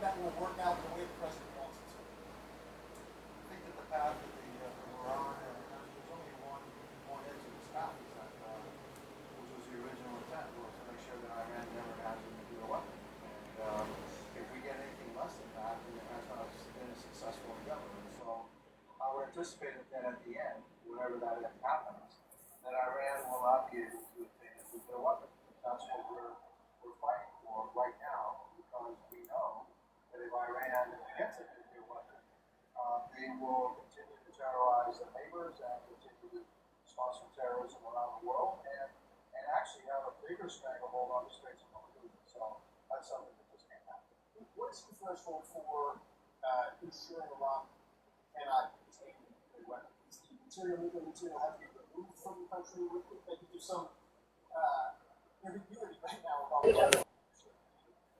that will work out the way the president wants it to? I think that the path that we're on, there's only one edge of this path, is that, which was the original intent, was to make sure that Iran never has a nuclear weapon. And if we get anything less than that, then it has not been a successful endeavor. And so I would anticipate that at the end, whenever that end happens, that Iran will not be able to obtain a nuclear weapon. That's what we're fighting for right now, because we know that if Iran gets a nuclear weapon, they will continue to terrorize their neighbors and continue to sponsor terrorism around the world, and actually have a bigger stranglehold on the Straits of Hormuz. So that's something that just can't happen. What is the threshold for ensuring Iran cannot obtain a nuclear weapon? Is the nuclear material have to be removed from the country? Like, there's some ambiguity right now about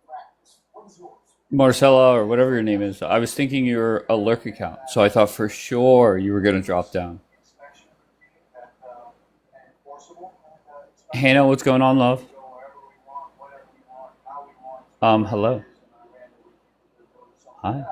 practice. What is yours? Marcella, or whatever your name is, I was thinking you were a lurk account, so I thought for sure you were going to drop down. Hannah, what's going on, love? Hello. Hi.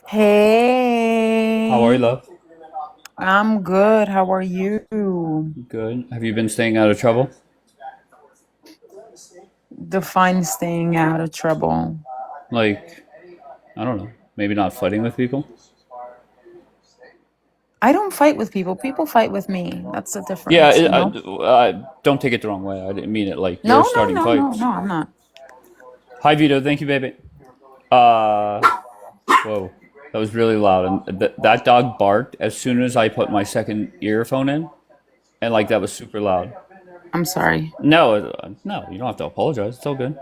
How are you, Hey, love? I'm good. How are you? Good. Have you been staying out of trouble? Define staying out of trouble. Like, I don't know, maybe not fighting with people? I don't fight with people. People fight with me. That's the Yeah, difference, you know? don't take it the wrong way. I didn't mean it like you're No, no, starting no, no, fights. no, I'm not. Hi, Vito. Thank you, baby. Uh, Whoa. That was really loud. And that dog barked as soon as I put my second earphone in. And, like, that was super loud. I'm sorry. No, no, you don't have to apologize. It's all good.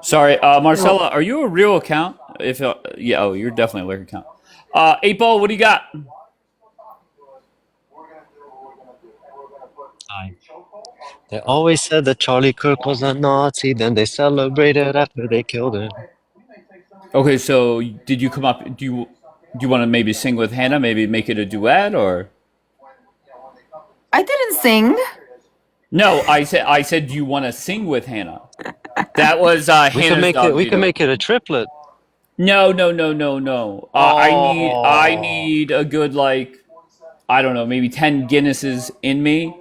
Sorry, Well, Marcella, are you a real account? If Yeah, oh, you're definitely a lurk account. 8 Ball, what do you got? Time. They always said that Charlie Kirk was a Nazi, then they celebrated after they killed him. Okay, so did you come up? Do you want to maybe sing with Hannah? Maybe make it a duet, or I didn't sing. no? I said do you want to sing with Hannah? That was We could Hannah's make it. dog, We could Vito. make it a triplet. No, no, no, no, no. I Oh, need a good, like, I don't know, maybe 10 Guinnesses in me.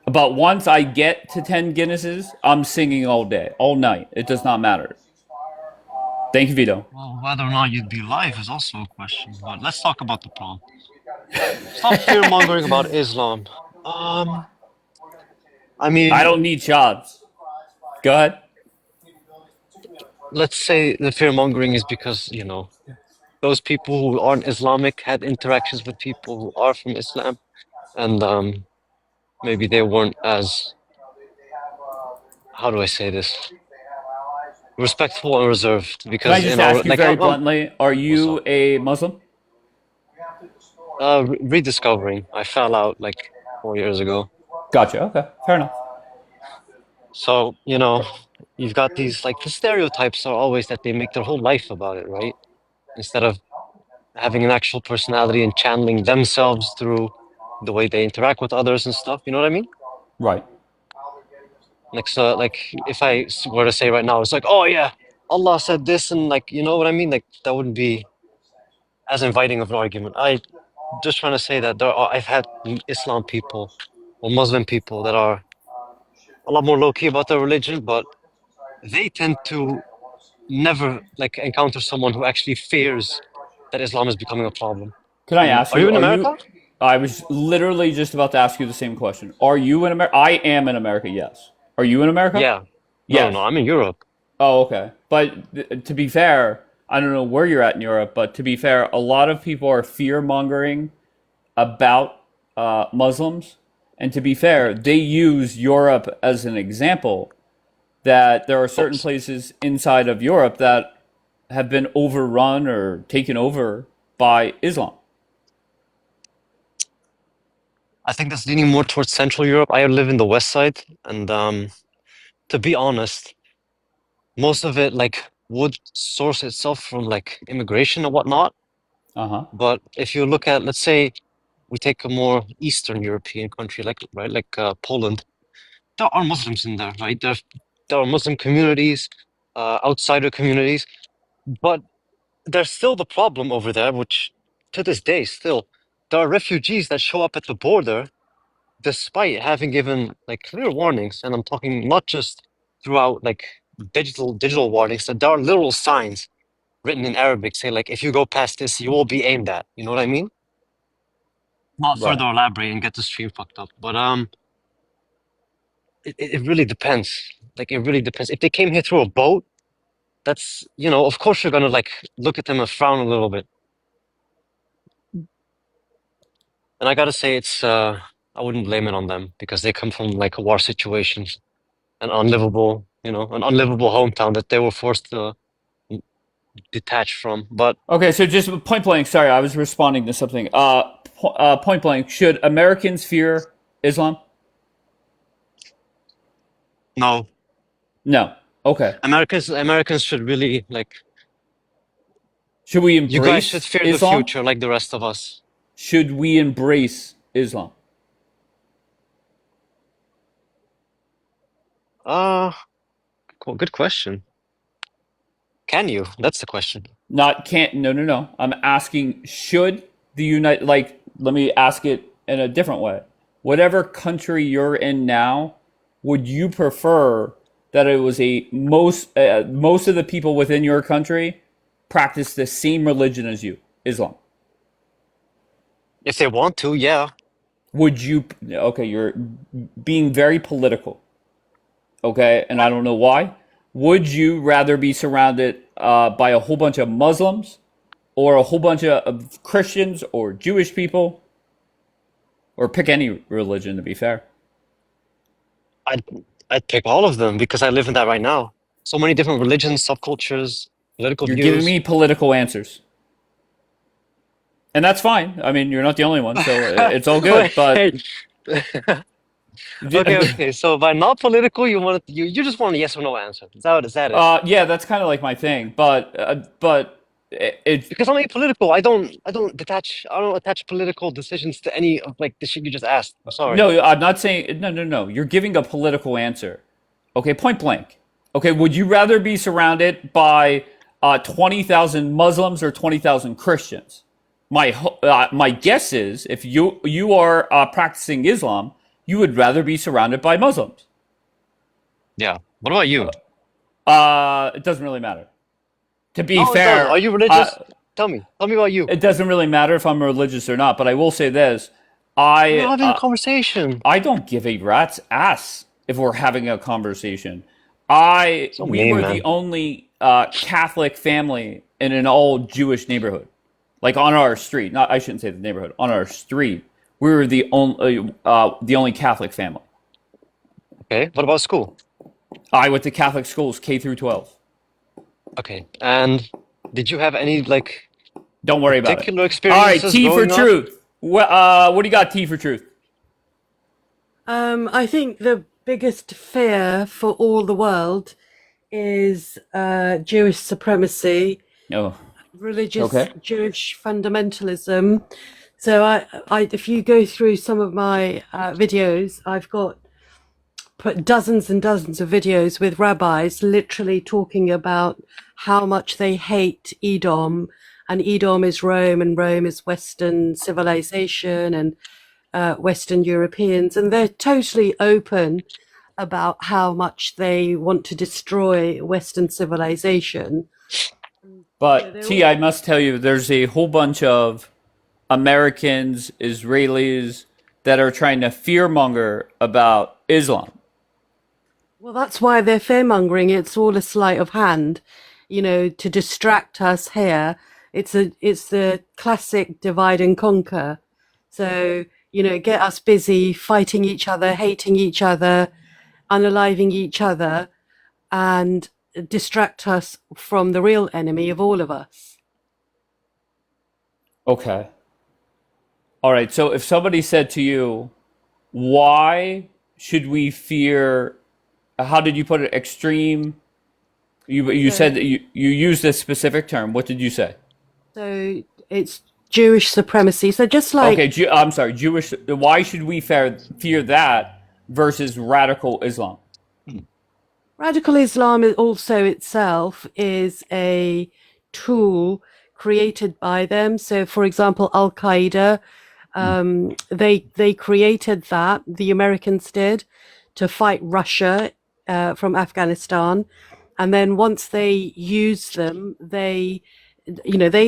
But once I get to 10 Guinnesses, I'm singing all day, all night. It does not matter. Thank you, Vito. well, whether or not you'd be live is also a question. But let's talk about the prompt. Stop fear mongering about Islam. I I mean, don't need jobs. Go ahead. let's say the fear mongering is because, those people who aren't Islamic had interactions with people who are from Islam, and maybe they weren't as, how do I say this, respectful and reserved Can I because just in our ask you like very bluntly, are what's you up? a Muslim? Rediscovering. I fell out like 4 years ago. Gotcha. Okay, fair enough. So, you've got these like the stereotypes are always that they make their whole life about it, right? Instead of having an actual personality and channeling themselves through the way they interact with others and stuff. You know what I mean? Right. Like, so, like if were to say right now, it's like, oh yeah, Allah said this, and like, you know what I mean? Like that wouldn't be as inviting of an argument. I just trying to say that I've had Islam people or Muslim people that are a lot more low key about their religion, but they tend to never like encounter someone who actually fears that Islam is becoming a problem. Can I ask Are you you, in are you, America? I was literally just about to ask you the same question. Are you in America? I am in America, yes. Are you in America? Yeah. No, no, Yes. I'm in Europe. Oh, okay. But to be fair, I don't know where you're at in Europe, but to be fair, a lot of people are fear mongering about Muslims. And to be fair, they use Europe as an example that there are certain Oops. places inside of Europe that have been overrun or taken over by Islam. I think that's leaning more towards Central Europe. I live in the West Side, and to be honest, most of it like would source itself from like immigration and whatnot. Uh-huh. But if you look at, let's say, we take a more Eastern European country like Poland, there are Muslims in there, right? There are Muslim communities, outsider communities, but there's still the problem over there, which to this day still there are refugees that show up at the border despite having given like clear warnings, and I'm talking not just throughout like digital warnings, that there are literal signs written in Arabic saying like if you go past this, you will be aimed at. You know what I mean? Not Right. further elaborate and get the stream fucked up, but it really depends. Like it really depends. If they came here through a boat, that's of course you're gonna like look at them and frown a little bit. And I gotta say, I wouldn't blame it on them because they come from like war situations, an unlivable hometown that they were forced to detach from. But Okay, so just point blank, sorry, I was responding to something. Point blank, should Americans fear Islam? no, No. Okay. Americans should really like Should we you guys should embrace fear the Islam? future like the rest of us. Should we embrace Islam? Uh, cool, good question. Can you? That's the question. Not can't no no no. I'm asking should the United like let me ask it in a different way. Whatever country you're in now, would you prefer that it was a most of the people within your country practice the same religion as you, Islam? If they want to, yeah. Would you okay, you're being very political, okay? And I don't know why. Would you rather be surrounded by a whole bunch of Muslims or a whole bunch of Christians or Jewish people, or pick any religion to be fair? I'd I'd pick all of them because I live in that right now. So many different religions, subcultures, political You're giving views. me political answers, and that's fine. I mean, you're not the only one, so it's all good. But Wait. Okay. So by not political, you just want a yes or no answer. Is that it? yeah, that's kind of like my thing. But it Because I'm apolitical. I don't attach political decisions to any of like the shit you just asked. I'm sorry. no, I'm not saying no, no, no. You're giving a political answer. Okay, point blank. Okay, would you rather be surrounded by 20,000 Muslims or 20,000 Christians? My guess is if you are practicing Islam, you would rather be surrounded by Muslims. Yeah. What about you? It doesn't really matter. To be Oh, it does. fair, Are you religious? Tell me. Tell me about you. it doesn't really matter if I'm religious or not. But I will say this: We're I having a conversation. I don't give a rat's ass if we're having a conversation. So We mean, were the man. only Catholic family in an all Jewish neighborhood, like on our street. Not I shouldn't say the neighborhood. On our street, we were the only Catholic family. Okay. What about school? I went to Catholic schools K through 12. Okay. And did you have any like Don't worry about it. particular All right, experiences T for growing up? truth. What do you got, T for truth? I think the biggest fear for all the world is Jewish supremacy, Oh, religious okay. Jewish fundamentalism. So, if you go through some of my videos, I've got put dozens and dozens of videos with rabbis literally talking about how much they hate Edom, and Edom is Rome, and Rome is Western civilization and Western Europeans, and they're totally open about how much they want to destroy Western civilization. But They're T, all I must tell you, there's a whole bunch of Americans, Israelis that are trying to fearmonger about Islam. well. That's why they're fearmongering. It's all a sleight of hand, to distract us here. It's the classic divide and conquer. So, get us busy fighting each other, hating each other, unaliving each other, and distract us from the real enemy of all of us. Okay. All right. So if somebody said to you, why should we fear how did you put it? Extreme. You So said that you used a specific term. What did you say? so it's Jewish supremacy. So just Okay, like I'm sorry. Jewish. Why should we fear that versus radical Islam? radical Islam is also itself is a tool created by them. So, for example, Al Qaeda, they created that. The Americans did to fight Russia from Afghanistan, and then once they used them, they'd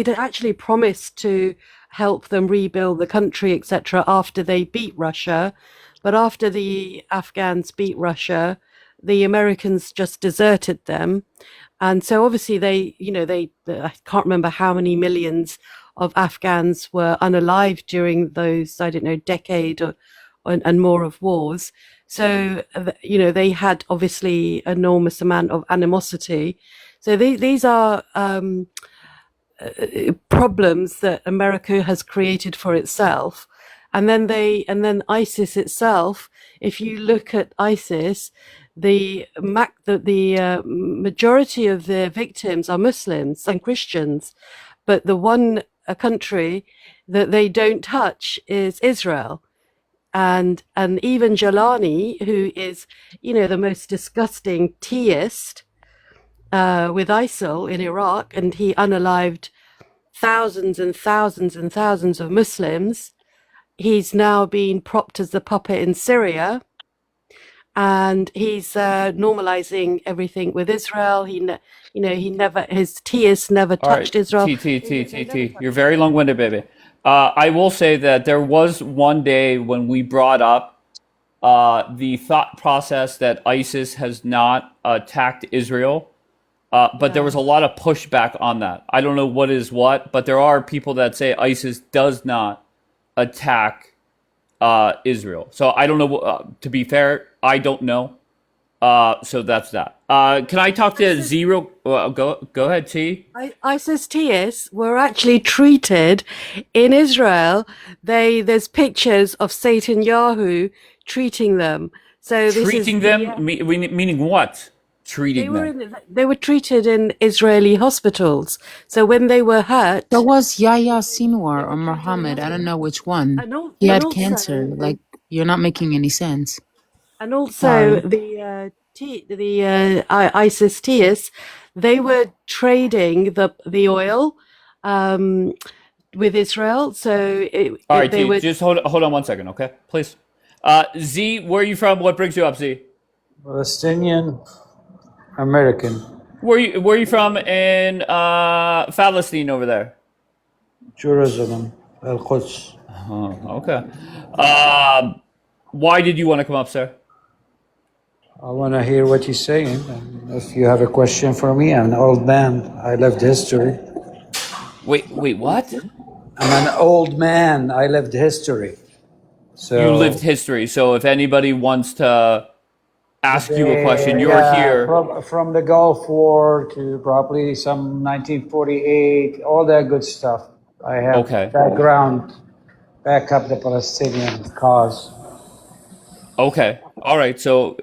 actually promised to help them rebuild the country, etc. After they beat Russia, but after the Afghans beat Russia, the Americans just deserted them. And so obviously I can't remember how many millions of Afghans were unalive during those, I don't know, decade and more of wars. So, they had obviously enormous amount of animosity. So these are problems that America has created for itself. And then ISIS itself, if you look at ISIS, the majority of their victims are Muslims and Christians, but the one country that they don't touch is Israel. And even Jalani, who is, the most disgusting theist with ISIL in Iraq, and he unalived thousands and thousands and thousands of Muslims. He's now been propped as the puppet in Syria, and he's normalizing everything with Israel. His tears never All right, touched Israel. You're very long-winded, baby. I will say that there was one day when we brought up the thought process that ISIS has not attacked Israel, but there Yeah. was a lot of pushback on that. I don't know what is what, but there are people that say ISIS does not attack Israel. So I don't know. To be fair, I don't know. So that's that. Can I talk to ISIS, Zero? Go ahead, T. ISIS tears were actually treated in Israel. There's pictures of Satan Yahoo treating them. So this is Treating them, meaning what? Treating them. they were treated in Israeli hospitals. So when they were So hurt, was Yahya they Sinwar or were treated in Muhammad. I don't hospital. know which one. And He and had cancer. also Like, you're not making any sense. and also Sorry. ISIS Tears, they were trading the oil um, with Israel. So All right, they T. were. Just hold on 1 second, okay? Please. Z, where are you from? What brings you up, Z? Palestinian American, Where are you from in Palestine over there? Jerusalem, Al Quds. Oh, okay. Um, why did you want to come up, sir? I want to hear what he's saying. And if you have a question for me, I'm an old man. I lived history. Wait, what? I'm an old man. I lived history. You lived So, history, so if anybody wants to ask you a question, you're yeah, here. from the Gulf War to probably some 1948, all that good stuff. I have Okay. background, back up the Palestinian cause. Okay. All right. So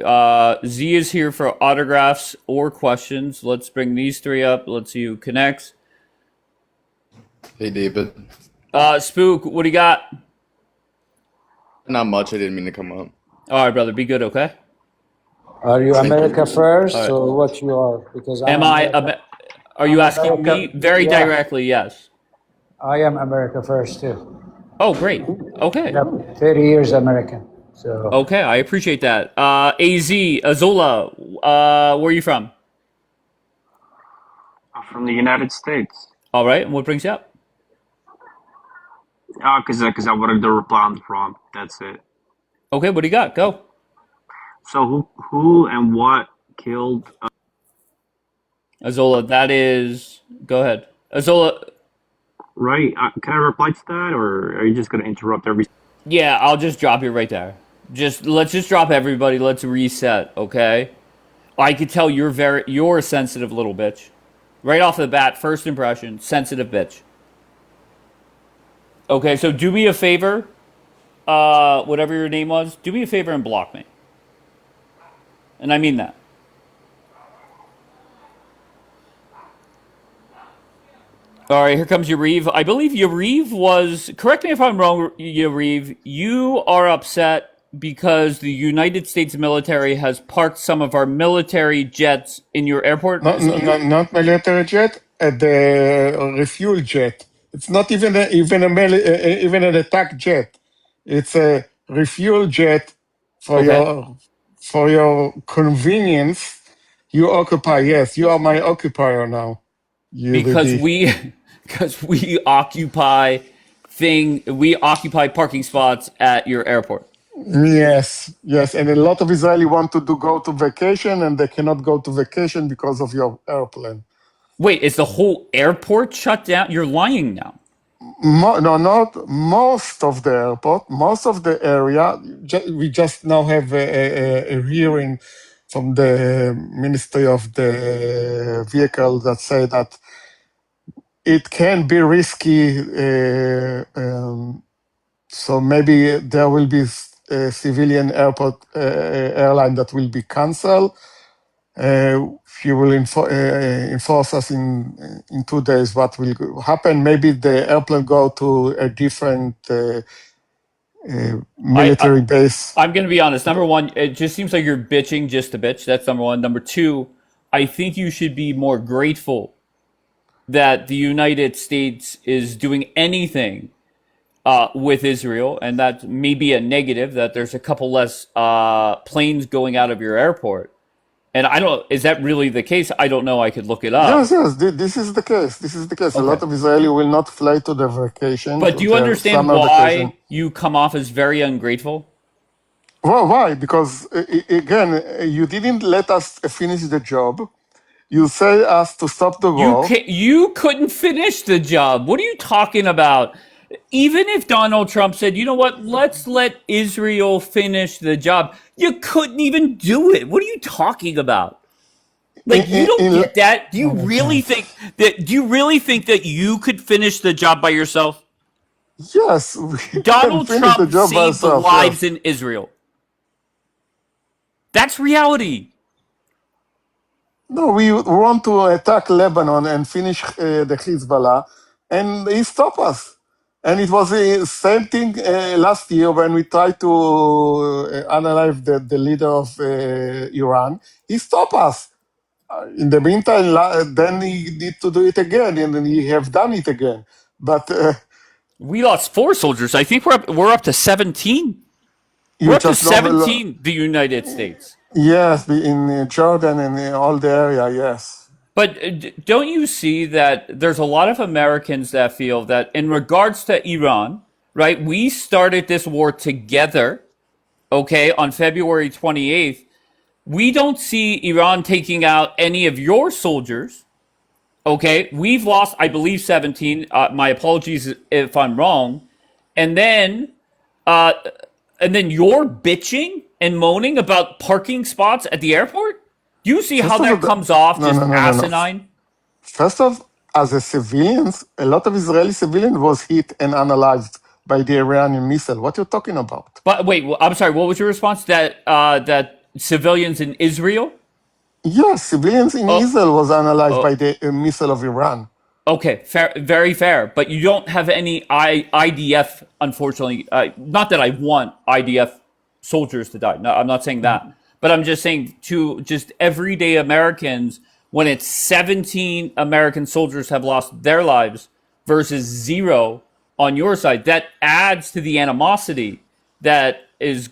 Z is here for autographs or questions. Let's bring these three up. Let's see who connects. Hey, David. Spook, what do you got? Not much. I didn't mean to come up. All right, brother. Be good, okay? Are you Thank you. America All first right. or what you are? Because I'm Am I? America. Are you I'm asking me? America. Very Yeah, directly, yes. I am America first too. Oh, great. Okay. Yep, 30 years American. So Okay, I appreciate that. AZ, Azola, where are you from? From the United States. All right, and what brings you up? Cause I wanted to reply on the prompt. That's it. Okay, what do you got? Go. So who and what killed? Azola, that is. Go ahead. Azola, Right? Can I reply to that, or are you just gonna interrupt every? yeah, I'll just drop you right there. Let's just drop everybody. Let's reset, okay? I could tell you're a sensitive little bitch. Right off the bat, first impression, sensitive bitch. Okay, so do me a favor, whatever your name was, do me a favor and block me. and I mean that. All right, here comes Yariv. I believe Yariv was, correct me if I'm wrong, Yariv, you are upset because the United States military has parked some of our military jets in your airport. Not military jet, the refuel jet. It's not even an attack jet. It's a refuel jet for Okay. your convenience. You occupy. Yes, you are my occupier now. You Because ready? we because we occupy parking spots at your airport. Yes, yes, and a lot of Israeli want to go to vacation and they cannot go to vacation because of your airplane. Wait, is the whole airport shut down? You're lying now. No, not most of the airport, most of the area. We just now have a hearing from the Ministry of the Vehicle that say that it can be risky. So maybe there will be a civilian airport airline that will be canceled. He will enforce us in 2 days what will happen. Maybe the airplane go to a different I military base. I'm going to be honest. Number one, it just seems like you're bitching just to bitch. That's number one. Number two, I think you should be more grateful that the United States is doing anything with Israel, and that may be a negative that there's a couple less planes going out of your airport. And I don't, is that really the case? I don't know. I could look it Yes, up. yes, this is the case. This is the case. A Okay. lot of Israeli will not fly to the vacation, But to do you their understand summer vacation. why you come off as very ungrateful? Well, why? Because again, you didn't let us finish the job. You say us to stop the war. You couldn't finish the job. What are you talking about? Even if Donald Trump said, you know what, let's let Israel finish the job, you couldn't even do it. What are you talking about? In, Like, you don't in, get that? oh my God. Do you really think that you could finish the job by yourself? Yes, we can Donald finish the Trump job by saved ourselves. lives Yes. in Israel. That's reality. No, we want to attack Lebanon and finish the Hezbollah, and he stopped us. And it was the same thing last year when we tried to analyze the leader of Iran. He stopped us. In the meantime, then he need to do it again, and then he have done it again. But We lost 4 soldiers. I think we're up to 17. We're you up to just know, 17, the United States. yes, in Jordan and in all the area, yes. But don't you see that there's a lot of Americans that feel that in regards to Iran, right, we started this war together, okay, on February 28th. We don't see Iran taking out any of your soldiers, okay? We've lost, I believe, 17. My apologies if I'm wrong. And then, uh, and then you're bitching and moaning about parking spots at the airport? Do you see how First of all, that comes off no, just no, no, no, no. asinine? First of, as a civilians, a lot of Israeli civilians was hit and analyzed by the Iranian missile. What you talking about? But wait, I'm sorry. What was your response? That civilians in Israel? Yes, civilians in Oh, Israel was analyzed by oh, the missile of Iran. okay, fair, very fair. But you don't have any IDF, unfortunately. Not that I want IDF soldiers to die. No, I'm not saying that. But I'm just saying to just everyday Americans, when it's 17 American soldiers have lost their lives versus 0 on your side, that adds to the animosity that has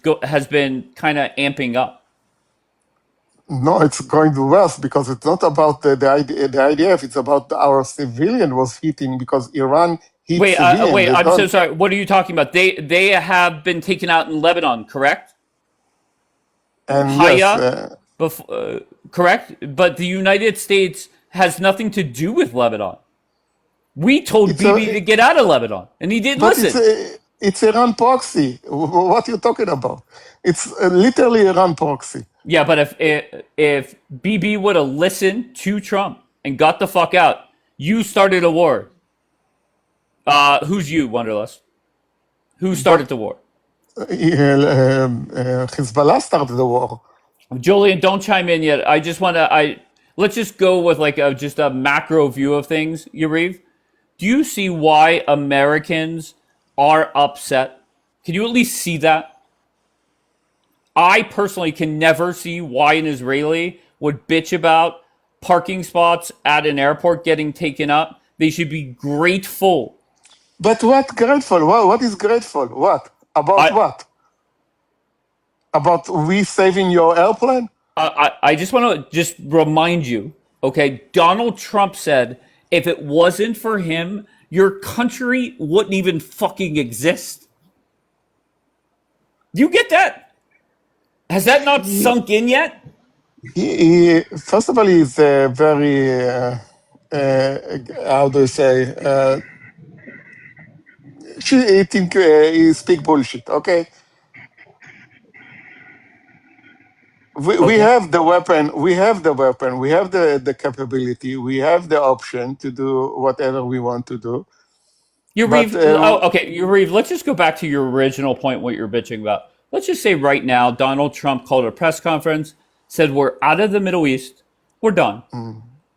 been kind of amping up. No, it's going to worse because it's not about the IDF. It's about our civilian was hitting because Iran hit civilian. Wait. They I'm so don't. sorry. What are you talking about? They have been taken out in Lebanon, correct? And yes, Haya, correct? But the United States has nothing to do with Lebanon. We told it's Bibi to a, get out of Lebanon, and he didn't but listen. it's Iran proxy. What you talking about? It's literally Iran proxy. Yeah, but if Bibi would have listened to Trump and got the fuck out, you started a war. Who's you, Wonderlust? Who started But the war? Hezbollah started the war. Julian, don't chime in yet. I just want to. Let's just go with like just a macro view of things. Yariv, do you see why Americans are upset? Can you at least see that? I personally can never see why an Israeli would bitch about parking spots at an airport getting taken up. They should be grateful. But what grateful? What is grateful? What? About I what? About we saving your airplane? I just want to just remind you, okay? Donald Trump said if it wasn't for him, your country wouldn't even fucking exist. Do you get that? Has that not sunk in yet? First of all, he's very, how do you say, I think he speak bullshit, okay? We Okay. have the weapon, we have the capability, we have the option to do whatever we want to do. But Yariv, oh, okay, Yariv, let's just go back to your original point, what you're bitching about. Let's just say right now, Donald Trump called a press conference, said we're out of the Middle East, we're done.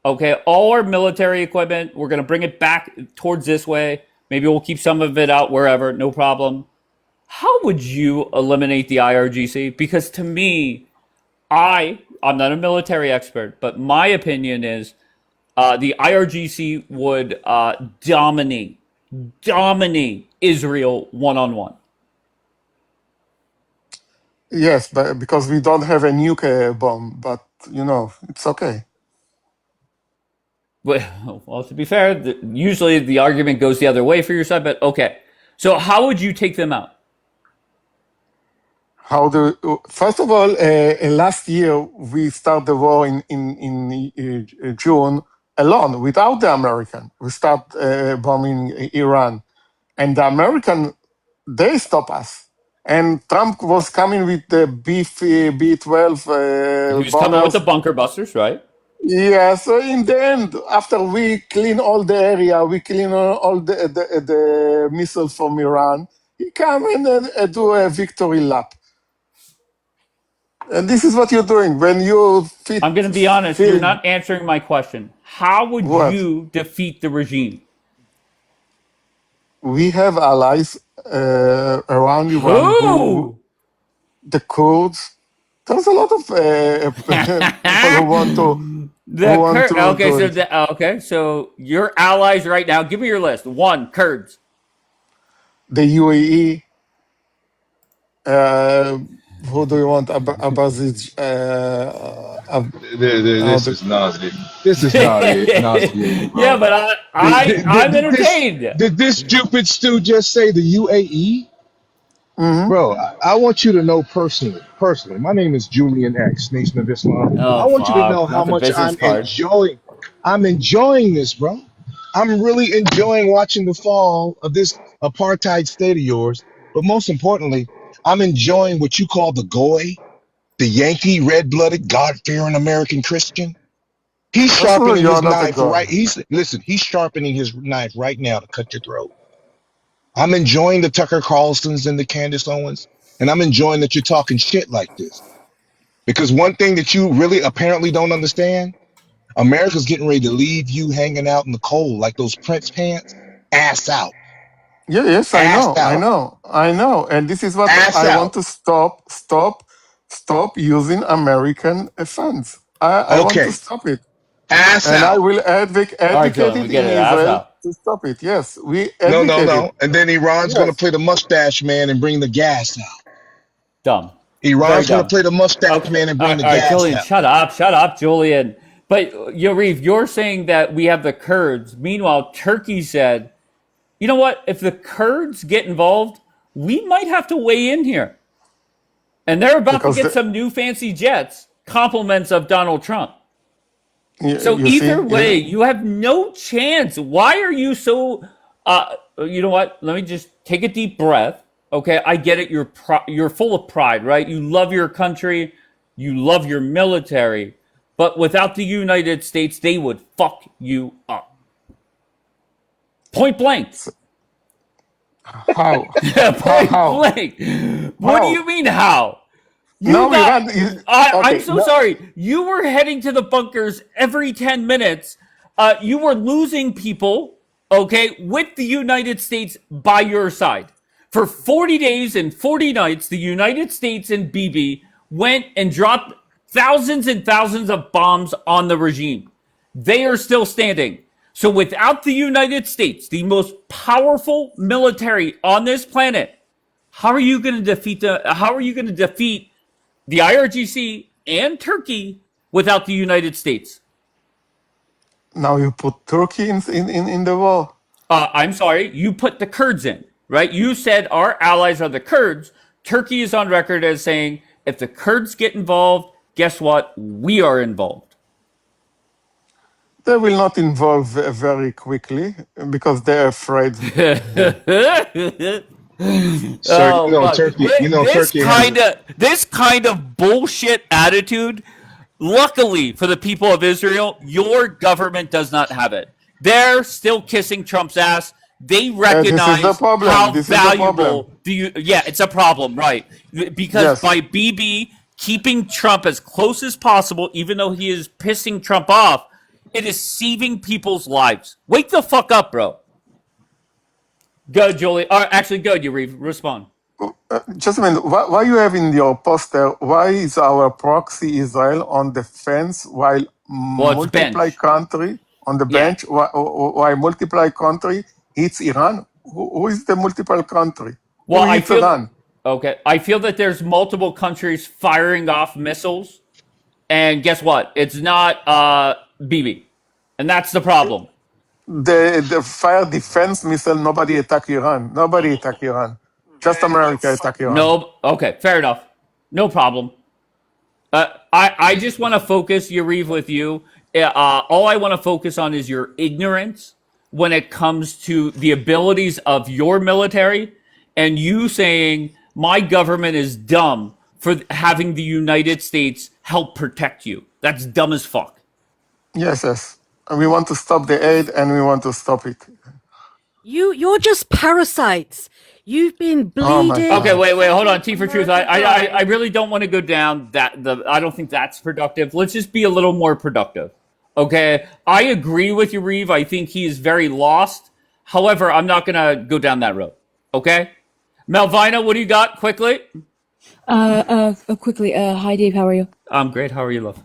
Okay, all our military equipment, we're going to bring it back towards this way. Maybe we'll keep some of it out wherever, no problem. How would you eliminate the IRGC? Because to me, I'm not a military expert, but my opinion is the IRGC would dominate Israel one on one. yes, but because we don't have a nuclear bomb, but it's okay. Well, to be fair, usually the argument goes the other way for your side, but okay. So how would you take them out? First of all, last year we started the war in June alone, without the American. We start bombing Iran, and the American, they stop us. And Trump was coming with the B-12 He was coming with bombers. the bunker busters, right? Yeah, so in the end, after we clean all the area, we clean all the missiles from Iran, he come and do a victory lap. And this is what you're doing when you I'm going to be honest, you're feel not answering my question. How would what? you defeat the regime? We have allies around Iran who, Who? the Kurds. There's a lot of people who want to Okay, do so it. okay, so your allies right now. Give me your list. One, Kurds. The UAE. Uh, who do you want? Abaziz? How This do? is nauseating. This is nauseating, Yeah, bro. but I'm Did entertained. this stupid stew just say the UAE? Hmm. Bro, I want you to know personally, my name is Julian X, Nation of Islam. I Oh want you to know fuck! how Not the much business card. I'm enjoying this, bro. I'm really enjoying watching the fall of this apartheid state of yours. But most importantly, I'm enjoying what you call the goy, the Yankee, red-blooded, God-fearing American Christian. He's First of all, sharpening you are his not a knife god. right. He's sharpening his knife right now to cut your throat. I'm enjoying the Tucker Carlsons and the Candace Owens, and I'm enjoying that you're talking shit like this. Because one thing that you really apparently don't understand, America's getting ready to leave you hanging out in the cold like those Prince pants, ass out, Yeah, yes, I ass know, I out, know, I know. And this is what ass I want out. to stop using American funds. I want to Okay, stop it. ass And I out. will All right, advocate Julian, we it get in it. Ass Israel out. to stop it. Yes, we No, no, advocate it. no. And then Iran's going to Yes. play the mustache man and bring the gas out. Dumb. Very Iran's going to dumb. play the mustache Okay. man and All bring right, the all right, gas Julian, out. shut up, Julian. But Yariv, you're saying that we have the Kurds. Meanwhile, Turkey said, you know what? If the Kurds get involved, we might have to weigh in here. And they're about to Because get some new fancy jets, compliments of Donald Trump. So you see, either way, you have no chance. Why are you so? You know what? Let me just take a deep breath. Okay, I get it. You're full of pride, right? You love your country, you love your military, but without the United States, they would fuck you up. Point blank. how Point how blank. What do how you mean how? You got. Iran is I'm okay. so sorry. You were heading to the bunkers every 10 minutes. You were losing people, okay, with the United States by your side. For 40 days and 40 nights, the United States and Bibi went and dropped thousands and thousands of bombs on the regime. They are still standing. So without the United States, the most powerful military on this planet, how are you going to defeat the IRGC and Turkey without the United States? Now you put Turkey in the war. I'm sorry, you put the Kurds in, right? You said our allies are the Kurds. Turkey is on record as saying if the Kurds get involved, guess what? We are involved. They will not involve very quickly because they're afraid. Sir, Oh fuck! This Turkey has kind of bullshit attitude. Luckily for the people of Israel, your government does not have it. They're still kissing Trump's ass. They This is the recognize problem. how This is the problem. valuable do you. Yeah, it's a problem, right? Because Yes. by BB keeping Trump as close as possible, even though he is pissing Trump off, it is saving people's lives. Wake the fuck up, bro. Go, Julie. Actually, go, you respond. Just a minute. Why you have in your poster? Why is our proxy Israel on the fence while Well, it's multiply bench. country on the Yeah. bench? Why multiply country hits Iran? Who is the multiple country? Well, Who hits Iran? okay. I feel that there's multiple countries firing off missiles, and guess what? It's not BB, and that's the problem. The fire defense missile. Nobody attack Iran. Nobody attack Iran. Just America attack Iran. No. Okay. Fair enough. No problem. I just want to focus, Yariv, with you. All I want to focus on is your ignorance when it comes to the abilities of your military, and you saying my government is dumb for having the United States help protect you. That's dumb as fuck. Yes, yes. And we want to stop the aid, and we want to stop it. You're just parasites. You've been Oh my bleeding. Okay, God. wait, hold on. T for truth. I American really don't want to go down that. I don't think that's productive. Let's just be a little more productive. Okay, I agree with you, Reeve. I think he is very lost. However, I'm not gonna go down that road. Okay, Malvina, what do you got quickly? Quickly. Hi, Dave. How are you? I'm great. How are you, love?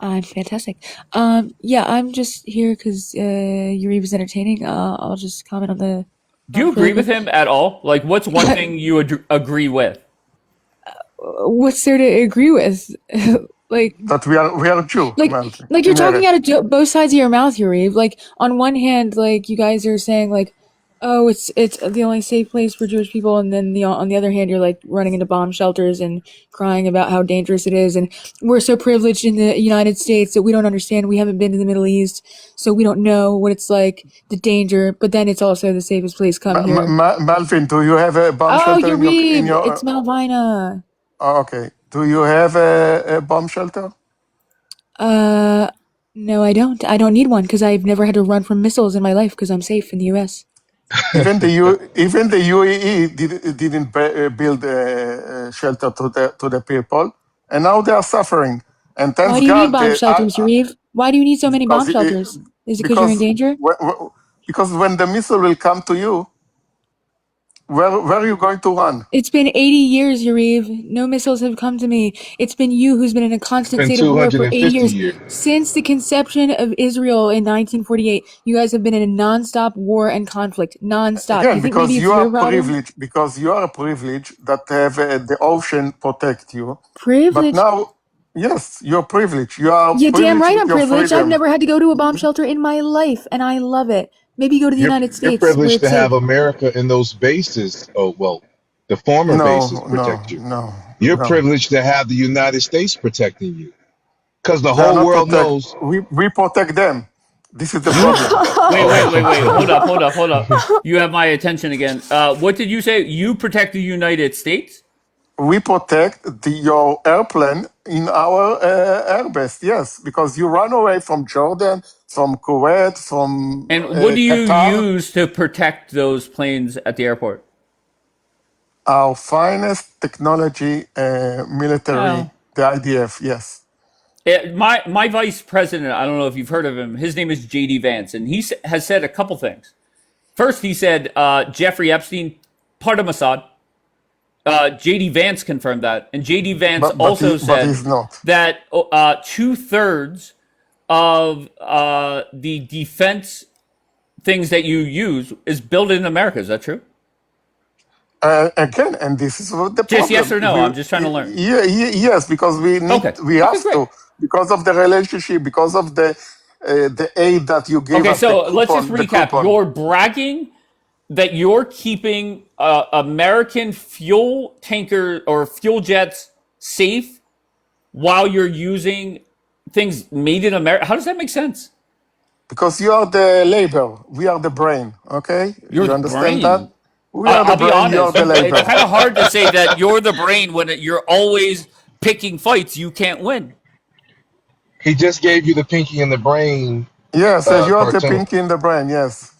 I'm fantastic. Yeah, I'm just here because Yuri was entertaining. I'll just comment on the. Do you agree with him at all? Like, what's one thing you agree with? What's there to agree with? Like That we are Jew. like Malti. like you're talking Inherit. out of both sides of your mouth, Yuri. Like on one hand, like you guys are saying like, oh, it's the only safe place for Jewish people, and then on the other hand, you're like running into bomb shelters and crying about how dangerous it is, and we're so privileged in the United States that we don't understand. We haven't been to the Middle East, so we don't know what it's like, the danger. But then it's also the safest place. Come here. Malvin, do you have a bomb Oh, shelter in Yuri, your? it's Malvina. Oh, okay. Do you have a bomb shelter? No, I don't. I don't need one because I've never had to run from missiles in my life because I'm safe in the U.S. Even the UAE didn't build a shelter to the people, and now they are suffering. And Why thanks do you need God, bomb shelters, Yuri? Why do you need so many bomb because shelters? Is it because you're in danger? because when the missile will come to you, where are you going to run? It's been 80 years, Yariv. No missiles have come to me. It's been you who's been in a constant been state of war for 80 250 years. years. Since the conception of Israel in 1948, you guys have been in a non-stop war and conflict. Non-stop. Again, You think because maybe it's you are your problem? privileged, because you are privileged that have the ocean protect you. But Privilege? now, yes, you're privileged. You are Yeah, damn privileged right with I'm your privileged. I've freedom. never had to go to a bomb shelter in my life, and I love it. Maybe go to the United You're States where privileged it's to safe. have America in those bases. Oh, well, the former bases protect you. You're No. privileged to have the United States protecting you. Because the They are whole not world protect. knows. We protect them. This is the problem. Wait. Hold up. You have my attention again. What did you say? You protect the United States? We protect your airplane in our airbase, yes, because you run away from Jordan, from Kuwait, from And what do you Qatar. use to protect those planes at the airport? Our finest technology military, Well, the IDF, yes. my vice president, I don't know if you've heard of him. His name is J.D. Vance, and he has said a couple things. First, he said Jeffrey Epstein, part of Mossad. J.D. Vance confirmed that, and J.D. Vance also But said he's not. that 2/3 of the defense things that you use is built in America. Is that true? Again, and this is what the Just problem. yes or no? I'm just trying to learn. Yes, because we Okay, have great. to, because of the relationship, because of the aid that you gave Okay, us, so the let's just coupon, the recap. coupon. You're bragging that you're keeping American fuel tanker or fuel jets safe while you're using things made in America. How does that make sense? Because you are the labor, we are the brain. Okay, You're you the understand that? brain. We are the I'll be brain, you are honest. the It's labor. kind of hard to say that you're the brain when you're always picking fights you can't win. He just gave you the Pinky in the Brain Yes, you are the cartoon. pinky in the brain. Yes.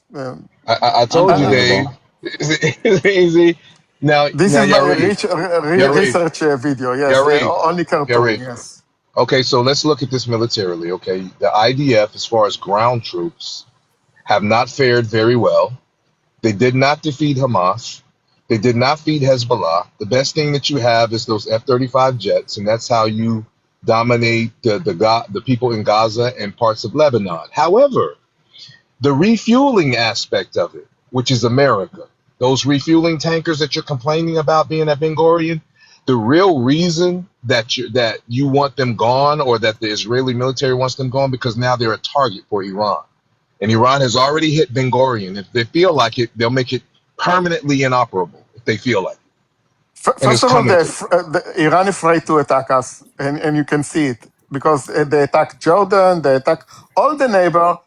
I told you, Dave. Unbelievable. Easy. Now, This now, is my Yarif, Yarif, research video. Yes, Yarif, only cartoon. Yarif. Yes. Okay, so let's look at this militarily. Okay, the IDF, as far as ground troops, have not fared very well. They did not defeat Hamas. They did not defeat Hezbollah. The best thing that you have is those F-35 jets, and that's how you dominate the people in Gaza and parts of Lebanon. However, the refueling aspect of it, which is America, those refueling tankers that you're complaining about being at Ben Gurion, the real reason that you want them gone, or that the Israeli military wants them gone, because now they're a target for Iran. And Iran has already hit Ben Gurion. If they feel like it, they'll make it permanently inoperable if they feel like it. And First it's of all, coming to. the Iran afraid to attack us, and you can see it because they attacked Jordan, they attacked all the neighbor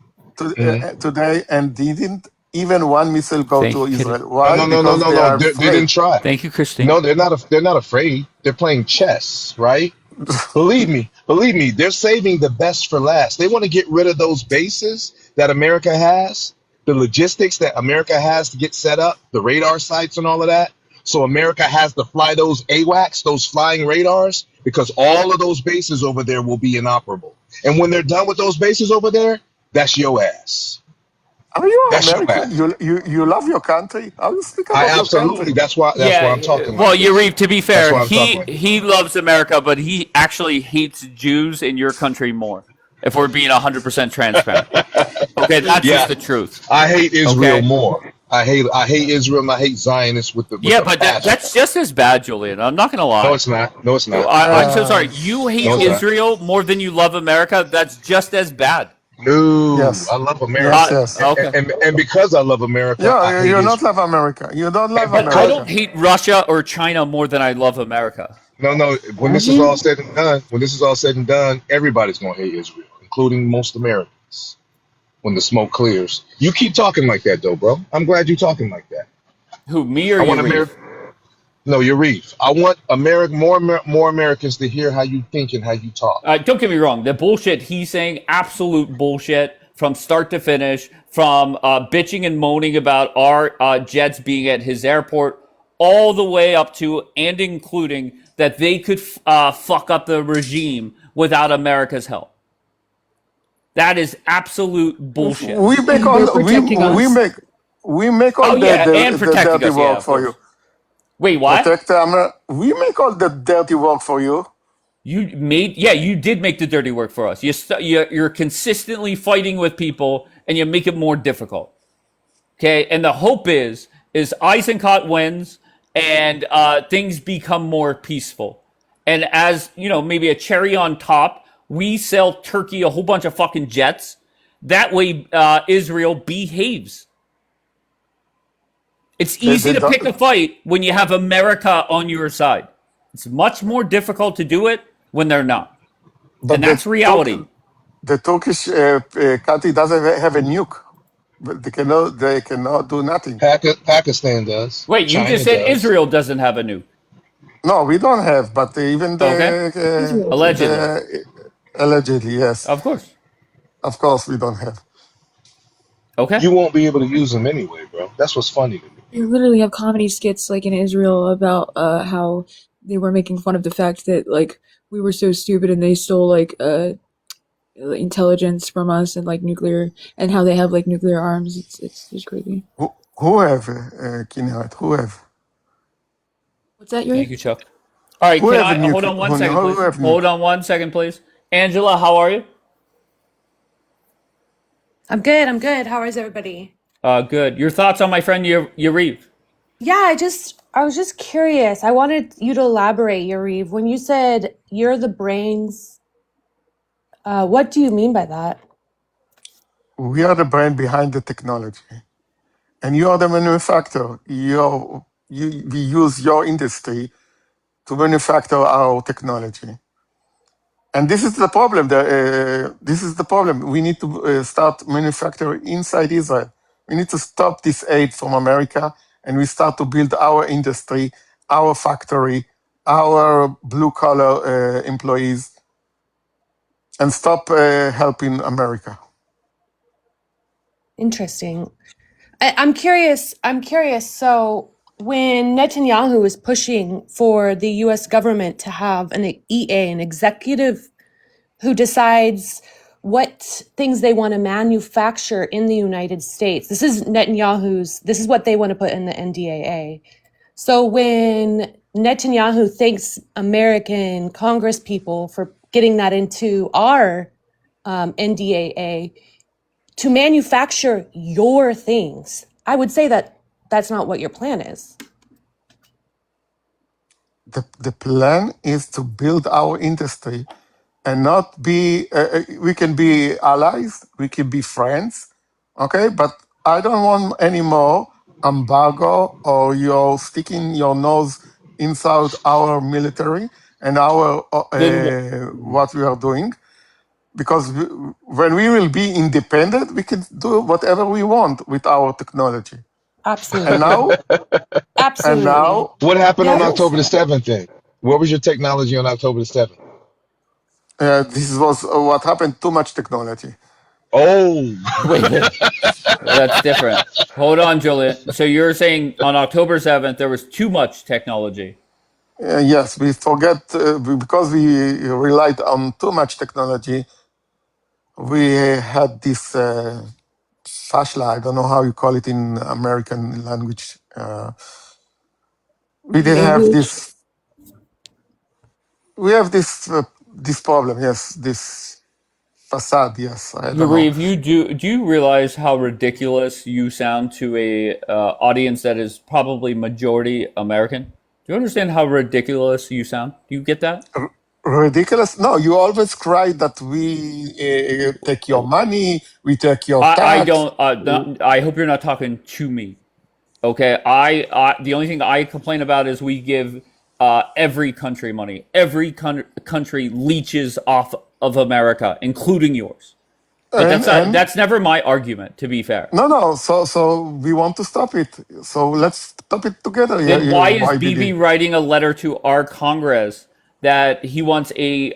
Mhm. today, and didn't even one missile go Thank to you, Kitty. Israel. No, Why? no, no, no, Because no, they no. are They afraid. didn't try. Thank you, Christine. No, they're not afraid. They're playing chess, right? Believe me, they're saving the best for last. They want to get rid of those bases that America has, the logistics that America has to get set up, the radar sites and all of that. So America has to fly those AWACS, those flying radars, because all of those bases over there will be inoperable. And when they're done with those bases over there, that's your ass. Are you That's your American? ass. You love your country? How you speak I about your absolutely. country? That's why I'm Yeah, talking well, like this. Yarif, to be That's fair, why I'm talking like this. he loves America, but he actually hates Jews in your country more. If we're being 100% transparent, okay, that's just Yeah, the truth. I hate Israel Okay, more. I hate Israel and I hate Zionists with yeah, a but passion. that's just as bad, Julian. I'm not gonna No, lie. it's not. No, it's not. I'm so sorry. You No, hate it's not. Israel more than you love America. That's just as bad. No, Yes, I love yes, America, yes. Okay. and because I love America, I Yeah, hate you don't Israel. love America. You don't love And But I because don't America. hate Russia or China more than I love America. no, when this is all said and done, everybody's gonna hate Israel, including most Americans. When the smoke clears, you keep talking like that, though, bro. I'm glad you're talking like that. Who, me or I want Yarif? America. No, you're Reef. I want more Americans to hear how you think and how you talk. Don't get me wrong. The bullshit he's saying, absolute bullshit from start to finish, from bitching and moaning about our jets being at his airport, all the way up to and including that they could fuck up the regime without America's help. That is absolute bullshit. We make And they're all protecting us. we make Oh all yeah, and the protecting dirty us. Yeah, work of for you. course. Wait, what? Protect we make all the dirty work for you. You did make the dirty work for us. You're consistently fighting with people, and you make it more difficult. Okay, and the hope is Eisenkot wins, and things become more peaceful. And as you know, maybe a cherry on top, we sell Turkey a whole bunch of fucking jets. That way, Israel behaves. It's easy They to pick don't, a fight when you have America on your side. It's much more difficult to do it when they're not. And but that's reality. the Turkish country doesn't have a nuke. But they cannot do nothing. Pakistan does. Wait, you just China said does. Israel doesn't have a nuke. No, we don't have. But even Okay. Israel does. Allegedly. allegedly, yes, Of course. of course we don't have. Okay. You won't be able to use them anyway, bro. That's what's funny to me. They literally have comedy skits like in Israel about how they were making fun of the fact that like we were so stupid and they stole like intelligence from us and like nuclear and how they have like nuclear arms. It's just crazy. Who have, Kinneret? Who have? What's that, Thank Yuri? you, Chuck. All right, Who can have a I hold nuclear? on one second, Who please? have Hold nuclear? on one second, please. Angela, how are you? I'm good. I'm good. How is everybody? Good. Your thoughts on my friend Yariv? Yeah, I was just curious. I wanted you to elaborate, Yariv. When you said you're the brains, what do you mean by that? We are the brain behind the technology, and you are the manufacturer. We use your industry to manufacture our technology. And this is the problem. This is the problem. We need to start manufacturing inside Israel. We need to stop this aid from America, and we start to build our industry, our factory, our blue collar employees, and stop helping America. Interesting. I'm curious. I'm curious. So when Netanyahu was pushing for the U.S. government to have an EA, an executive who decides what things they want to manufacture in the United States. This is this is what they want to put in the NDAA. So when Netanyahu thanks American Congress people for getting that into our NDAA to manufacture your things, I would say that that's not what your plan is. The plan is to build our industry and not be, we can be allies, we can be friends, okay? But I don't want any more embargo or you're sticking your nose inside our military and our Then what we are doing. Because when we will be independent, we can do whatever we want with our technology. And Absolutely. now, and Absolutely. now, What happened on Yep. yes. October the 7th then? What was your technology on October the 7th? This was what happened, too much technology. Oh, wait, that's different. Hold on, Julian. So you're saying on October 7th there was too much technology? Yes, we forget, because we relied on too much technology, we had this fashla, I don't know how you call it in American language. We didn't have Language. this, we have this problem, yes, this facade, yes, I don't know. Yariv, do you realize how ridiculous you sound to a audience that is probably majority American? Do you understand how ridiculous you sound? Do you get that? Ridiculous? No, you always cry that we take your money, we take your I tax. don't. I hope you're not talking to me. Okay. The only thing I complain about is we give every country money. Every country leeches off of America, including yours. But And that's never my argument. To be fair, no. So we want to stop it. So let's stop it together. Yeah, then why is YBD BB writing a letter to our Congress that he wants a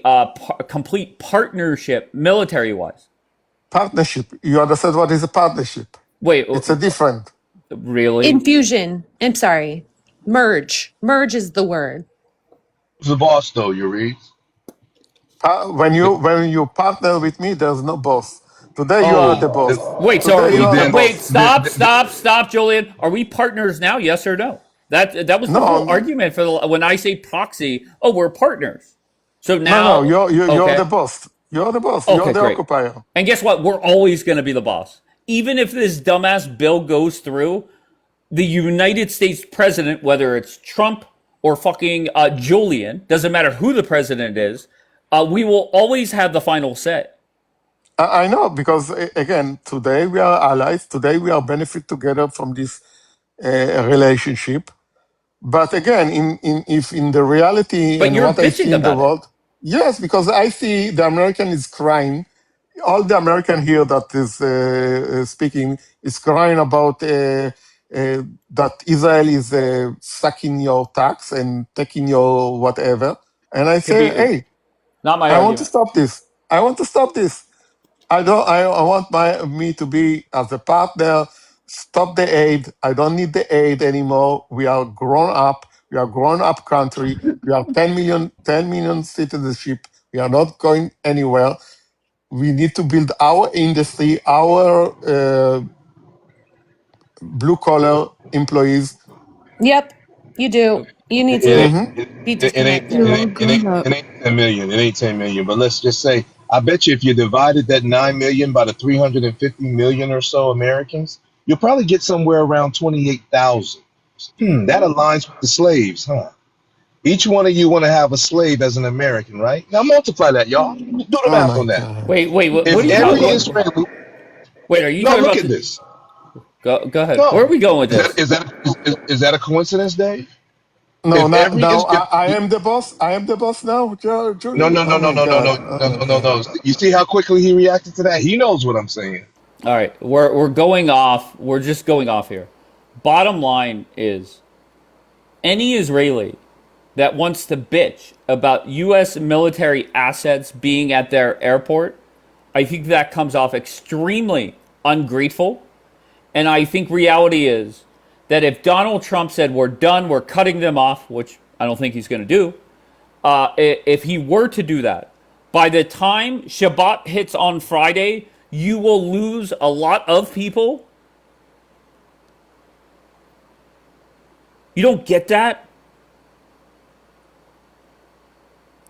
complete partnership military wise? partnership. You understand what is a partnership? Wait, It's a different. really? Infusion. I'm sorry. Merge. Merge is the word. who's the boss though, Yuri? When you partner with me, there's no boss. Today you are Oh, the boss. wait. So are Today you we? are the Wait, boss. stop, Julian. Are we partners now? Yes or no? That was the whole No, argument for when I say proxy. Oh, we're partners. So no. now, You're the okay, boss. You're the boss. You're okay, the great. occupier. And guess what? We're always going to be the boss, even if this dumbass bill goes through. The United States president, whether it's Trump or fucking Julian, doesn't matter who the president is. We will always have the final say. I know because again, today we are allies. Today we are benefit together from this relationship. But again, if in the reality But and you're what I see bitching in the about it. world, yes, because I see the American is crying. All the American here that is speaking is crying about that Israel is sucking your tax and taking your whatever. And I To say, be hey, not my I want to argument. stop this. I want to stop this. I don't. I want me to be as a partner, stop the aid. I don't need the aid anymore. We are grown up. We are grown up country. We are 10 million citizenship. We are not going anywhere. We need to build our industry, our blue collar employees. Yep, you do. You need It, to Hmm it, it, be it, it ain't disconnected. You're it all ain't it grown ain't up. it ain't 10 million. It ain't 10 million. But let's just say, I bet you if you divided that 9 million by the 350 million or so Americans, you'll probably get somewhere around 28,000. That aligns with the slaves, huh? Each one of you want to have a slave as an American, right? Now multiply that, y'all. Do the Oh math my on that. God. Wait, what If are you every talking? Israeli, Wait, are you no, talking look about at the? this. Go ahead. Where are No, we going with is that this? is that is that a coincidence, Dave? No, If not, every now is if I am the boss. I am the boss now, no Julie. no no Oh no my no no God. no Oh no my no no God. no. You see how quickly he reacted to that? He knows what I'm saying. All right, we're going off. We're just going off here. Bottom line is, any Israeli that wants to bitch about U.S. military assets being at their airport, I think that comes off extremely ungrateful. And I think reality is that if Donald Trump said we're done, we're cutting them off, which I don't think he's going to do, if he were to do that, by the time Shabbat hits on Friday, you will lose a lot of people. You don't get that?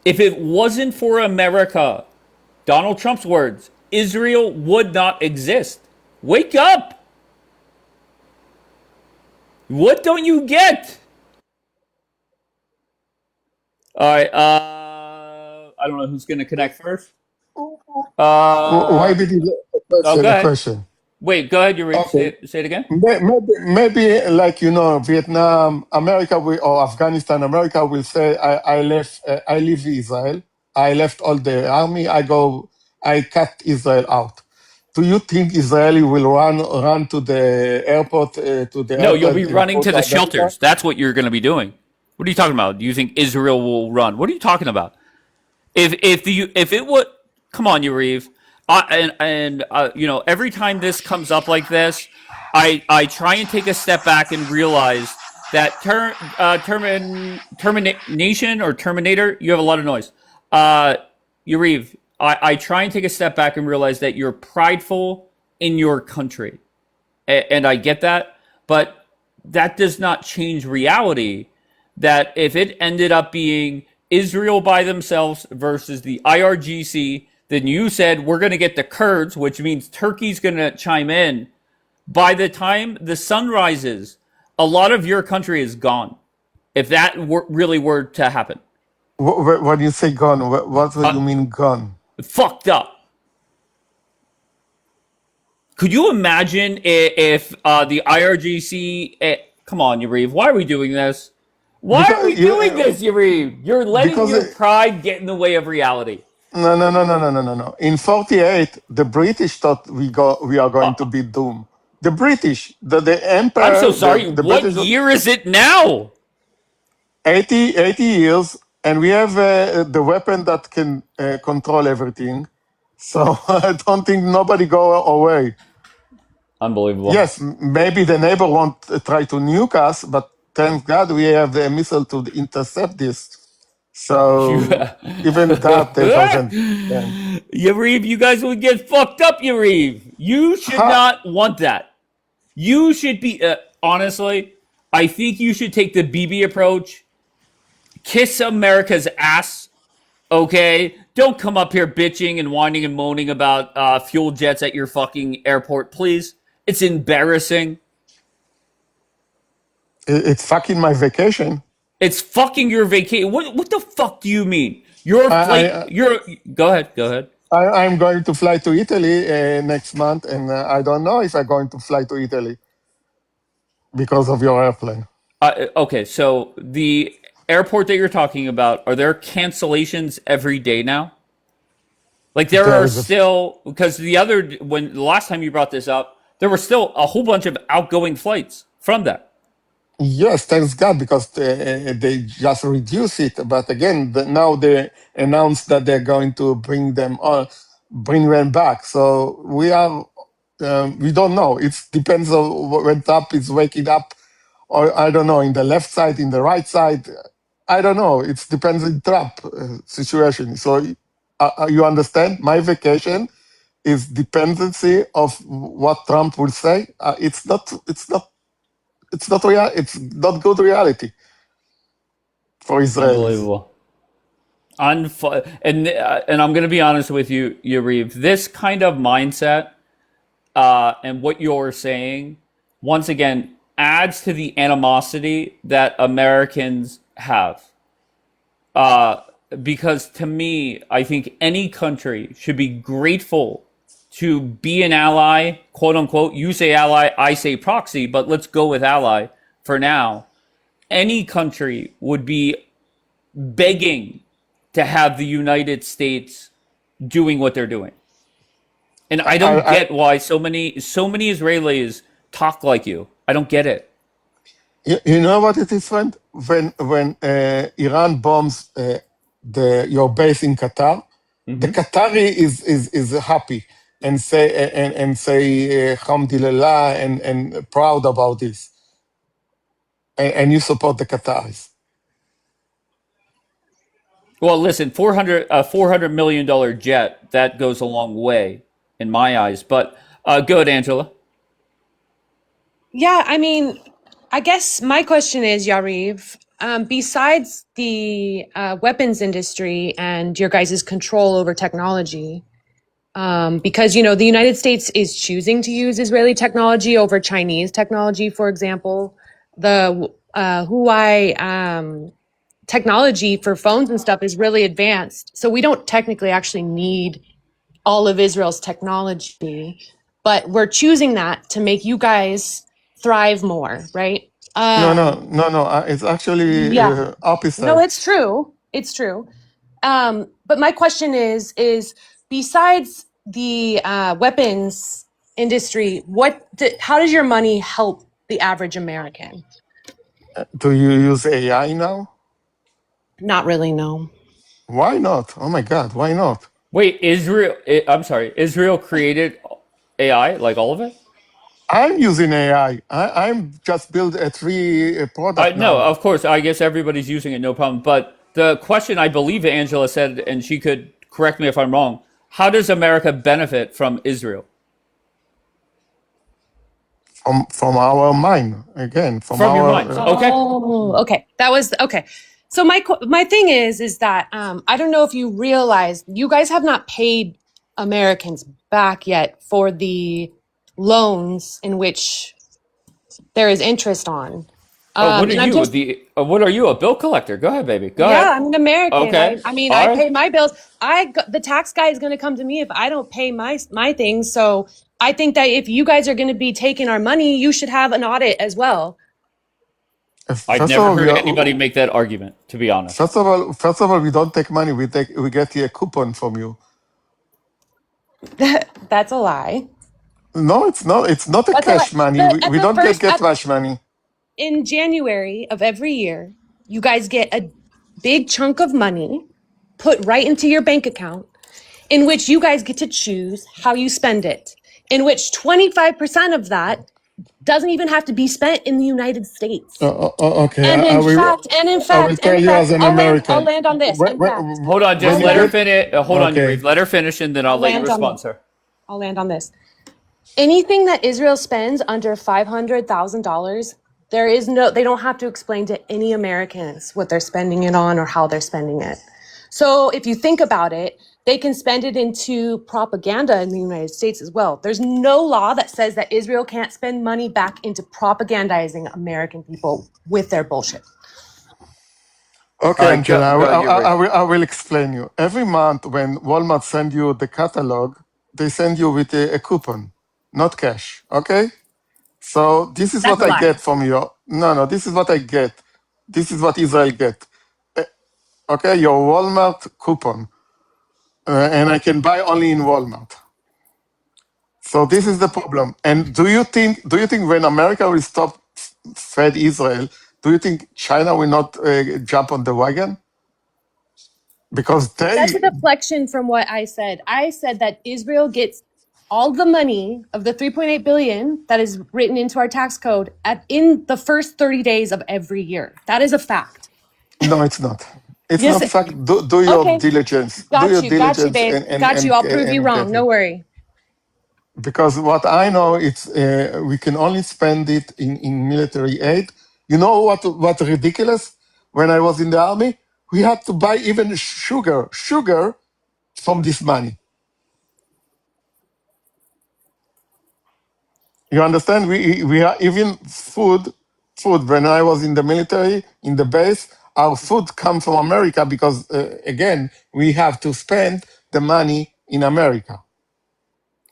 If it wasn't for America, Donald Trump's words, Israel would not exist. Wake up! What don't you get? All right, I don't know who's going to connect first. Why Uh, did you oh, question go a ahead. question? Wait, go ahead, Yuriv. Okay. Say it again. Maybe like Vietnam, America or Afghanistan, America will say, I left, I leave Israel. I left all the army. I cut Israel out. Do you think Israeli will run to the airport, to the No, you'll airplane be and running go to to the America? shelters. That's what you're going to be doing. What are you talking about? Do you think Israel will run? What are you talking about? If it would come on, Yariv, you know, every time this comes up like this, I try and take a step back and realize that termination or terminator. You have a lot of noise. Yariv, I try and take a step back and realize that you're prideful in your country, and I get that, but that does not change reality. That if it ended up being Israel by themselves versus the IRGC, then you said we're going to get the Kurds, which means Turkey's going to chime in. By the time the sun rises, a lot of your country is gone. If that really were to happen, When you say gone, what do uh, you mean gone? fucked up. Could you imagine if the IRGC? Come on, Yariv, why are we doing this? Why are Because we doing this, Yariv? You're letting because your pride get in the way of reality. no. In '48, the British thought we are going to Uh, be doomed. The British, the I'm so emperor, sorry. the What British, year is it now? 80 years, and we have the weapon that can control everything. So I don't think nobody go away. Unbelievable. Yes, maybe the neighbor won't try to nuke us, but thank God we have the missile to intercept this. You, So even that doesn't. Yariv, you guys would get fucked up, Yariv. You should Ha, not want that. You should be, honestly, I think you should take the BB approach. Kiss America's ass, okay? Don't come up here bitching and whining and moaning about fuel jets at your fucking airport, please. It's embarrassing. it's fucking my vacation. It's fucking your vacation. What the fuck do you mean? Your flight. I, Your go ahead. Go ahead. I'm going to fly to Italy next month, and I don't know if I'm going to fly to Italy because of your airplane. Okay, so the airport that you're talking about, are there cancellations every day now? Like there There are is a still, because when the last time you brought this up, there were still a whole bunch of outgoing flights from that. yes, thanks God, because they just reduce it. But again, now they announced that they're going to bring them back. So we are We don't know. It depends on when Trump is waking up, or I don't know, in the left side, in the right side. I don't know. It depends on Trump situation. So you understand? My vacation is dependency of what Trump will say. It's not. It's not real. It's not good reality for Israelis. Unbelievable. And I'm going to be honest with you, Yariv. This kind of mindset and what you're saying, once again, adds to the animosity that Americans have. Because to me, I think any country should be grateful to be an ally, quote unquote. You say ally, I say proxy, but let's go with ally for now. Any country would be begging to have the United States doing what they're doing. And I don't get why so many Israelis talk like you. I don't get it. You know what it is, friend? When Iran bombs your base in Qatar, the Qatari is happy and say Alhamdulillah and proud about this, and you support the Qataris. Well, listen, $400 million jet, that goes a long way in my eyes. But go ahead, Angela. Yeah, I mean, I guess my question is, Yariv, besides the weapons industry and your guys' control over technology, because, you know, the United States is choosing to use Israeli technology over Chinese technology, for example, the Huawei technology for phones and stuff is really advanced. So we don't technically actually need all of Israel's technology, but we're choosing that to make you guys thrive more, right? No. It's actually Yeah. opposite. No, it's true. It's true. But my question is besides the weapons industry, how does your money help the average American? Do you use AI now? Not really, no. Why not? Oh my God, why not? Wait, I'm sorry, Israel created AI, like all of it? I'm using AI. I'm just build a free product No, now. of course, I guess everybody's using it, no problem. But the question, I believe Angela said, and she could correct me if I'm wrong, how does America benefit from Israel? From our mind, again, from your our... minds. Okay. Oh, okay. That was okay. So my thing is that I don't know if you realize you guys have not paid Americans back yet for the loans in which there is interest on. What are And I'm you? just What are you? A bill collector? Go ahead, baby. Go ahead. yeah, I'm an American. Okay. I mean, All I right. pay my bills. The tax guy is going to come to me if I don't pay my things. So I think that if you guys are going to be taking our money, you should have an audit as well. I've never heard anybody make that argument, to be honest. First of all, we don't take money. We get a coupon from you. That's a lie. No, it's not. It's not a That's a cash lie. money. We don't get cash money. In January of every year, you guys get a big chunk of money put right into your bank account, in which you guys get to choose how you spend it. In which 25% of that doesn't even have to be spent in the United States. Okay. And in fact, I will tell you as an American. I'll land on this. In fact, Hold on, just let her finish. Hold on, Okay. Yariv. Let her finish, and then I'll let you respond, sir. I'll land on this. Anything that Israel spends under $500,000, they don't have to explain to any Americans what they're spending it on or how they're spending it. So if you think about it, they can spend it into propaganda in the United States as well. There's no law that says that Israel can't spend money back into propagandizing American people with their bullshit. Okay, All right, Angela, go, Yariv. I will explain you. Every month when Walmart send you the catalog, they send you with a coupon, not cash, okay? So this is That's what a I lie. get from you. No, this is what I get. This is what Israel get. Okay, your Walmart coupon. And I can buy only in Walmart. So this is the problem. And do you think when America will stop fed Israel, do you think China will not jump on the wagon? Because That's a deflection from what I said. I said that Israel gets all the money of the 3.8 billion that is written into our tax code in the first 30 days of every year. That is a fact. No, it's not. It's Yes. not fact. Do your Okay. diligence. Do Got your you. Got you, diligence babe. Got you. I'll prove you and wrong. get No it. worry. Because what I know, it's we can only spend it in military aid. You know what ridiculous? When I was in the army, we had to buy even sugar from this money. You understand? We are even food. When I was in the military, in the base, our food comes from America because again we have to spend the money in America.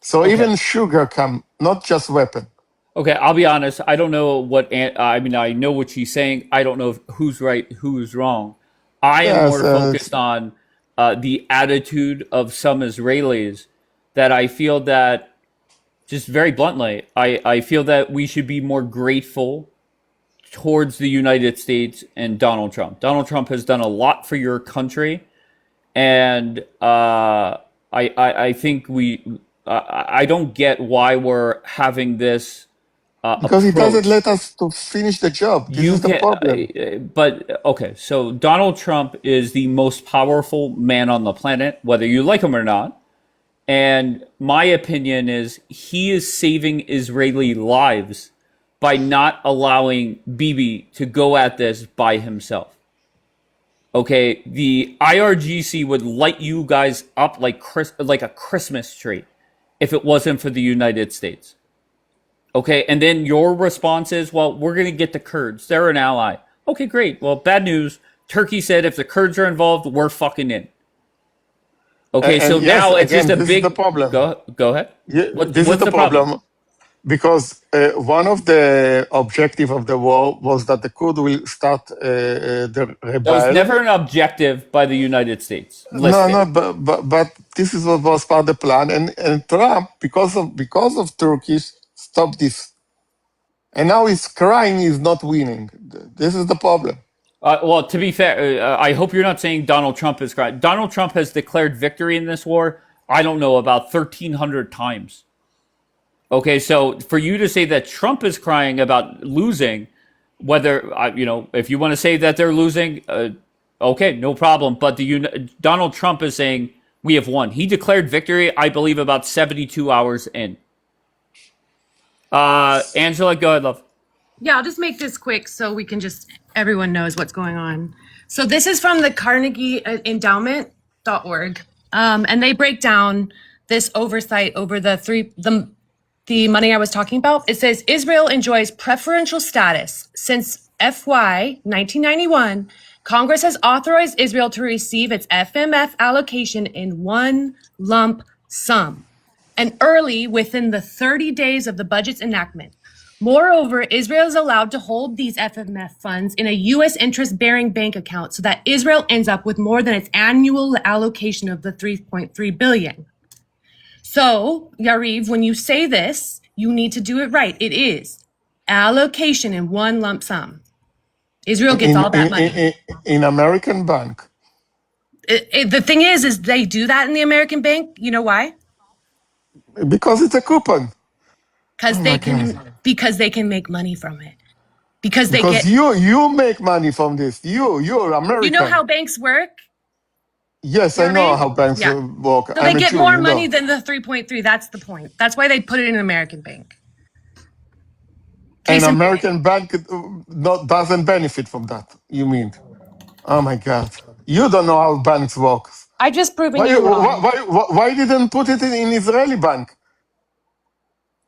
So Okay. even sugar come, not just weapon. Okay, I'll be honest. I don't know I mean, I know what she's saying. I don't know who's right, who's wrong. I am Yes, more focused on the attitude of some Israelis that I feel that, just very bluntly, I feel that we should be more grateful towards the United States and Donald Trump. Donald Trump has done a lot for your country, and I think I don't get why we're having this because he doesn't approach. let us to finish the job. This You is the can, problem. but okay. So Donald Trump is the most powerful man on the planet, whether you like him or not. And my opinion is he is saving Israeli lives by not allowing Bibi to go at this by himself. Okay, the IRGC would light you guys up like a Christmas tree if it wasn't for the United States. Okay, and then your response is, well, we're going to get the Kurds. They're an ally. Okay, great. Well, bad news. Turkey said if the Kurds are involved, we're fucking in. Okay, so And yes, now it's just again, a this is the big. problem. Go ahead. This is What's the the problem? problem because one of the objective of the war was that the Kurd will start the That was rebel. never an objective by the United States No, listed. but this is what was part of the plan, and Trump, because of Turkish, stopped this, and now he's crying he's not winning. This is the problem. Well, to be fair, I hope you're not saying Donald Trump is correct. Donald Trump has declared victory in this war, I don't know, about 1,300 times. Okay, so for you to say that Trump is crying about losing, whether, if you want to say that they're losing, okay, no problem. But Donald Trump is saying we have won. He declared victory, I believe, about 72 hours in. Angela, go ahead, love. Yeah, I'll just make this quick so everyone knows what's going on. So this is from the Carnegie Endowment.org. And they break down this oversight over the money I was talking about. It says Israel enjoys preferential status since FY 1991. Congress has authorized Israel to receive its FMF allocation in one lump sum and early within the 30 days of the budget's enactment. Moreover, Israel is allowed to hold these FMF funds in a U.S. interest-bearing bank account so that Israel ends up with more than its annual allocation of the $3.3 billion. So, Yariv, when you say this, you need to do it right. It is allocation in one lump sum. Israel gets all that money. In American bank. The thing is they do that in the American bank. You know why? Because it's a coupon. Because they can make money from it. Because you make money from this. You're American. You know how banks work? Yes, I know how banks work. So they get more money than the 3.3. That's the point. That's why they put it in an American bank. An American bank doesn't benefit from that, you mean? Oh my God. You don't know how banks work. I just proven you wrong. Why didn't put it in Israeli bank?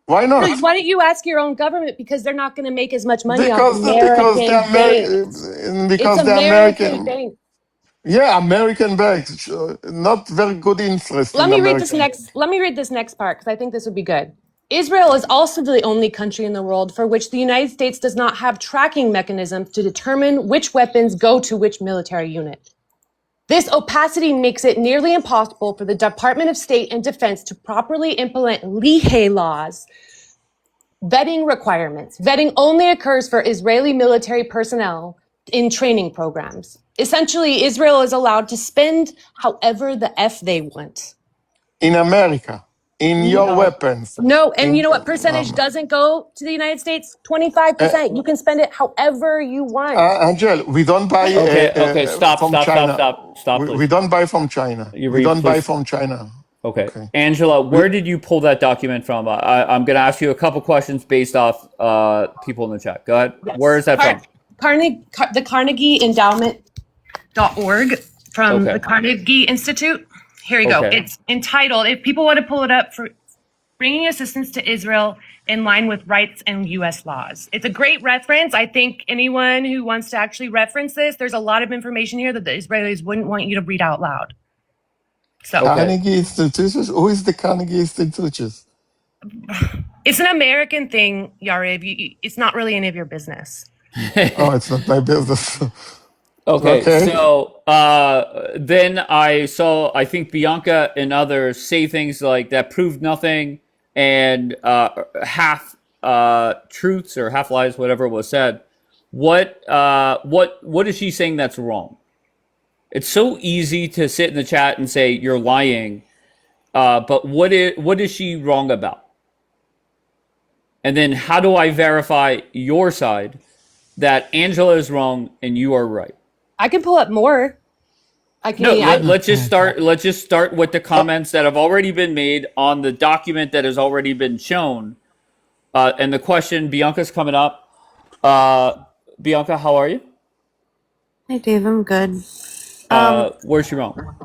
Why not? Why don't you ask your own government? Because they're not going to make as much money because off American banks. Because it's the American bank. Yeah, American banks, not very good interest. Let me read this next part because I think this would be good. Israel is also the only country in the world for which the United States does not have tracking mechanisms to determine which weapons go to which military unit. This opacity makes it nearly impossible for the Department of State and Defense to properly implement Lehi laws, vetting requirements. Vetting only occurs for Israeli military personnel in training programs. Essentially, Israel is allowed to spend however the F they want. In America. in your weapons. No, and you know what Um, percentage doesn't go to the United States? 25%. You can spend it however you want. Angel, we don't buy Okay, stop, from stop, stop, China. stop, stop, We please. don't buy from China. You We read, don't buy please. from China. Okay. Okay. Angela, We, where did you pull that document from? I'm going to ask you a couple questions based off people in the chat. Go ahead. Yes. Where is that from? The Carnegie Endowment.org from Okay. the Carnegie Institute. Here you go. Okay. It's entitled, if people want to pull it up, for bringing assistance to Israel in line with rights and U.S. laws. It's a great reference. I think anyone who wants to actually reference this, there's a lot of information here that the Israelis wouldn't want you to read out loud. So Carnegie Institutions? Who is the Carnegie Institutions? it's an American thing, Yariv. It's not really any of your business. Oh, it's not my business. Okay, Okay. so then I saw, I think Bianca and others say things like that proved nothing and half truths or half lies, whatever was said. What is she saying that's wrong? It's so easy to sit in the chat and say you're lying, but what is she wrong about? And then how do I verify your side that Angela is wrong and you are right? I can pull up more. Let's just start with the comments that have already been made on the document that has already been shown. And the question, Bianca's coming up. Bianca, how are you? Hey Dave, I'm good. Where's she wrong?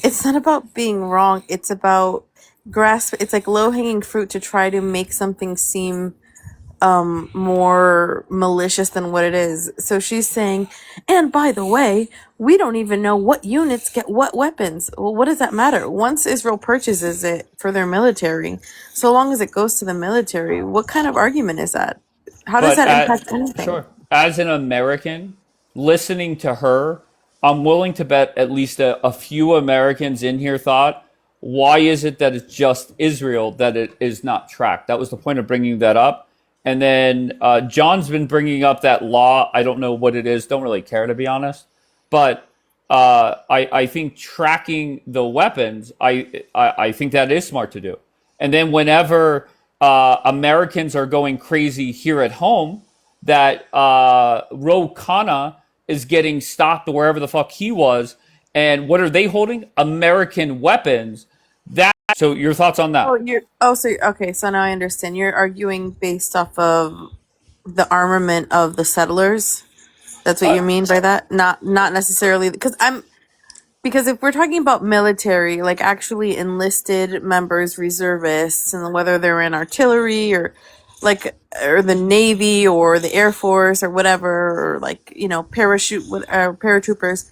It's not about being wrong. It's about it's like low-hanging fruit to try to make something seem more malicious than what it is. So she's saying, and by the way, we don't even know what units get what weapons. Well, what does that matter? Once Israel purchases it for their military, so long as it goes to the military, what kind of argument is that? How does that impact anything? Sure. As an American, listening to her, I'm willing to bet at least a few Americans in here thought, why is it that it's just Israel that it is not tracked? That was the point of bringing that up. And then John's been bringing up that law. I don't know what it is. Don't really care, to be honest. But I think tracking the weapons, I think that is smart to do. And then whenever Americans are going crazy here at home, that Ro Khanna is getting stopped wherever the fuck he was. And what are they holding? American weapons. So your thoughts on that? Okay, so now I understand. You're arguing based off of the armament of the settlers. That's what you mean by that? Not necessarily because if we're talking about military, like actually enlisted members, reservists, and whether they're in artillery or the Navy or the Air Force or whatever, or paratroopers,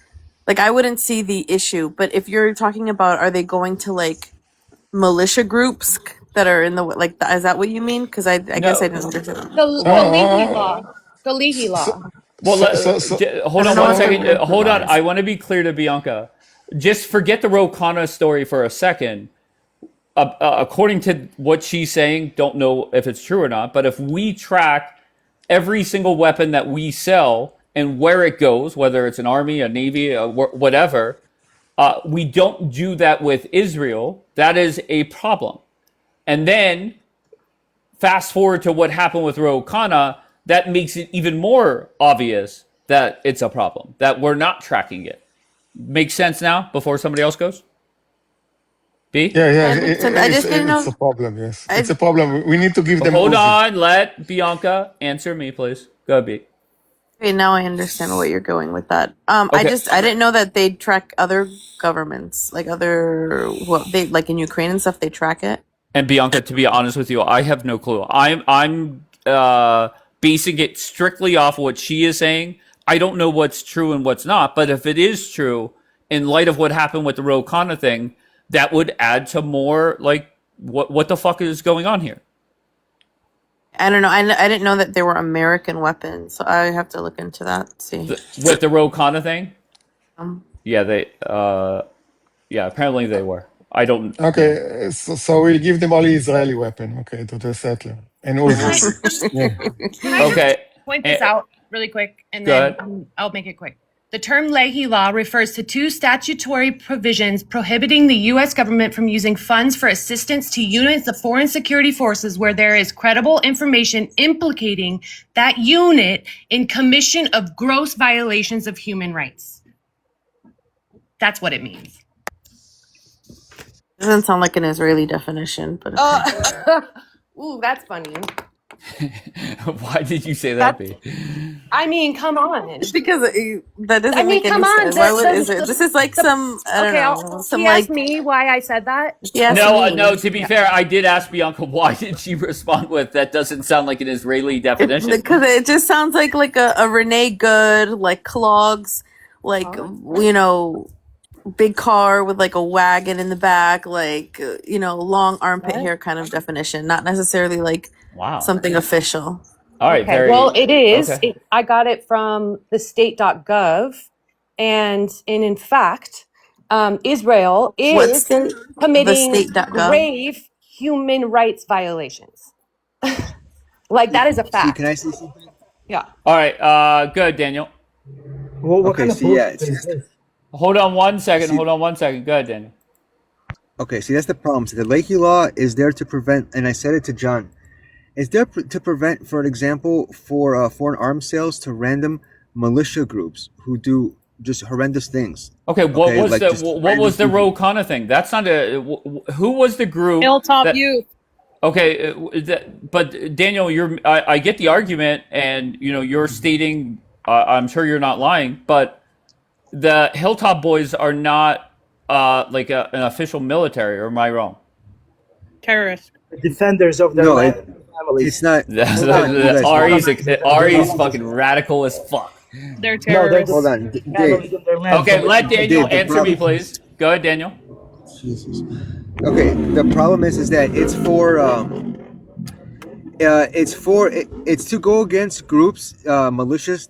like I wouldn't see the issue. But if you're talking about, are they going to militia groups that are in is that what you mean? Because I guess I didn't understand. The Leahy law. The Leahy law. Well, hold on one second. Hold on. I want to be clear to Bianca. Just forget the Ro Khanna story for a second. According to what she's saying, don't know if it's true or not, but if we track every single weapon that we sell and where it goes, whether it's an army, a navy, whatever, we don't do that with Israel. That is a problem. And then fast forward to what happened with Ro Khanna, that makes it even more obvious that it's a problem, that we're not tracking it. Makes sense now before somebody else goes? B? Yeah, it's a problem, yes. It's a problem. We need to give them Hold on, let Bianca answer me, please. Go ahead, B. Okay, now I understand what you're going with that. Okay. I didn't know that they track other governments, like in Ukraine and stuff, they track it. And Bianca, to be honest with you, I have no clue. I'm basing it strictly off what she is saying. I don't know what's true and what's not, but if it is true, in light of what happened with the Ro Khanna thing, that would add to more what the fuck is going on here? I don't know. I didn't know that they were American weapons, so I have to look into that. See with the Ro Khanna thing. Yeah, they. Yeah, apparently they were. I don't. Okay, so we'll give them only Israeli weapon. Okay, to the settler and Uzis. Okay. Point this out really quick, and Go then ahead. I'll make it quick. The term Leahy Law refers to two statutory provisions prohibiting the U.S. government from using funds for assistance to units of foreign security forces where there is credible information implicating that unit in commission of gross violations of human rights. That's what it means. Doesn't sound like an Israeli definition, but okay. Ooh, that's funny. Why did you say that, B? I mean, come on. Because that doesn't make any sense. Why would Israel? This is like some, I don't know. Some he asked me why I said that. No, to be fair, I did ask Bianca why did she respond with that doesn't sound like an Israeli definition. Because it just sounds like a Renee Good, like clogs, like, you know, big car with like a wagon in the back, like, you know, long armpit hair kind of definition, not necessarily like something official. All right. Okay. Well, it is. Okay. I got it from the state.gov. And in fact, Israel is committing grave human rights violations. Like, that is a fact. Can I say something? Yeah. All right. Good, Daniel. Well, what kind of bullshit is this? Hold on one second. Go ahead, Daniel. Okay, see, that's the problem. So the Leahy Law is there to prevent, and I said it to John, it's there to prevent, for example, for foreign arms sales to random militia groups who do just horrendous things. Okay, what was the Ro Khanna thing? That's not who was the group? Hilltop Youth. Okay, but Daniel, I get the argument, and you're stating, I'm sure you're not lying, but the Hilltop Boys are not like an official military, or am I wrong? Terrorists. Defenders of their land. It's not. Ari's fucking radical as fuck. They're terrorists. Hold on, Dave. Okay, let Daniel answer me, please. Go ahead, Daniel. Jesus. Okay, the problem is that it's to go against groups, militias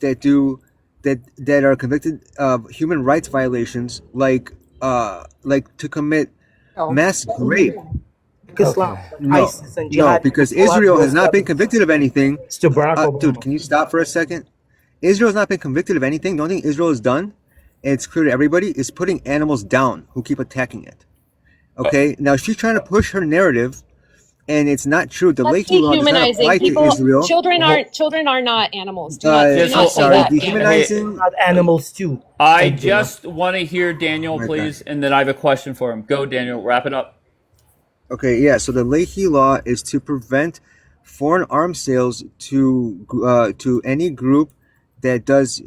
that are convicted of human rights violations, like to commit mass rape. No, because Israel has not been convicted of anything. Dude, can you stop for a second? Israel has not been convicted of anything. The only thing Israel has done, and it's clear to everybody, is putting animals down who keep attacking it. Okay, now she's trying to push her narrative, and it's not true. The Leahy Law does not apply to Israel. Children are not animals. Dehumanizing not animals too. I just want to hear Daniel, please, and then I have a question for him. Go, Daniel. Wrap it up. Okay, yeah. So the Leahy Law is to prevent foreign arms sales to any group that does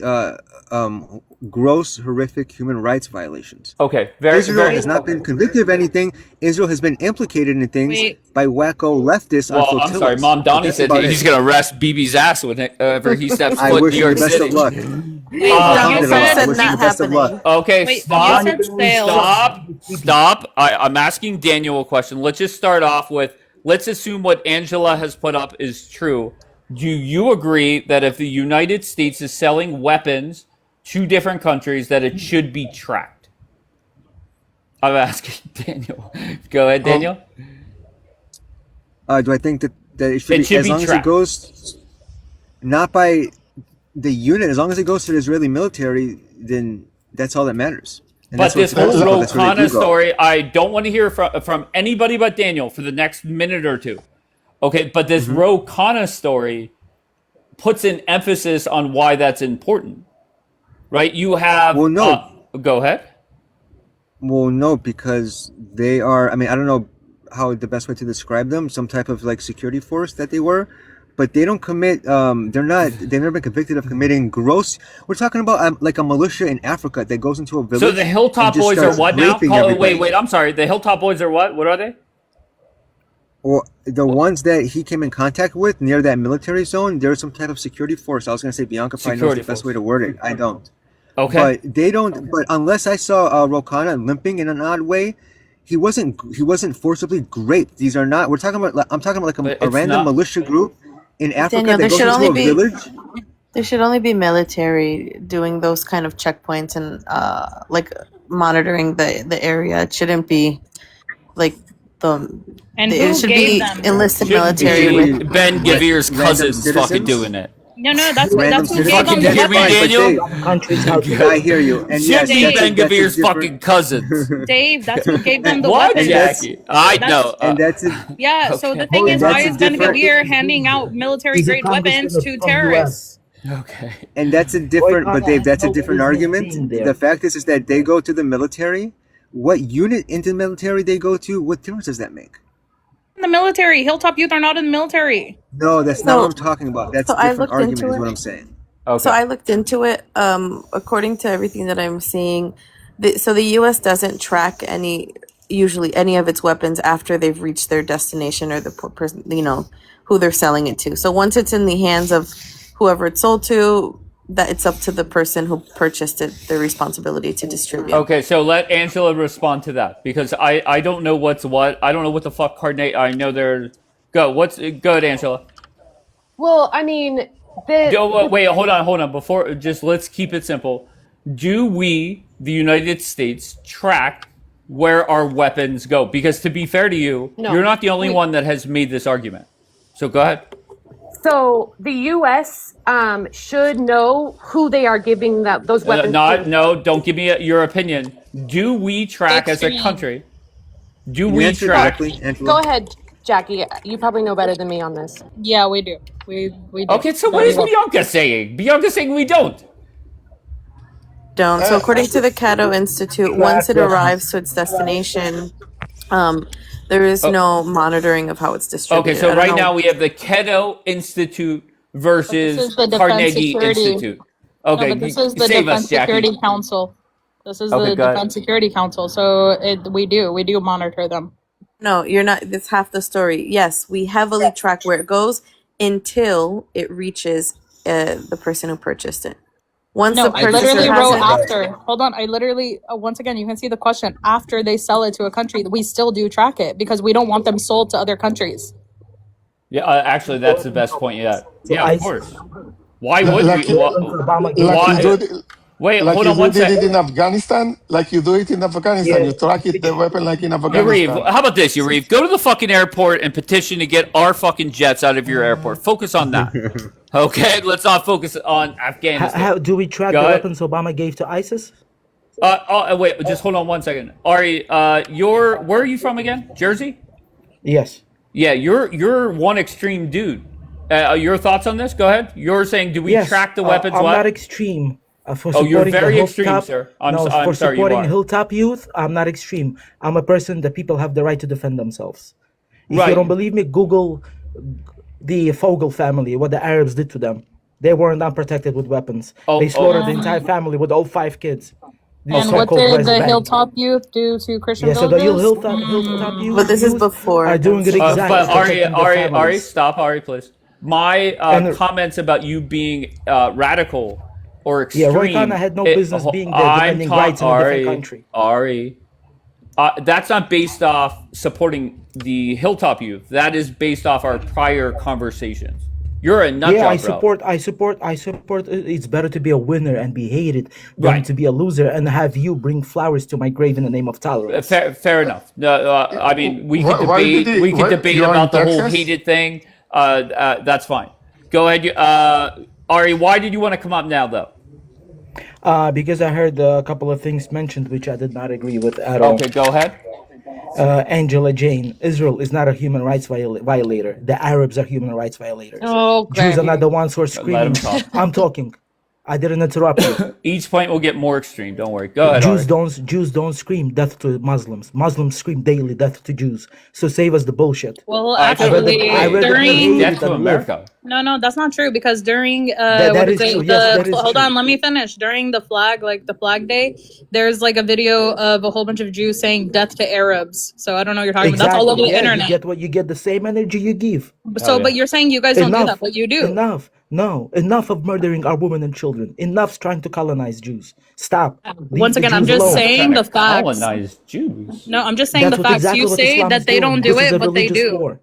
gross, horrific human rights violations. Okay, Israel has not been convicted of anything. Israel has been implicated in things by wacko leftists on flotillas. I'm sorry, Mom Donnie said he's going to arrest BB's ass whenever he steps foot in New York City. I wish you the best of luck. Okay, stop. I'm asking Daniel a question. Let's just start off with, let's assume what Angela has put up is true. Do you agree that if the United States is selling weapons to different countries, that it should be tracked? I'm asking Daniel. Go ahead, Daniel. Do I think that it should be, as long as it goes not by the unit, as long as it goes to the Israeli military, then that's all that matters. And but this whole Ro Khanna story, I don't want to hear from anybody but Daniel for the next minute or two. Okay, but this Ro Khanna story puts an emphasis on why that's important, right? You have... Well, no. Go ahead. Well, no, because they are... I mean, I don't know how the best way to describe them, some type of like security force that they were, but they don't commit... they've never been convicted of committing gross... We're talking about like a militia in Africa that goes into a village... So the Hilltop Boys are what now? Wait, I'm sorry. The Hilltop Boys are what? What are they? Or the ones that he came in contact with near that military zone, there's some type of security force. I was going to say Bianca probably knows the best way to word it. I don't. Okay. But they don't. But unless I saw Ro Khanna limping in an odd way, he wasn't forcibly raped. These are not. I'm talking about like a random militia group in Africa that goes into a village. There should only be military doing those kind of checkpoints and like monitoring the area. It shouldn't be like And it should be enlisted military. Ben Gavir's cousin's fucking doing it. No, that's Random who gave citizens. them Fucking the hear me, That's weapons. fine, Daniel? but countries how to I hear you, and Should yes, be that's Ben a Gavir's different. fucking cousins. Dave, that's who gave them the What, weapons. And that's Jackie? I That's know. and that's a yeah. So the Okay. thing hold is, and why that's a is Ben different Gavir handing out military He's a grade weapons congressman to from terrorists? Okay. and that's a Roy different. But Connor Dave, has that's a no different business argument. being there. The fact is that they go to the military. What unit in the military they go to? What difference does that make? In the military, Hilltop Youth are not in the military. No, that's not what I'm talking about. That's So a I different looked argument, into is it. what I'm saying. Okay. So I looked into it. According to everything that I'm seeing, so the U.S. doesn't track usually any of its weapons after they've reached their destination or the person, who they're selling it to. So once it's in the hands of whoever it's sold to, that it's up to the person who purchased it, their responsibility to distribute. Okay, so let Angela respond to that because I don't know what's what. I don't know what the fuck coordinate. I know they're go. Go ahead, Angela. Well, I mean, Wait, hold on. Before, just let's keep it simple. Do we, the United States, track where our weapons go? Because to be fair to you, No. you're not the only one that has made this argument. So go ahead. So the U.S. Should know who they are giving those weapons to. No, don't give me your opinion. Do we track as a Extreme. country? Do Can you we answer track? directly, Angela? Go ahead, Jackie. You probably know better than me on this. Yeah, we do. We do. Okay, so what is Bianca saying? Bianca's saying we don't. So according to the Cato Institute, once it arrives to its destination, there is no monitoring of how it's distributed. Okay, so I don't right know. now we have the Keto Institute This versus is the Defense Carnegie Security. Institute. Okay, No, but this is the save Defense us, Jackie. Security Council. This is Okay, the go ahead. Defense Security Council. So we do monitor them. No, you're not. That's half the story. Yes, we heavily track where it goes until it reaches the person who purchased it. Once No, the I purchaser literally has wrote it, after. Hold on, I literally once again you can see the question. After they sell it to a country, we still do track it because we don't want them sold to other countries. Yeah, actually, that's the best point yet. So Yeah, I of course. Why would Like, we? Obama gave like you Why? do it, Wait, like hold you on one did sec. it in Afghanistan, like you do it in Afghanistan. Yeah. You track it, the weapon, like in Yariv, Afghanistan. how about this, Yariv? Go to the fucking airport and petition to get our fucking jets out of your airport. Focus on that. Okay, let's not focus on Afghanistan. How do we track Go the ahead. weapons Obama gave to ISIS? Wait, just hold on one second. Ari, where are you from again? Jersey? Yes. Yeah, you're one extreme dude. Your thoughts on this? Go ahead. You're saying, do we Yes. track the weapons? I'm what? not extreme. For Oh, you're supporting the very extreme, Hilltop, sir. I'm for sorry, you supporting are. Hilltop Youth, I'm not extreme. I'm a person that people have the right to defend themselves. If Right. you don't believe me, Google the Fogel family, what the Arabs did to them. They weren't unprotected with weapons. They slaughtered the entire family with all 5 kids. These And what so-called did West the Bank. Hilltop Youth do to Christian Yeah, so the villages? Hilltop Youth, but this is youth before. are doing it exactly. But protecting their Ari, families. stop, Ari, please. My And- comments about you being radical or Yeah, extreme. Roy Khanna had no business being there defending rights in a different country. Ari, that's not based off supporting the Hilltop Youth. That is based off our prior conversations. You're a nut Yeah, job, I support. It's better to be a winner and be hated than Right. to be a loser and have you bring flowers to my grave in the name of tolerance. Fair enough. I mean, we could Why debate. did he- We could what, debate you're in about the whole Texas? hated thing. That's fine. Go ahead. Ari, why did you want to come up now, though? Because I heard a couple of things mentioned which I did not agree with at all. Okay, go ahead. Angela Jane, Israel is not a human rights violator. The Arabs are human rights violators. Oh, Jews are okay. not the ones who are Let screaming. him talk. I'm talking. I didn't interrupt you. Each point will get more extreme. Don't worry. Go ahead. Ari. Jews don't scream death to Muslims. Muslims scream daily death to Jews. So save us the bullshit. Well, I actually, I read the during Death to America. no, that's not true because during that what is is it? true. Yes, that is Hold true. on, let me finish. During the flag day, there's like a video of a whole bunch of Jews saying "death to Arabs." So I don't know what you're talking about. That's all over the Yeah, internet. you get the same energy you give. So, yeah. but you're saying you guys don't do that, but you do. Enough. No, enough of murdering our women and children. Enough trying to colonize Jews. Stop. Leave Once the again, Jews I'm just alone. saying the facts. Colonized Jews. No, I'm just saying That's the what facts. exactly You what say Islam that is they doing. don't do This is it, a but they religious do. war.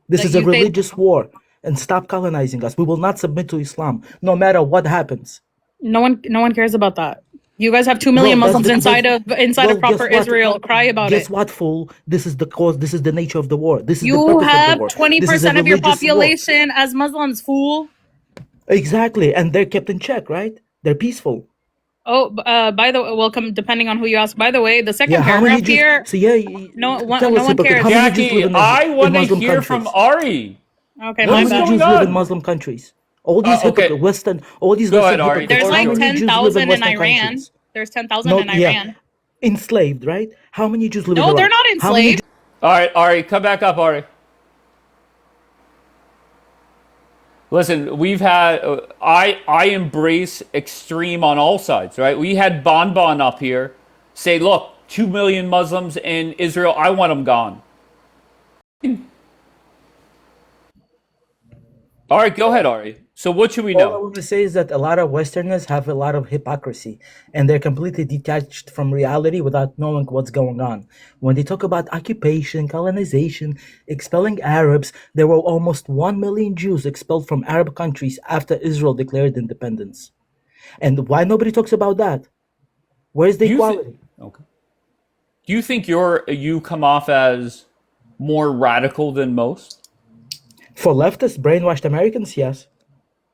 This That is a you say- religious war. And stop colonizing us. We will not submit to Islam, no matter what happens. No one cares about that. You guys have 2 million Well, Muslims inside of well, proper guess what? Israel. Cry about Guess it. what, fool? This is the cause. This is the nature of the war. This is the You purpose of have the war. 20% This is a of your religious war. population as Muslims, fool. Exactly, and they're kept in check, right? They're peaceful. Oh, by the way, welcome. Depending on who you ask. By the way, the second Yeah, how many paragraph Jews? here. So yeah, tell No us, one hypocrite. cares. How many Jews live Jackie, I in want to Muslim hear from countries? Ari. Okay, How my What's many bad. going Jews live in on? Muslim countries? All these Okay, all these go ahead, Western Ari. The hypocrites. There's floor is How like yours. many Jews live in 10,000 in Western Iran. countries? There's 10,000 No, in yeah, Iran. enslaved, right? How many Jews live in No, they're Iraq? not How many? enslaved. All right, Ari, come back up, Ari. Listen, we've had I embrace extreme on all sides, right? We had Bonbon up here say, "Look, 2 million Muslims in Israel. I want them gone." All right, go ahead, Ari. So what should we All I know? want to say is that a lot of Westerners have a lot of hypocrisy and they're completely detached from reality without knowing what's going on. When they talk about occupation, colonization, expelling Arabs, there were almost 1 million Jews expelled from Arab countries after Israel declared independence. And why nobody talks about that? Where's the Do you think? equality? Okay. Do you think you come off as more radical than most? For leftist brainwashed Americans, yes.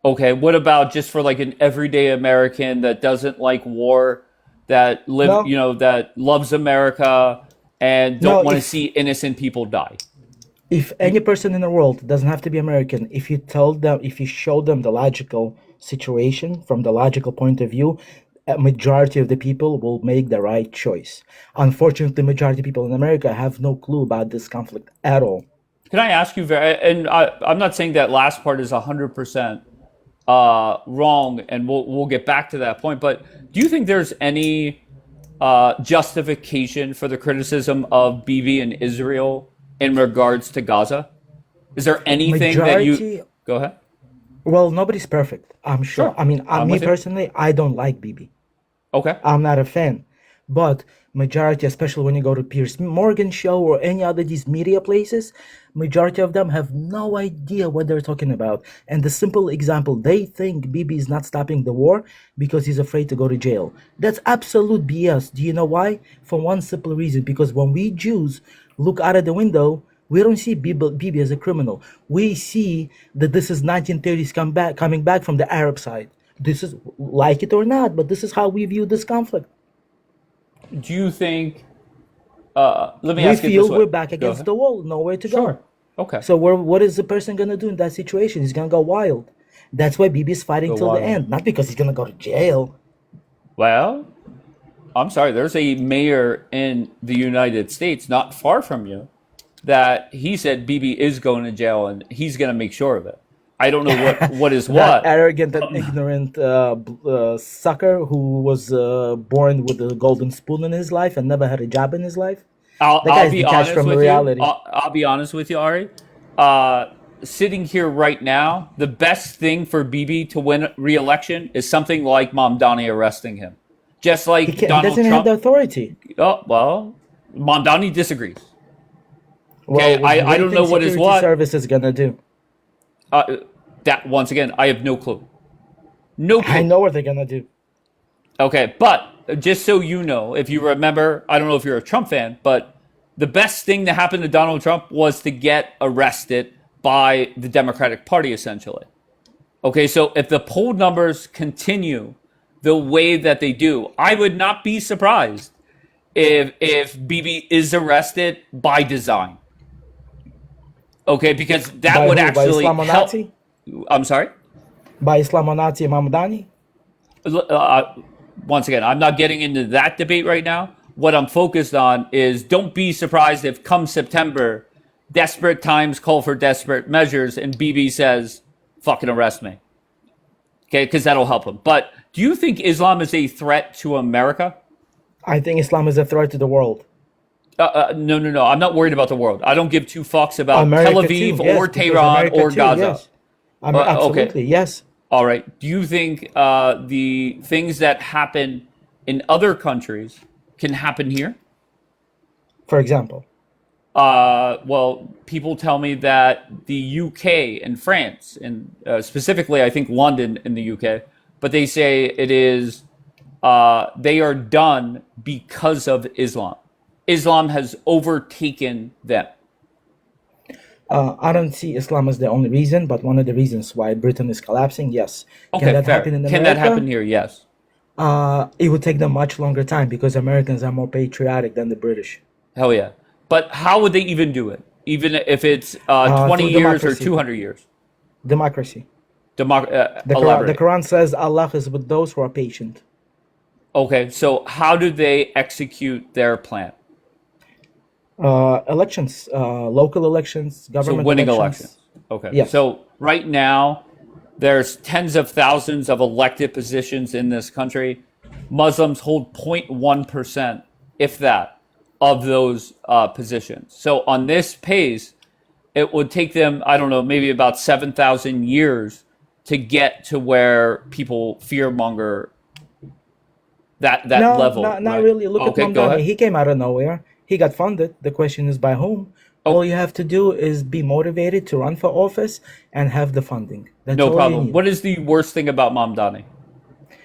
Okay, what about just for like an everyday American that doesn't like war, that No, that loves America and don't no, want to see innocent people die? if any person in the world doesn't have to be American, if you show them the logical situation from the logical point of view, a majority of the people will make the right choice. Unfortunately, majority of people in America have no clue about this conflict at all. Can I ask you and I'm not saying that last part is 100% wrong, and we'll get back to that point. But do you think there's any justification for the criticism of Bibi and Israel in regards to Gaza? Is there anything that you Majority, go ahead? well, nobody's perfect, I'm sure. Sure, I mean, I'm me with you. personally, I don't like Bibi. Okay. I'm not a fan. But majority, especially when you go to Piers Morgan show or any other these media places, majority of them have no idea what they're talking about. And the simple example, they think Bibi is not stopping the war because he's afraid to go to jail. That's absolute BS. Do you know why? For one simple reason, because when we Jews look out of the window, we don't see Bibi as a criminal. We see that this is 1930s coming back from the Arab side. This is, like it or not, but this is how we view this conflict. Do you think? Let me We ask it this feel way. we're back Go against ahead. the wall, nowhere to Sure. go. Okay. So what is the person gonna do in that situation? He's gonna go wild. That's why Bibi is fighting Go till the wild. end, not because he's gonna go to jail. Well, I'm sorry. There's a mayor in the United States, not far from you, that he said Bibi is going to jail and he's going to make sure of it. I don't know what is That what. arrogant and ignorant sucker who was born with a golden spoon in his life and never had a job in his life. That I'll guy's be detached honest from with you. reality. I'll be honest with you, Ari. Uh, Sitting here right now, the best thing for Bibi to win re-election is something like Mamdani arresting him, just He like can't. He Donald doesn't have the Trump. authority. Oh well, Mamdani disagrees. Well, Okay, what I do you don't know think what is security what. service is gonna do? That once again, I have no clue. No I clue. know what they're gonna do. Okay, but just so you know, if you remember, I don't know if you're a Trump fan, but the best thing that happened to Donald Trump was to get arrested by the Democratic Party, essentially. Okay, so if the poll numbers continue the way that they do, I would not be surprised if Bibi is arrested by design. Okay, because that By would who? By actually help. Islamonazi? I'm sorry. By Islamonazi and Mahmoudani? uh, Once again, I'm not getting into that debate right now. What I'm focused on is don't be surprised if come September, desperate times call for desperate measures and Bibi says, fucking arrest me. Okay, because that'll help him. But do you think Islam is a threat to America? I think Islam is a threat to the world. No, no, no. I'm not worried about the world. I don't give two fucks about Tel America Aviv too, yes, or because Tehran America or too, Gaza. yes. Okay. Absolutely, yes. All right. Do you think the things that happen in other countries can happen here? For example, Well, people tell me that the UK and France, and specifically, I think London in the UK, but they say it is they are done because of Islam. Islam has overtaken them. I don't see Islam as the only reason, but one of the reasons why Britain is collapsing, yes. Can Okay, that happen fair. in Can that happen America? here? Yes. It would take them much longer time because Americans are more patriotic than the British. Hell yeah. But how would they even do it? Even if it's 20 Through years or democracy. 200 years? Democracy. The Elaborate. Quran says Allah is with those who are patient. Okay, so how do they execute their plan? Elections, local elections, So government winning elections. elections. Okay. Yes. So right now, there's tens of thousands of elected positions in this country. Muslims hold 0.1%, if that, of those positions. So on this pace, it would take them, I don't know, maybe about 7,000 years to get to where people fearmonger that No, level, not right? really. Look at Okay, go Mamdani. ahead. He came out of nowhere. He got funded. The question is by whom? All you have to do is be motivated to run for office and have the funding. That's No all you problem. need. What is the worst thing about Mamdani?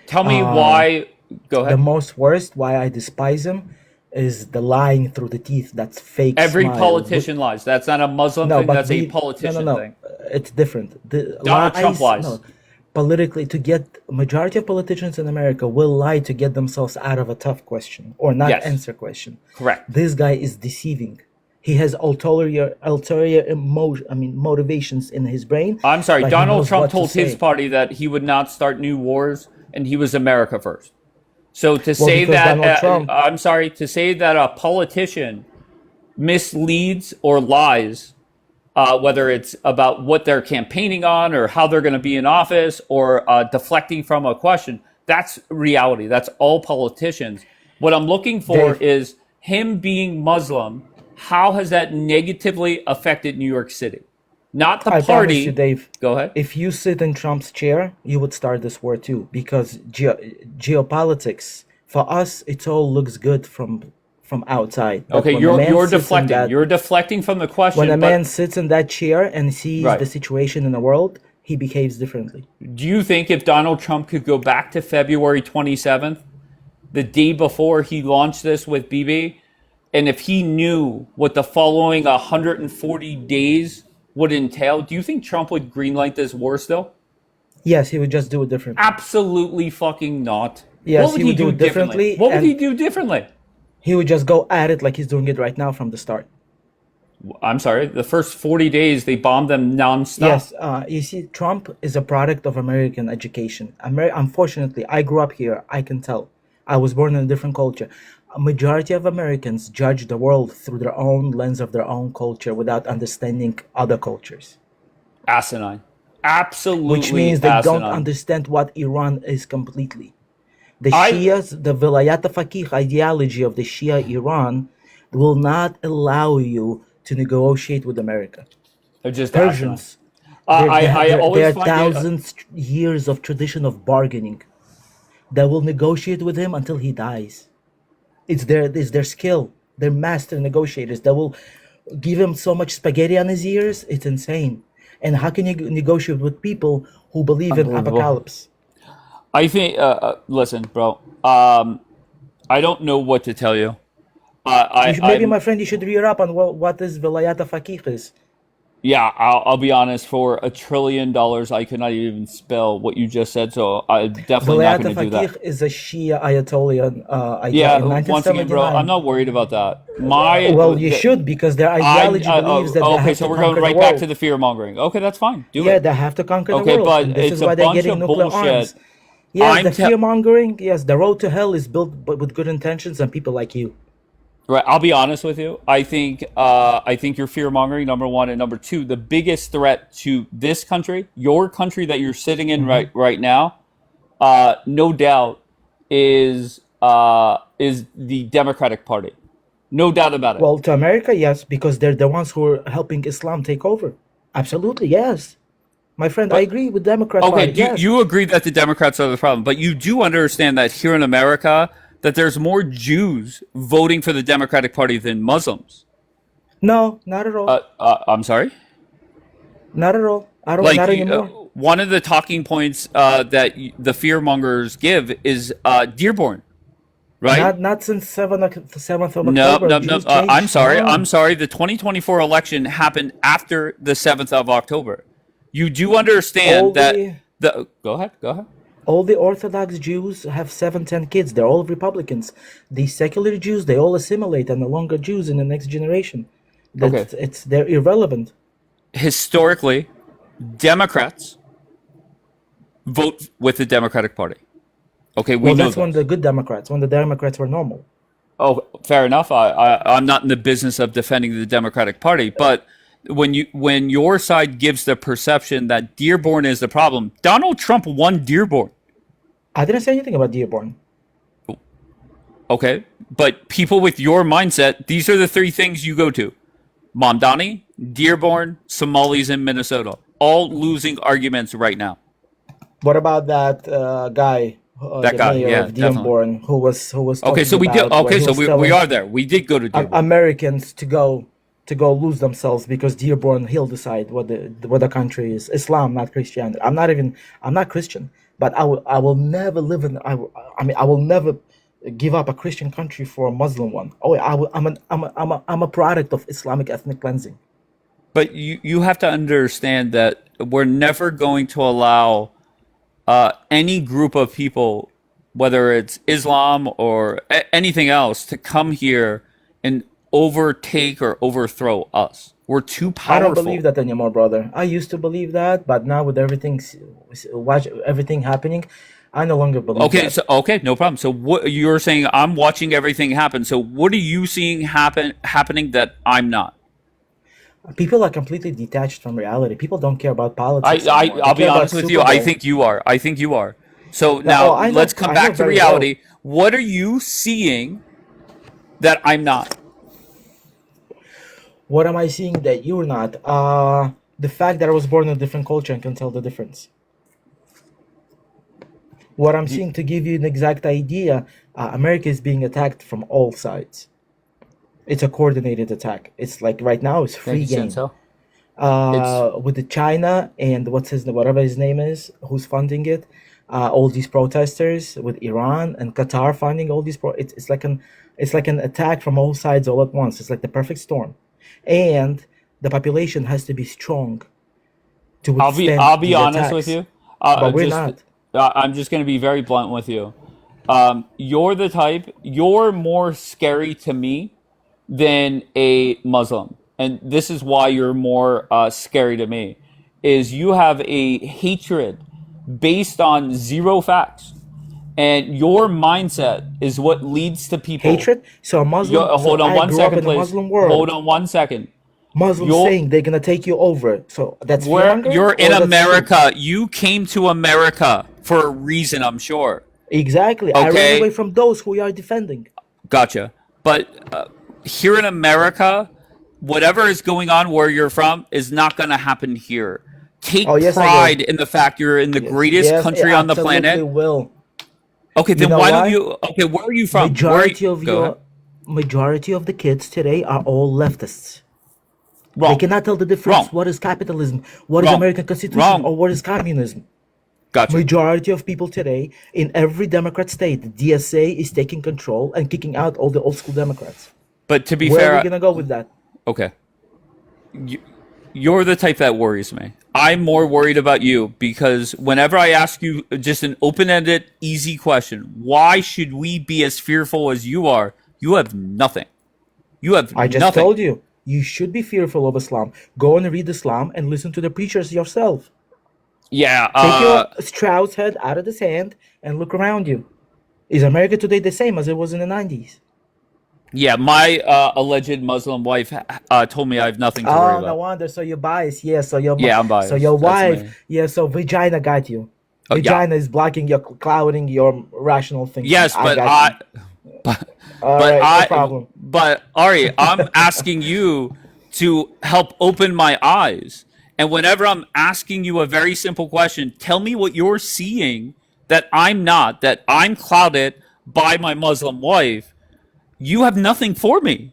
Tell me Uh, why. Go the ahead. most worst, why I despise him, is the lying through the teeth. That's fake Every smile. politician lies. That's not a Muslim No, thing. but That's a no, politician no. thing. It's different. The Donald Trump lies, lies. no. Politically, to get majority of politicians in America will lie to get themselves out of a tough question or not Yes. answer question. Correct. This guy is deceiving. He has motivations in his brain. I'm sorry. But he Donald knows Trump what to told his say. party that he would not start new wars and he was America first. So to Well, say because that, Donald Trump, I'm sorry, to say that a politician misleads or lies, whether it's about what they're campaigning on or how they're going to be in office or deflecting from a question, that's reality. That's all politicians. What I'm looking for Dave, is him being Muslim. How has that negatively affected New York City? Not the I promise you, party. Dave, Go ahead. if you sit in Trump's chair, you would start this war too. Because geopolitics, for us, it all looks good from outside. But Okay, when a man you're sits in deflecting. that, You're deflecting from the when a question, man but sits in that chair and sees the right. situation in the world, he behaves differently. Do you think if Donald Trump could go back to February 27th, the day before he launched this with BB, and if he knew what the following 140 days would entail, do you think Trump would greenlight this war still? Yes, he would just do it differently. Absolutely fucking not. Yes, What would he he would do do it differently? differently, What would he and do differently? he would just go at it like he's doing it right now from the start. I'm sorry, the first 40 days they bombed them nonstop. Yes, you see, Trump is a product of American education. Unfortunately, I grew up here. I can tell. I was born in a different culture. A majority of Americans judge the world through their own lens of their own culture without understanding other cultures. Asinine. Which Absolutely means they don't asinine. understand what Iran is completely. The I Shias, the Vilayat al-Faqih ideology of the Shia Iran will not allow you to negotiate with America. they're just asinine. Persians, I always there are find it. thousands years of tradition of bargaining. They will negotiate with him until he dies. It's their skill. They're master negotiators. They will give him so much spaghetti on his ears. It's insane. And how can you negotiate with people who believe in Unbelievable. apocalypse? I think. Listen, bro. I don't know what to tell you. Maybe, I'm. my friend, you should read up on what is Vilayat al-Faqih is. Yeah, I'll be honest. For $1 trillion, I could not even spell what you just said. So I'm definitely not Vilayat going to do that. al-Faqih is a Shia Ayatollah Yeah. in Once again, bro, I'm 1979. not worried about that. My. Well, you should, because their ideology believes that they Okay, have so to we're going conquer the right back to world. the fear mongering. Okay, that's fine. Do Yeah, it. they have to conquer the Okay, world, but and this it's is a why they're bunch getting of nuclear bullshit. arms. Yes, the I'm. fear mongering. Yes, the road to hell is built with good intentions and people like you. Right, I'll be honest with you. I think you're fear mongering, number one, and number two, the biggest threat to this country, your country that you're sitting in right now, no doubt, is the Democratic Party, no doubt about it. Well, to America, yes, because they're the ones who are helping Islam take over. Absolutely, yes. My friend, I But agree with Democrat okay, Party. do Yes. you agree that the Democrats are the problem? But you do understand that here in America, that there's more Jews voting for the Democratic Party than Muslims. No, not at all. I'm sorry. Not at all. I don't. Like Not anymore. one of the talking points that the fear mongers give is Dearborn. right? Not since 7th of No, October. no, no. Jews changed. I'm sorry. No. I'm sorry. The 2024 election happened after the 7th of October. You do understand All that the the. Go ahead. Go ahead. all the Orthodox Jews have 7, 10 kids. They're all Republicans. The secular Jews, they all assimilate and no longer Jews in the next generation. Okay. They're irrelevant. Historically, Democrats vote with the Democratic Party. Okay, we Well, know that's when this. the good Democrats, when the Democrats were normal. Oh, fair enough. I'm not in the business of defending the Democratic Party, but when your side gives the perception that Dearborn is the problem, Donald Trump won Dearborn. I didn't say anything about Dearborn. Okay, but people with your mindset, these are the three things you go to: Mamdani, Dearborn, Somalis in Minnesota, all losing arguments right now. What about that guy, That the guy, mayor yeah, of definitely. Dearborn, who was Okay, talking so we did. about when Okay, he so was we telling are there. We did go to Dearborn. Americans to go lose themselves because Dearborn he'll decide what the country is. Islam, not Christianity. I'm not Christian, but I will never live in I will never give up a Christian country for a Muslim one. Oh, I'm a product of Islamic ethnic cleansing. But you have to understand that we're never going to allow any group of people, whether it's Islam or anything else, to come here and overtake or overthrow us. We're too powerful. I don't believe that anymore, brother. I used to believe that, but now with everything happening, I no longer believe Okay, that. so okay, no problem. So what you're saying, I'm watching everything happen. So what are you seeing happening that I'm not? People are completely detached from reality. People don't care about politics anymore. They I'll be care about honest with Super you. I Bowl. think you are. I think you are. So Oh, now I know. let's come I know back to very well. reality. What are you seeing that I'm not? What am I seeing that you're not? The fact that I was born in a different culture and can tell the difference. What I'm seeing, to give you an exact idea, America is being attacked from all sides. It's a coordinated attack. It's like right now it's free game. With the China and whatever his name is, who's funding it, all these protesters with Iran and Qatar funding all these it's like an attack from all sides all at once. It's like the perfect storm, and the population has to be strong to withstand I'll be these honest attacks. with you. But we're not. I'm just going to be very blunt with you. You're the type. You're more scary to me than a Muslim, and this is why you're more scary to me. Is you have a hatred based on zero facts, and your mindset is what leads to people Hatred. So a Muslim. Hold so on I one grew up second, in a please. Muslim world. Hold on 1 second. Muslims You're- saying they're gonna take you over. So that's Where fear-mongering, you're or in that's America, you came to America for a reason, I'm sure. Exactly. I ran Okay. away from those who we are defending. Gotcha. But here in America, whatever is going on where you're from is not going to happen here. Take Oh, yes, I pride will. in the fact you're in the greatest Yes, country it on the absolutely planet. will. Okay, You then know why don't why? you? Okay, where are you from? Majority of Go ahead. majority of the kids today are all leftists. They Wrong. cannot tell the difference. Wrong. What is capitalism? What is Wrong. American Constitution? Wrong. Or what is communism? Gotcha. Majority of people today in every Democrat state, the DSA is taking control and kicking out all the old school Democrats. But to be Where fair, are we gonna go with that? okay, you're the type that worries me. I'm more worried about you because whenever I ask you just an open-ended, easy question, why should we be as fearful as you are? You have nothing. You have I just nothing. told you. You should be fearful of Islam. Go and read Islam and listen to the preachers yourself. Yeah. Take your Strauss head out of the sand and look around you. Is America today the same as it was in the 90s? Yeah, my alleged Muslim wife told me I have nothing to worry Oh, no about. wonder. So you're biased. Yeah, so your Yeah, I'm biased. So your That's wife. me. Yeah, so vagina got you. Oh, yeah. Vagina is blocking your, clouding your rational thinking. Yes, but got you. All but right, no problem. but Ari, I'm asking you to help open my eyes. And whenever I'm asking you a very simple question, tell me what you're seeing that I'm not, that I'm clouded by my Muslim wife. You have nothing for me.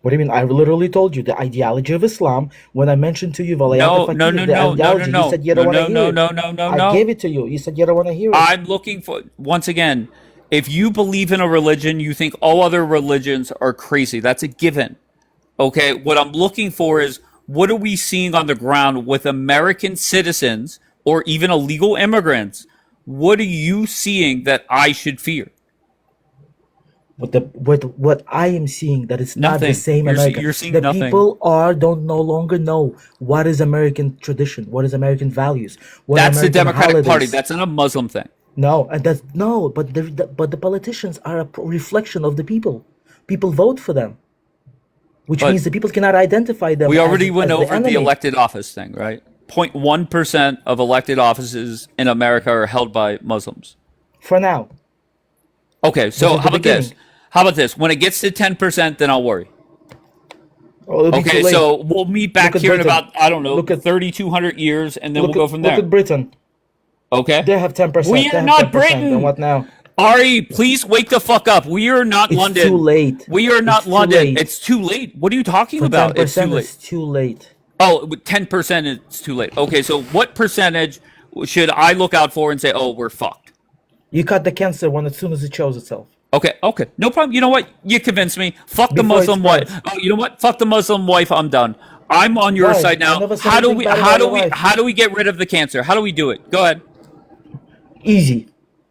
What do you mean? I literally told you the ideology of Islam. When I mentioned to you, No, no, the no, ideology, you said you don't want to hear it. no. I gave it to you. You said you don't want to hear it. I'm looking for, once again, If you believe in a religion, you think all other religions are crazy. That's a given. Okay, what I'm looking for is what are we seeing on the ground with American citizens or even illegal immigrants? What are you seeing that I should fear? What I am seeing that it's not the Nothing. same You're America. you're seeing The nothing. people don't no longer know what is American tradition, what is American values, what are That's the American Democratic Party. holidays. That's not a Muslim thing. No, and that's no, but the politicians are a reflection of the people. People vote for them, which But means the people cannot identify them we already went as the over the enemy. elected office thing, right? 0.1% of elected offices in America are held by Muslims. For now. Okay, This so is the beginning. How about this? When it gets to 10%, then I'll worry. Oh, it'll be too Okay, late. so we'll meet back Look at here in Britain. about, I don't know, Look at 3,200 years, and then we'll look go at from look there. at Britain. Okay? They have 10%. We They are have not 10%. Britain. And what now? Ari, please wake the fuck up. We are not It's London. too late. We are not It's too London. late. It's too late. What are you talking For about? It's too 10%, late. it's too late. Oh, with 10% it's too late. Okay, so what percentage should I look out for and say, oh, we're fucked? You cut the cancer when as soon as it shows itself. Okay, no problem. You know what? You convinced me. Fuck the Before it Muslim wife. spreads. Oh, you know what? Fuck the Muslim wife. I'm done. I'm on your Why? side I now. never said anything bad about your wife. How do we get rid of the cancer? How do we do it? Go ahead. Easy.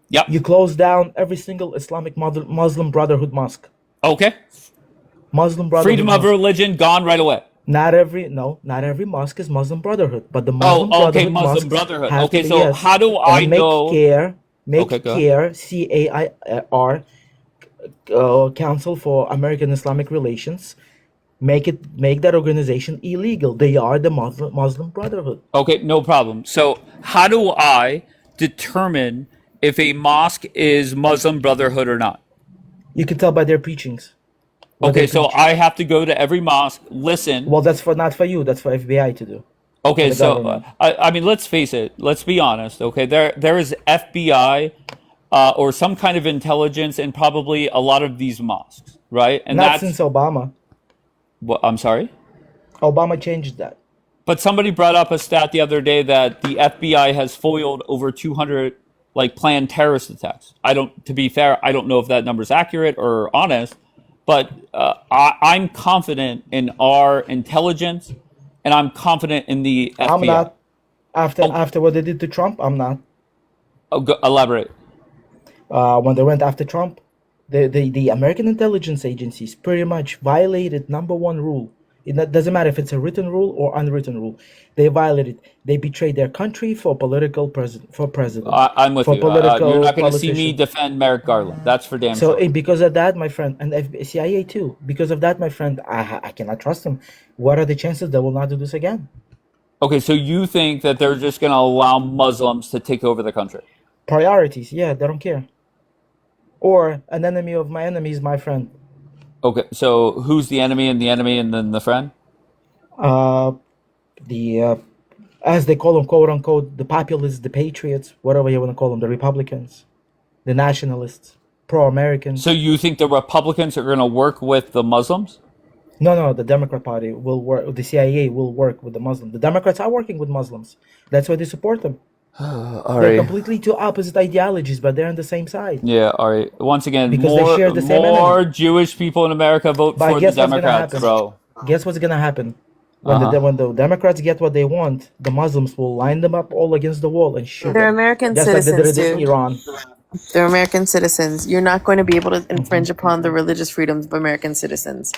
Yep. You close down every single Islamic Muslim Brotherhood mosque. Okay. Muslim Brotherhood. Freedom of mosque. religion gone right away. Not every mosque is Muslim Brotherhood, but the Muslim Oh, okay, Brotherhood Muslim mosques Brotherhood. have Okay, to be, so yes. how do I And make know? care, make Okay, go ahead. care, CAIR, Council for American Islamic Relations, make that organization illegal. They are the Muslim Brotherhood. Okay, no problem. So how do I determine if a mosque is Muslim Brotherhood or not? You can tell by their preachings. what Okay, they so preach. I have to go to every mosque, listen. Well, that's not for you. That's for FBI to do. Okay, the so government. I mean, let's face it. Let's be honest. Okay, there is FBI or some kind of intelligence in probably a lot of these mosques, right? And Not that's since Obama. what I'm sorry. Obama changed that. But somebody brought up a stat the other day that the FBI has foiled over 200 like planned terrorist attacks. To be fair, I don't know if that number is accurate or honest, but I'm confident in our intelligence, and I'm confident in the FBI. I'm not. After what they did to Trump, I'm not. Elaborate. When they went after Trump, the American intelligence agencies pretty much violated number one rule. It doesn't matter if it's a written rule or unwritten rule. They violated. They betrayed their country for political president. I'm with for you. Political You're not going to see me politician. defend Merrick Garland. That's for damn So sure. because of that, my friend, and CIA too. Because of that, my friend, I cannot trust them. What are the chances they will not do this again? Okay, so you think that they're just going to allow Muslims to take over the country? Priorities, yeah, they don't care. Or an enemy of my enemy is my friend. Okay, so who's the enemy and then the friend? As they call them, quote unquote, the populists, the patriots, whatever you want to call them, the Republicans, the nationalists, pro-Americans. So you think the Republicans are going to work with the Muslims? No, the Democrat Party will work. The CIA will work with the Muslims. The Democrats are working with Muslims. That's why they support them. They're completely two opposite ideologies, but they're on the same side. Yeah, all right. Once again, Because they share the same more enemy. Jewish people in America vote But for the guess what's gonna Democrats, happen? bro. Guess what's gonna happen? When Uh-huh. when the Democrats get what they want, the Muslims will line them up all against the wall and shoot They're them. American Just like they citizens, did in dude. Iran. They're American citizens. You're not going to be able to infringe upon the religious freedoms of American citizens.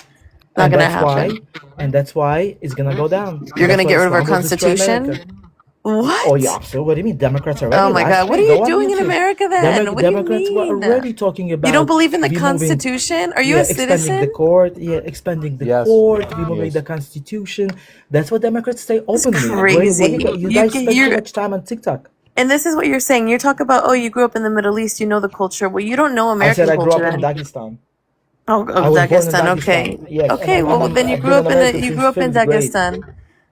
Not And going to that's why, happen. it's gonna go down. You're going to That's get why rid of our Islam will destroy Constitution? America. What? Oh yeah, so what do you mean? Democrats already? Oh my last God. What are week, you go on doing in YouTube. America then? What do you Democrats were mean? already talking about You don't believe in the removing- Constitution? Are you a expanding the citizen? court, expanding the Yes. court, removing Yes. the Constitution. That's what Democrats say openly. crazy. You You guys can- spend too you're- much time on TikTok. And this is what you're saying. You talk about, oh, you grew up in the Middle East, you know the culture. Well, you don't know I American said I grew culture up in then. Dagestan. Oh, I was born in Dagestan. Okay. Dagestan. Yes, Okay. and Well, I'm- then you I've grew been up in American you since grew up in 5th grade. Dagestan.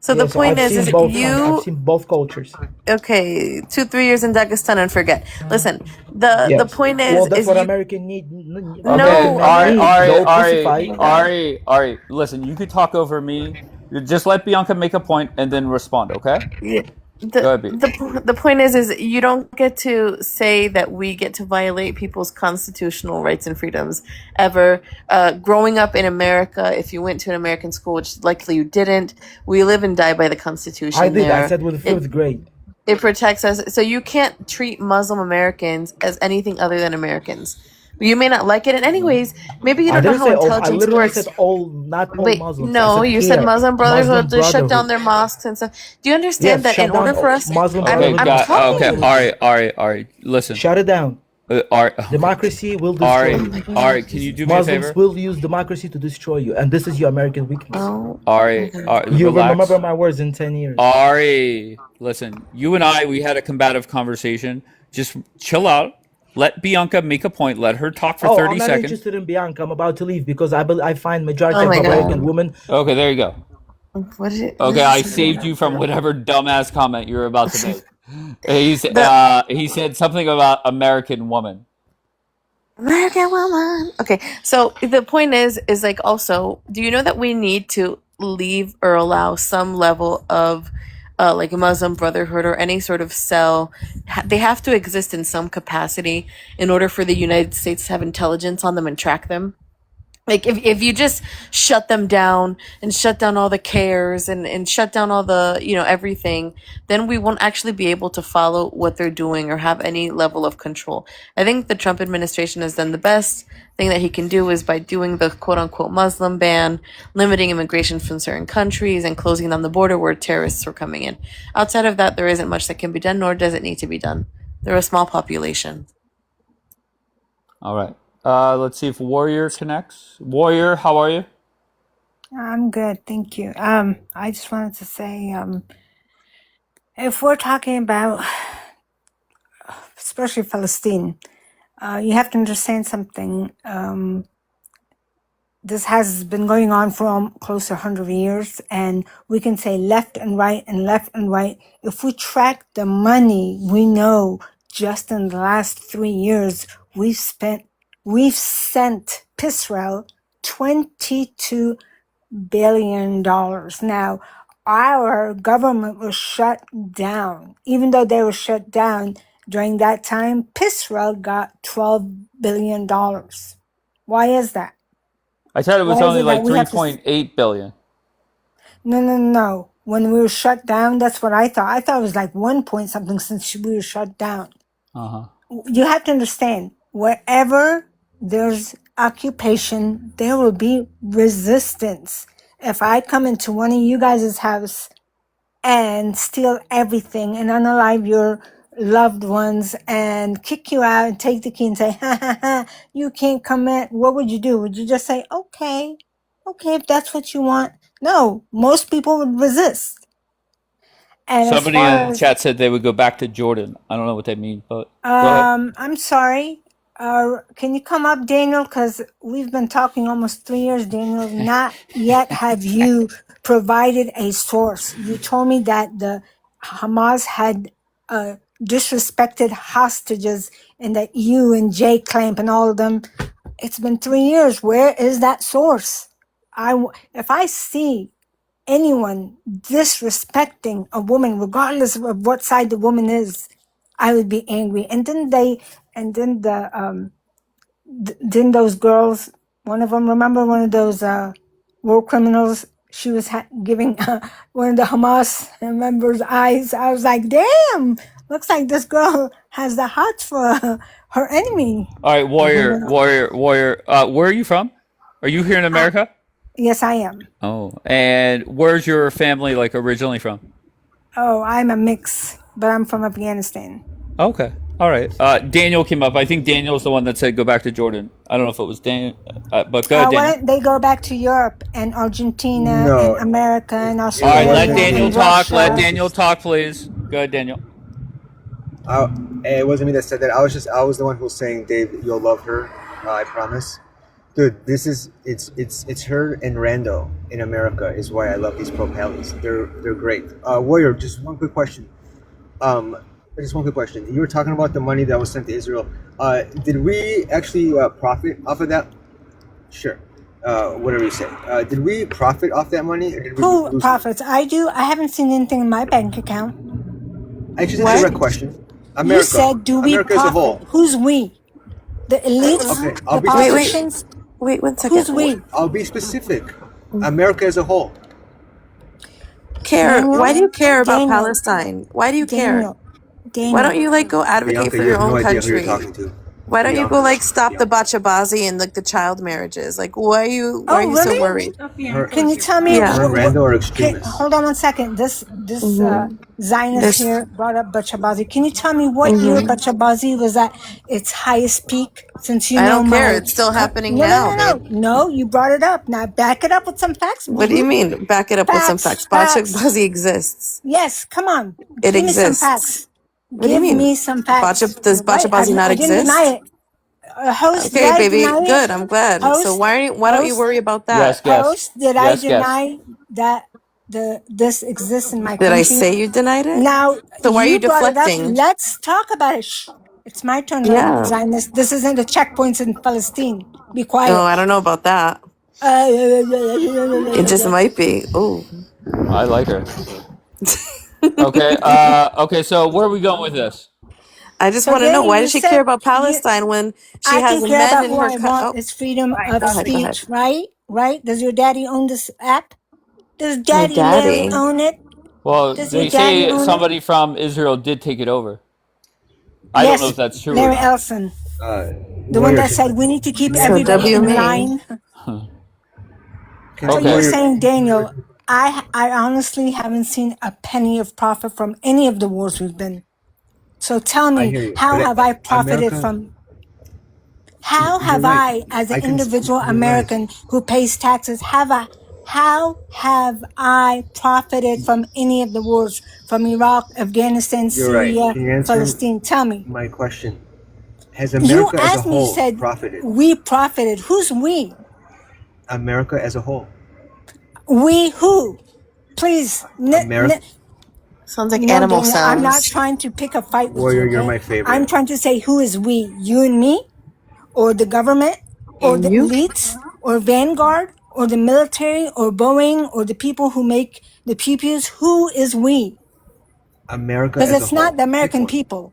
So Yeah, the point I've is seen both. I've you seen both cultures. okay 2-3 years in Dagestan and forget. Listen, the Yes. point Well, is that's what you, American need. Okay, No, Ari, listen, you could talk over me. You just let Bianca make a point and then respond, okay? Go ahead, B. The point is you don't get to say that we get to violate people's constitutional rights and freedoms ever. Growing up in America, if you went to an American school, which likely you didn't, we live and die by the Constitution. I did. There, I said with the 5th grade. it protects us. So you can't treat Muslim Americans as anything other than Americans. You may not like it, and anyways, maybe you I don't know didn't how say all. I intelligence literally works. said all, not all Wait, Muslims. no, you said here, Muslim Brotherhood. They shut down Brotherhood. their mosques and stuff. Do you understand Yes, that shut in order down for us, Muslim I'm Brotherhood. talking. Okay, Ari, listen. Shut it down. Ari, Democracy will destroy Ari, you. Ari, can you do me a Muslims favor? will use democracy to destroy you, and this is your American weakness. Ari, You relax. remember my words in 10 years. Ari, listen. You and I, we had a combative conversation. Just chill out. Let Bianca make a point. Let her talk for 30 I'm not seconds. interested in Bianca. I'm about to leave because I find majority Oh of my American God. women. Okay, there you go. What is it? Okay, I saved you from whatever dumbass comment you're about to make. He said something about American woman. American woman. Okay, so the point is like also, do you know that we need to leave or allow some level of like a Muslim Brotherhood or any sort of cell? They have to exist in some capacity in order for the United States to have intelligence on them and track them. Like if you just shut them down and shut down all the cares and shut down all the, everything, then we won't actually be able to follow what they're doing or have any level of control. I think the Trump administration has done the best thing that he can do is by doing the quote unquote Muslim ban, limiting immigration from certain countries and closing down the border where terrorists were coming in. Outside of that, there isn't much that can be done, nor does it need to be done. They're a small population. All right. Let's see if Warrior connects. Warrior, how are you? I'm good, thank you. I just wanted to say, if we're talking about, especially Palestine, you have to understand something. This has been going on for close to 100 years, and we can say left and right and left and right. If we track the money, we know just in the last 3 years, we've sent Israel $22 billion. Now, our government was shut down. Even though they were shut down during that time, Israel got $12 billion. Why is that? I thought it was Why is only it like that we have to? 3.8 billion. No. When we were shut down, that's what I thought. I thought it was like 1 point something since we were shut down. Uh-huh. You have to understand, wherever there's occupation, there will be resistance. If I come into one of you guys' house and steal everything and unalive your loved ones and kick you out and take the key and say, ha, you can't come in, what would you do? Would you just say, okay, if that's what you want? No, most people would resist. And Somebody as far in as chat said they would go back to Jordan. I don't know what they mean, but go ahead. I'm sorry. Can you come up, Daniel? Because we've been talking almost 3 years, Daniel. Not yet have you provided a source. You told me that the Hamas had disrespected hostages and that you and Jay Clamp and all of them. It's been 3 years. Where is that source? If I see anyone disrespecting a woman, regardless of what side the woman is, I would be angry. And then those girls, one of them, remember one of those war criminals, she was giving one of the Hamas members eyes. I was like, damn, looks like this girl has the heart for her enemy. All right, Warrior. Where are you from? Are you here in America? Yes, I am. Oh, and where's your family like originally from? Oh, I'm a mix, but I'm from Afghanistan. Okay. All right. Daniel came up. I think Daniel's the one that said go back to Jordan. I don't know if it was Daniel, but go ahead, Why Daniel. don't they go back to Europe and Argentina No. and America and All Australia? right, let Daniel and talk. Russia? Let Daniel talk, please. Go ahead, Daniel. It wasn't me that said that. I was the one who was saying, Dave, you'll love her. I promise. Dude, it's her and Rando in America is why I love these pro-Pallies. They're great. Warrior, just one quick question. You were talking about the money that was sent to Israel. Did we actually profit off of that? Sure. Whatever you say. Did we profit off that money? Or did we Who lose profits? I do. I haven't seen anything in my bank account. I just What? answered a question. You America. said, do we America as a whole. profit? Who's we? The elites? Okay, I'll The be Wait, politicians? wait 1 second. Who's we? I'll be specific. America as a whole. Care? Daniel? Why do you care about Daniel. Palestine? Why do you care? Daniel. Why don't Daniel. you like go advocate Bianca, for you your have no own idea who you're country? talking to. Why don't you go Bianca. like stop the bachabazi and like the child marriages? Like why are you Oh, so really? worried? Can you tell me? Yeah. Her and Randall are extremists. Hold on 1 second. This Zionist This- here brought up Bachabazi. Can you tell me what year Bachabazi was at its highest peak? Since you I know don't care. my- It's still happening no, now, No, babe. no, you brought it up. Now back it up with some facts. What do you mean? Back it up with some facts. Bachabazi exists. Yes, come on. It Give me some exists. facts. What do you Give mean? me some facts. Does Bachabazi not I didn't exist? deny it. Host, Okay, did I baby. deny it? Good. I'm glad. So why don't you worry about that? Host, did I deny that this exists in my Did country? I say you denied it? Now, So why are you brought it up. deflecting? Let's talk about it. Shh. It's my turn, Yeah. Zionist. This isn't the checkpoints in Palestine. Be quiet. No, I don't know about that. It just might be. Oh, I like her. Okay. Okay. So where are we going with this? I just So want to know then why you does she said care about Palestine when she I has can care men about in who her? I want. It's freedom of Go ahead. speech, right? Right? Does your daddy own this app? Does My Daddy Larry daddy. own it? Well, Does your they daddy say own somebody from Israel did take it over. I don't know Yes, if that's true. Larry or not. Ellison, the one that said we need to keep everybody in line. So Okay. you're saying, Daniel, I honestly haven't seen a penny of profit from any of the wars we've been. So tell I me, hear you. how But have I profited America- from? How have You're right. I, as an I can- individual you're right. American who pays taxes, how have I profited from any of the wars from Iraq, Afghanistan, You're right. Syria, Can you answer Palestine? Tell me. my question? Has You America as a asked me, you whole said profited? we profited. Who's we? America as a whole. We who? Please. America. Sounds like No, animal Daniel, I'm not sounds. trying to pick a fight with Warrior, you. you're Okay? my favorite. I'm trying to say who is we? You and me? Or the government? Or And the you? elites? Or Vanguard? Or the military? Or Boeing? Or the people who make the pew-pews? Who is we? America Because as a it's whole. not the American Pick one. people.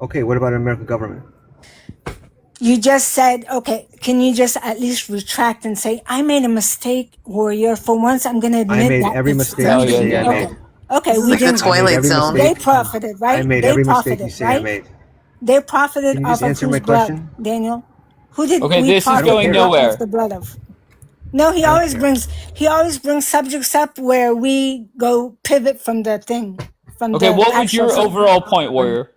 Okay, what about American government? You just said, okay, can you just at least retract and say, I made a mistake, Warrior. For once, I'm going to admit I made that. every it's mistake them. you say I Okay. made. Okay, This is we like the didn't. Twilight every Zone. They mistake. profited, right? I made They every mistake profited, you say right? I made. They profited Can you off just of answer whose my blood, question? Daniel? Who did Okay, we this is profit going off nowhere. of the blood of? No, he always brings subjects up where we go pivot from the thing, from Okay, the what was actual your thing. overall point, Warrior?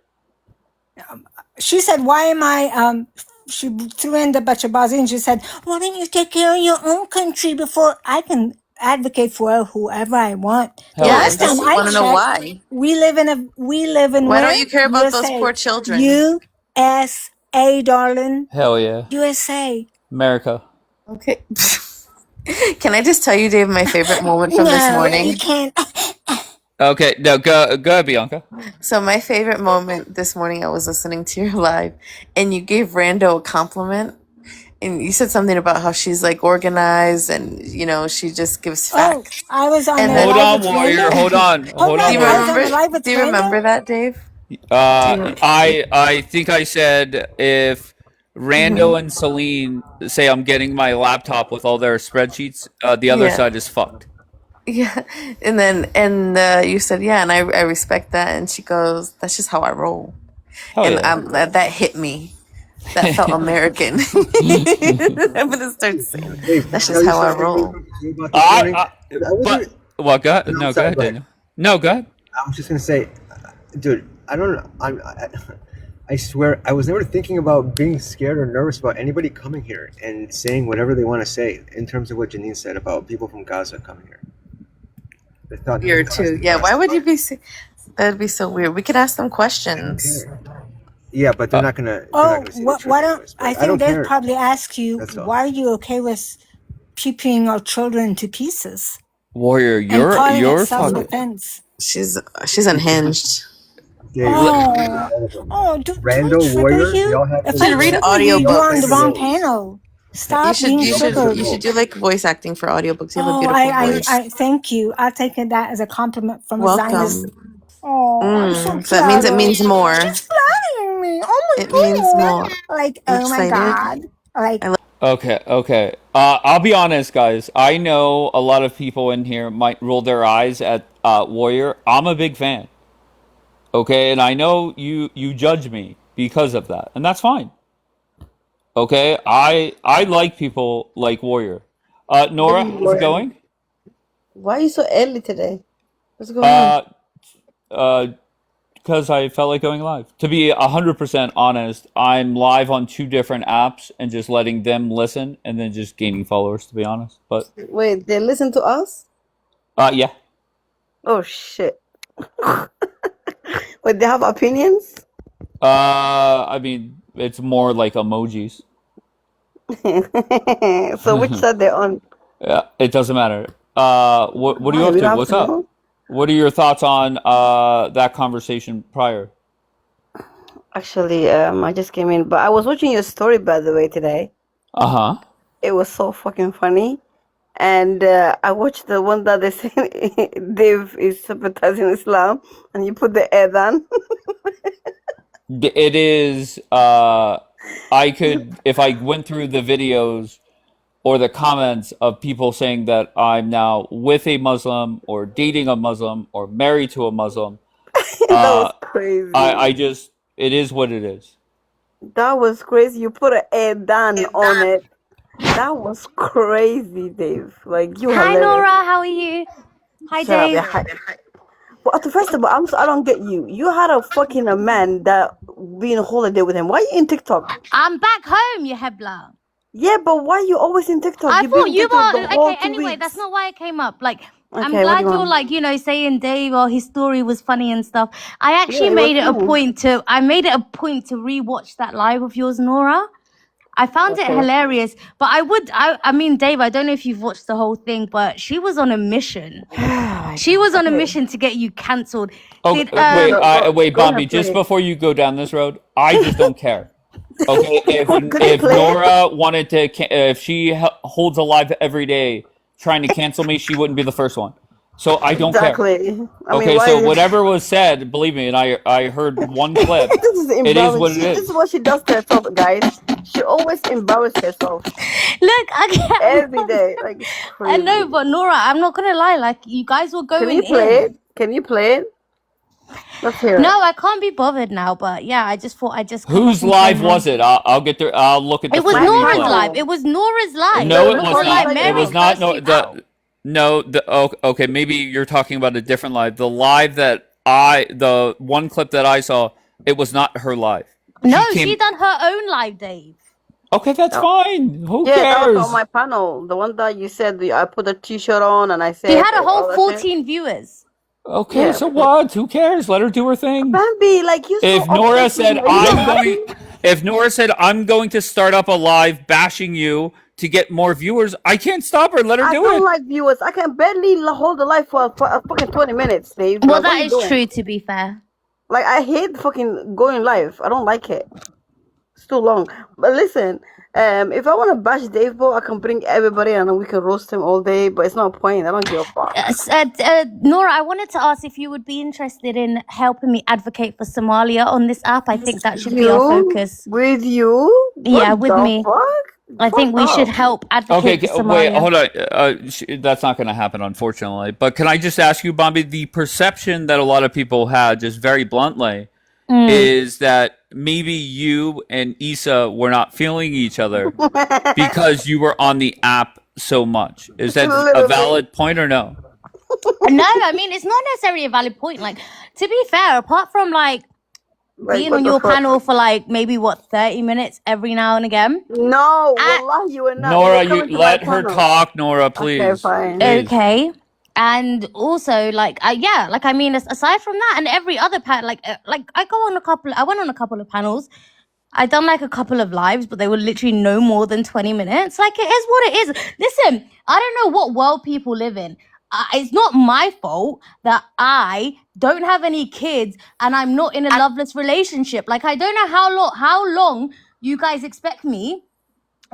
She said, why am I, she threw in the Bachabazi and she said, why don't you take care of your own country before I can advocate for whoever I want? Hell Yeah, I Last time just I want to know checked, why. we live in Why where? don't you care about those USA. poor children? USA, darling. Hell yeah. USA. America. Okay. Can I just tell you, Dave, my favorite moment from this No, morning? you can't. Okay, no, go ahead, Bianca. So my favorite moment this morning, I was listening to your live, and you gave Rando a compliment, and you said something about how she's like organized, and you know she just gives facts. I was on And the then- Hold live on, with Warrior. Randall. Hold on. Hold Do on, you I was on Warrior. the live with Do you Randall. remember that, Dave? I think I said if Rando and Celine say I'm getting my laptop with all their spreadsheets, the other Yeah. side is fucked. Yeah, and then you said yeah, and I respect that, and she goes, "That's just how I roll," Hell and yeah. that hit me. That felt American. I'm gonna start saying, "That's just how I roll." Well, go ahead. No, No, I'm go sorry, ahead, go ahead. Daniel. No, go ahead. I was just gonna say, dude, I don't know. I swear, I was never thinking about being scared or nervous about anybody coming here and saying whatever they want to say in terms of what Janine said about people from Gaza coming here. They thought Weird too. Yeah, why would you be? That'd be so weird. We could ask them questions. Yeah, but they're not gonna. Oh, why don't I I think don't they'd care. probably ask you, That's all. why are you okay with pew-pewing our children to pieces Warrior, and calling you're it fucking. self-defense? She's unhinged. Do Rando, I trigger Warrior, you? y'all have If to I should read trigger audio you, you're on the books. wrong panel. Stop being triggered. You should do like voice acting for audiobooks. You have a Oh, beautiful voice. I thank you. I take that as a compliment from a Zionist. Welcome. Oh, I'm so So that means it flattered. means more. She's flattering me. Oh my It means more. god. Like, You oh my excited? god. Like, Okay. I'll be honest, guys. I know a lot of people in here might roll their eyes at Warrior. I'm a big fan. Okay, and I know you judge me because of that, and that's fine. Okay, I like people like Warrior. Nora, how's it going? Why are you so early today? What's going on? Uh, uh, because I felt like going live. To be 100% honest, I'm live on two different apps and just letting them listen and then just gaining followers. To be honest, but Wait, they listen to us? yeah. Oh shit. Wait, they have opinions? I mean, it's more like emojis. So which side they're on? Yeah, it doesn't matter. What are you Why? up We to? don't have What's to up? know? What are your thoughts on that conversation prior? Actually, I just came in, but I was watching your story by the way today. Uh-huh. It was so fucking funny. And I watched the one that they say Dave is sympathizing Islam, and you put the adhan. It is I could, if I went through the videos or the comments of people saying that I'm now with a Muslim or dating a Muslim or married to a Muslim, That was uh crazy. I just, it is what it is. That was crazy. You put an adhan on it. That was crazy, Dave. Like you Hi, hilarious. Nora. How are you? Hi, Shut up, Dave. yeah. Well, first of all, I don't get you. You had a fucking a man that being on holiday with him. Why you in TikTok? I'm back home, you hebla. Yeah, but why you always in TikTok? I You've been thought in you TikTok the were whole okay. 2 Anyway, that's weeks. not why I came up. Like, I'm Okay, what do glad you you're want? like, saying Dave or his story was funny and stuff. I actually Yeah, it made was it a funny. point to. I made it a point to rewatch that live of yours, Nora. I found it Okay. hilarious, but I mean, Dave, I don't know if you've watched the whole thing, but she was on a mission. She was on a Okay. mission to get you cancelled. Okay, Did wait, Go ahead, Bambi, play just it. before you go down this road, I just don't care. Okay, Could you if play it? Nora wanted to, if she holds a live every day trying to cancel me, she wouldn't be the first one. So I don't care. Exactly. I mean, Okay, why so is whatever was said, believe me, and I heard one clip. this is It is what it embarrassing. This is is. what she does to herself, guys. She always embarrasses herself look, I every day. Like it's I know, crazy. but Nora, I'm not gonna lie. Like, you guys were Can going you play in. it? Can you play it? Let's hear it. No, I can't be bothered now. But yeah, I just thought I'd just come up Whose and say live hi. was it? I'll get there. I'll look at the It was full Nora's replay. live. It was Nora's live. No, It it looks was Or like not. like It Mary's was not. first No, two pals. okay. Maybe you're talking about a different live. The live that the one clip that I saw, it was not her live. No, She she came. done her own live, Dave. Okay, that's Oh, fine. Who yeah, that was on cares? my panel. The one that you said I put a T-shirt on and I She said had a all whole that shit. 14 viewers. Okay, Yeah, so what? Who cares? Let her do her thing. Bambi, like you're so If Nora obsessed with said me. Are you I'm happy? going, if Nora said I'm going to start up a live bashing you to get more viewers, I can't stop her. Let her I do don't it. like viewers. I can barely hold the life for a fucking 20 minutes, Dave. Well, Like, what that are you is doing? true, to be fair. Like, I hate fucking going live. I don't like it. It's too long. But listen, if I want to bash Dave Bo, I can bring everybody and we can roast him all day. But it's not a point. I don't give a fuck. Nora, I wanted to ask if you would be interested in helping me advocate for Somalia on this app. I think that should be our focus. With you? Yeah, What with the me. fuck? I think we should Fuck off. help advocate for Wait, Somalia. hold on. That's not going to happen, unfortunately. But can I just ask you, Bobby, the perception that a lot of people had, just very bluntly, is that maybe you and Issa were not feeling each other because you were on the app so much. Is that a valid point or no? No, I mean, it's not necessarily a valid point. Like, to be fair, apart from like being what on the your fuck? panel for like maybe 30 minutes every now and again. No, wallahi, you were not. Nora, You were you coming to my let her panel. talk, Nora, please. Okay, fine. Please. Okay. And also, like, yeah, like, I mean, aside from that, and every other like I went on a couple of panels. I done like a couple of lives, but they were literally no more than 20 minutes. Like, it is what it is. Listen, I don't know what world people live in. It's not my fault that I don't have any kids and I'm not in a loveless relationship. Like, I don't know how long you guys expect me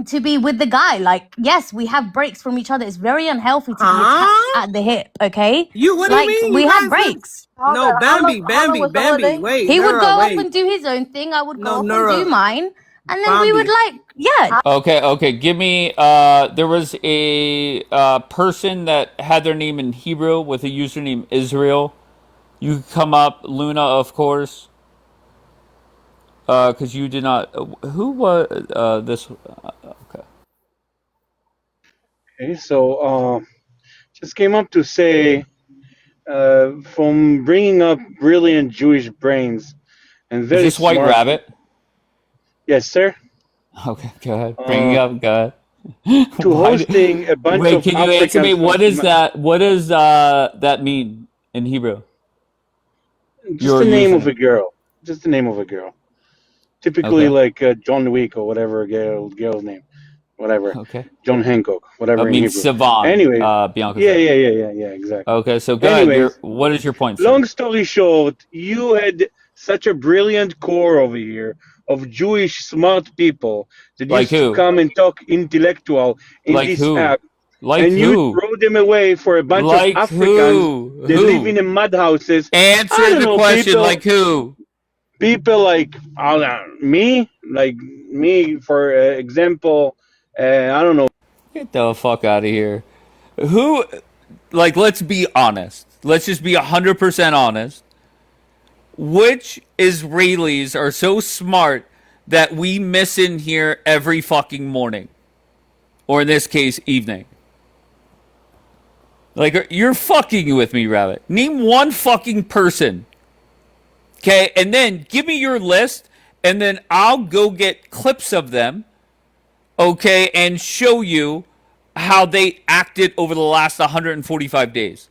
to be with the guy. Like, yes, we have breaks from each other. It's very unhealthy to be attached at the hip, okay? You, what do you Like, mean? we You have guys live. breaks. No, Bambi, How long Bambi, was the Bambi. holiday? Wait, He would go Nura, off wait. and do his own thing. I would go No, off and do Nura. mine. And then we would Bambi. Okay. Give me. There was a person that had their name in Hebrew with a username Israel. You could come up, Luna, of course, because you did not. Who was this? Okay. Okay, so just came up to say, from bringing up brilliant Jewish brains and Is very this White smart Rabbit? people. Yes, sir. Okay, go ahead. Bring it up. Go ahead. To Why hosting a bunch wait, of can you answer me? Africans What is that? What does that mean in Hebrew? just Your the name of username. a girl. Just the name of a girl. Typically Okay. like John Wick or whatever girl's name. Whatever. Okay. John Hancock, I whatever in mean Hebrew. Savan. Anyways, Bianca yeah, said. exactly. Okay, so go ahead. Anyways, What is your point, sir? long story short, you had such a brilliant core over here of Jewish smart people that Like used to who? come and talk intellectual in Like this who? app, Like and you who? throw them away for a bunch of Like Africans who? that live Who? in mud houses. I Answer don't the know, question. Like who? people like me, like me, for example. I don't know. Get the fuck out of here. Who? Like, let's be honest. Let's just be 100% honest. Which Israelis are so smart that we miss in here every fucking morning? Or in this case, evening. Like, you're fucking with me, Rabbit. Name one fucking person. Okay, and then give me your list, and then I'll go get clips of them, okay, and show you how they acted over the last 145 days.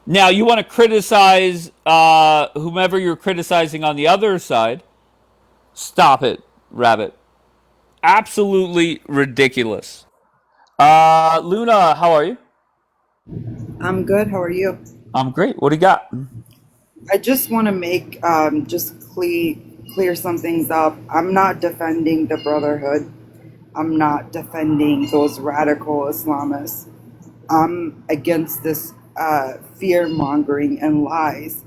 Now, you want to criticize whomever you're criticizing on the other side. Stop it, Rabbit. Absolutely ridiculous. Luna, how are you? I'm good. How are you? I'm great. What do you got? I just want to make clear some things up. I'm not defending the Brotherhood. I'm not defending those radical Islamists. I'm against this fear mongering and lies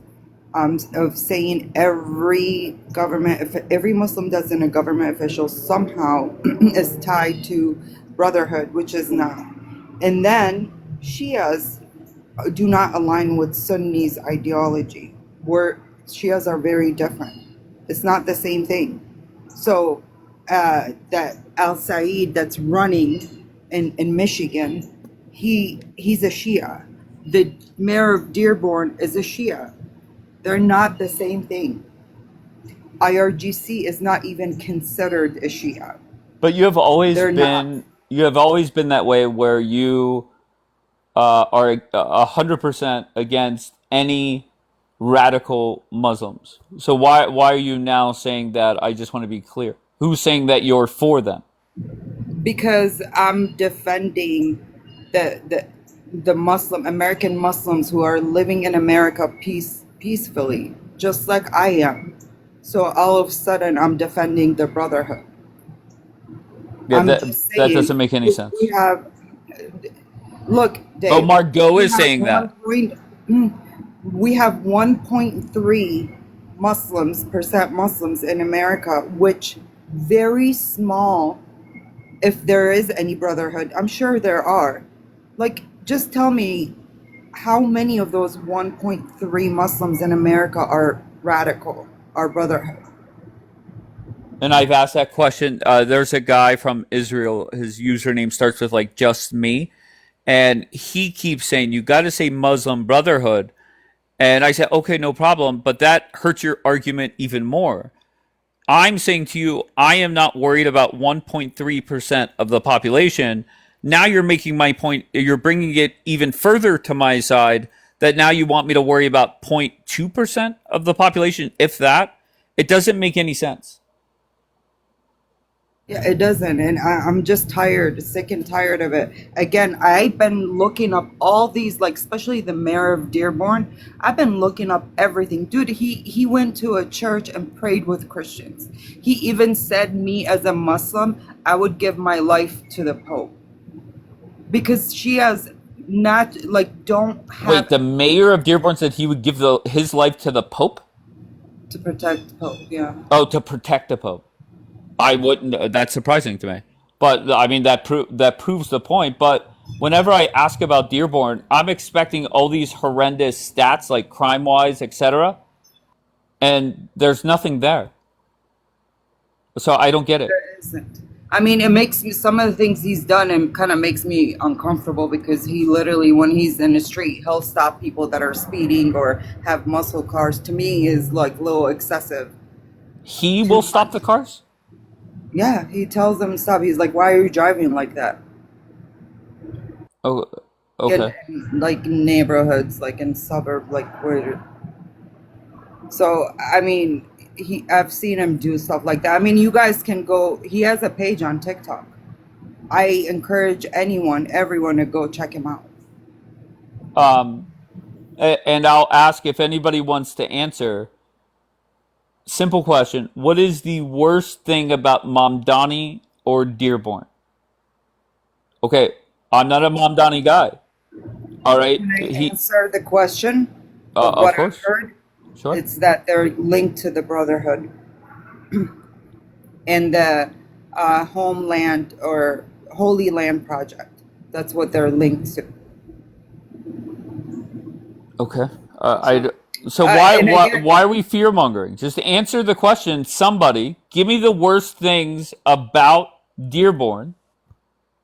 of saying every government, if every Muslim that's in a government official somehow is tied to Brotherhood, which is not. And then Shias do not align with Sunnis' ideology. Where Shias are very different. It's not the same thing. So that Al Said that's running in Michigan, he's a Shia. The mayor of Dearborn is a Shia. They're not the same thing. IRGC is not even considered a Shia. But They're not. you have always been that way where you are 100% against any radical Muslims. So why are you now saying that? I just want to be clear. Who's saying that you're for them? Because I'm defending the Muslim American Muslims who are living in America peacefully, just like I am. So all of a sudden, I'm defending the Brotherhood. Yeah, I'm that just that saying doesn't make any sense. we have. Look, Dave. Oh, Margot we is have saying that. We have 1.3 Muslims in America, which very small. If there is any Brotherhood, I'm sure there are. Like, just tell me how many of those 1.3 Muslims in America are radical, are Brotherhood? And I've asked that question. There's a guy from Israel. His username starts with like just me. And he keeps saying, you got to say Muslim Brotherhood. And I said, okay, no problem. But that hurts your argument even more. I'm saying to you, I am not worried about 1.3% of the population. Now you're making my point. You're bringing it even further to my side that now you want me to worry about 0.2% of the population, if that. It doesn't make any sense. Yeah, it doesn't. And I'm just tired, sick and tired of it. Again, I've been looking up all these, like, especially the mayor of Dearborn. I've been looking up everything. Dude, he went to a church and prayed with Christians. He even said, me as a Muslim, I would give my life to the Pope. Because she has not, like, don't have Wait, the mayor of Dearborn said he would give his life to the Pope? to protect the Pope, yeah. Oh, to protect the Pope. I wouldn't. That's surprising to me. But I mean, that proves the point. But whenever I ask about Dearborn, I'm expecting all these horrendous stats, like crime-wise, etc., and there's nothing there. So I don't get it. There isn't. I mean, it makes me, some of the things he's done and kind of makes me uncomfortable because he literally, when he's in the street, he'll stop people that are speeding or have muscle cars. To me, is like a little excessive. He will stop the cars? Yeah, he tells them to stop. He's like, "Why are you driving like that?" Oh, okay. In, like neighborhoods, like in suburb, like where. So I mean, I've seen him do stuff like that. I mean, you guys can go. He has a page on TikTok. I encourage everyone to go check him out. And I'll ask if anybody wants to answer. Simple question. What is the worst thing about Mamdani or Dearborn? Okay, I'm not a Mamdani guy. All right? Can I answer the question of Of what I've course. heard? Sure. It's that they're linked to the Brotherhood and the Homeland or Holy Land Project. That's what they're linked to. Okay. Why again, why are we fear mongering? Just answer the question. Somebody give me the worst things about Dearborn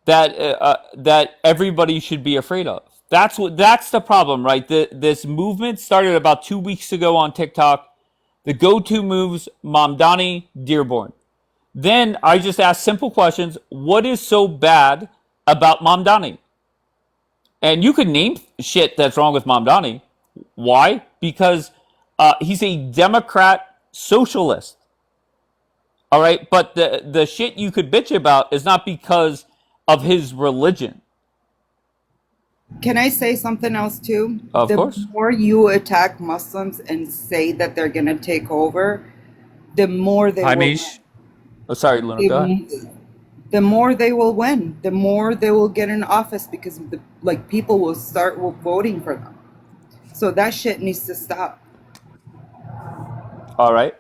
that everybody should be afraid of. That's the problem, right? This movement started about 2 weeks ago on TikTok. The go-to moves: Mamdani, Dearborn. Then I just asked simple questions. What is so bad about Mamdani? And you could name shit that's wrong with Mamdani. Why? Because he's a Democrat socialist. All right, but the shit you could bitch about is not because of his religion. can I say something else too? Of The course. more you attack Muslims and say that they're going to take over, the more they Hi, will. Mish. Oh, sorry, Luna. Go ahead. The more they will win, the more they will get in office because people will start voting for them. So that shit needs to stop. All right.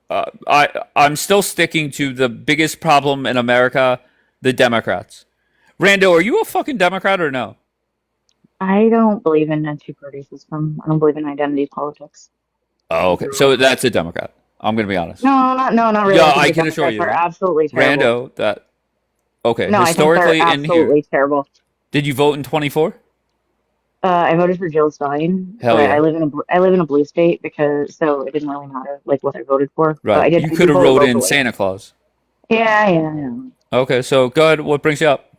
I'm still sticking to the biggest problem in America: the Democrats. Rando, are you a fucking Democrat or no? I don't believe in a two-party system. I don't believe in identity politics. Oh, okay. So that's a Democrat. I'm gonna be honest. Not really. Yeah, I think I the can assure Democrats are you, absolutely terrible. Rando, that okay. No, I think they're Historically, in here, absolutely terrible. did you vote in 24? I voted for Jill Stein, Hell but yeah. I live in a blue state so it didn't really matter like what I voted for. But Right. You I could do have vote wrote in locally. Santa Claus. Yeah. Okay, so go ahead. What brings you up?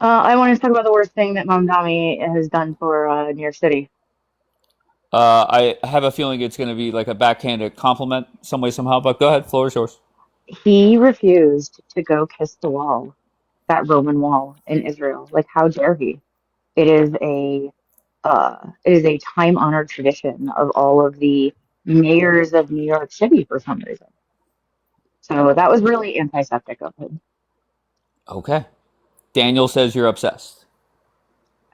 I wanted to talk about the worst thing that Mamdani has done for New York City. I have a feeling it's going to be like a backhanded compliment, some way, somehow. But go ahead. Floor is yours. He refused to go kiss the wall, that Roman wall in Israel. Like, how dare he? It is a time honored tradition of all of the mayors of New York City for some reason. So that was really antiseptic of him. Okay. Daniel says you're obsessed.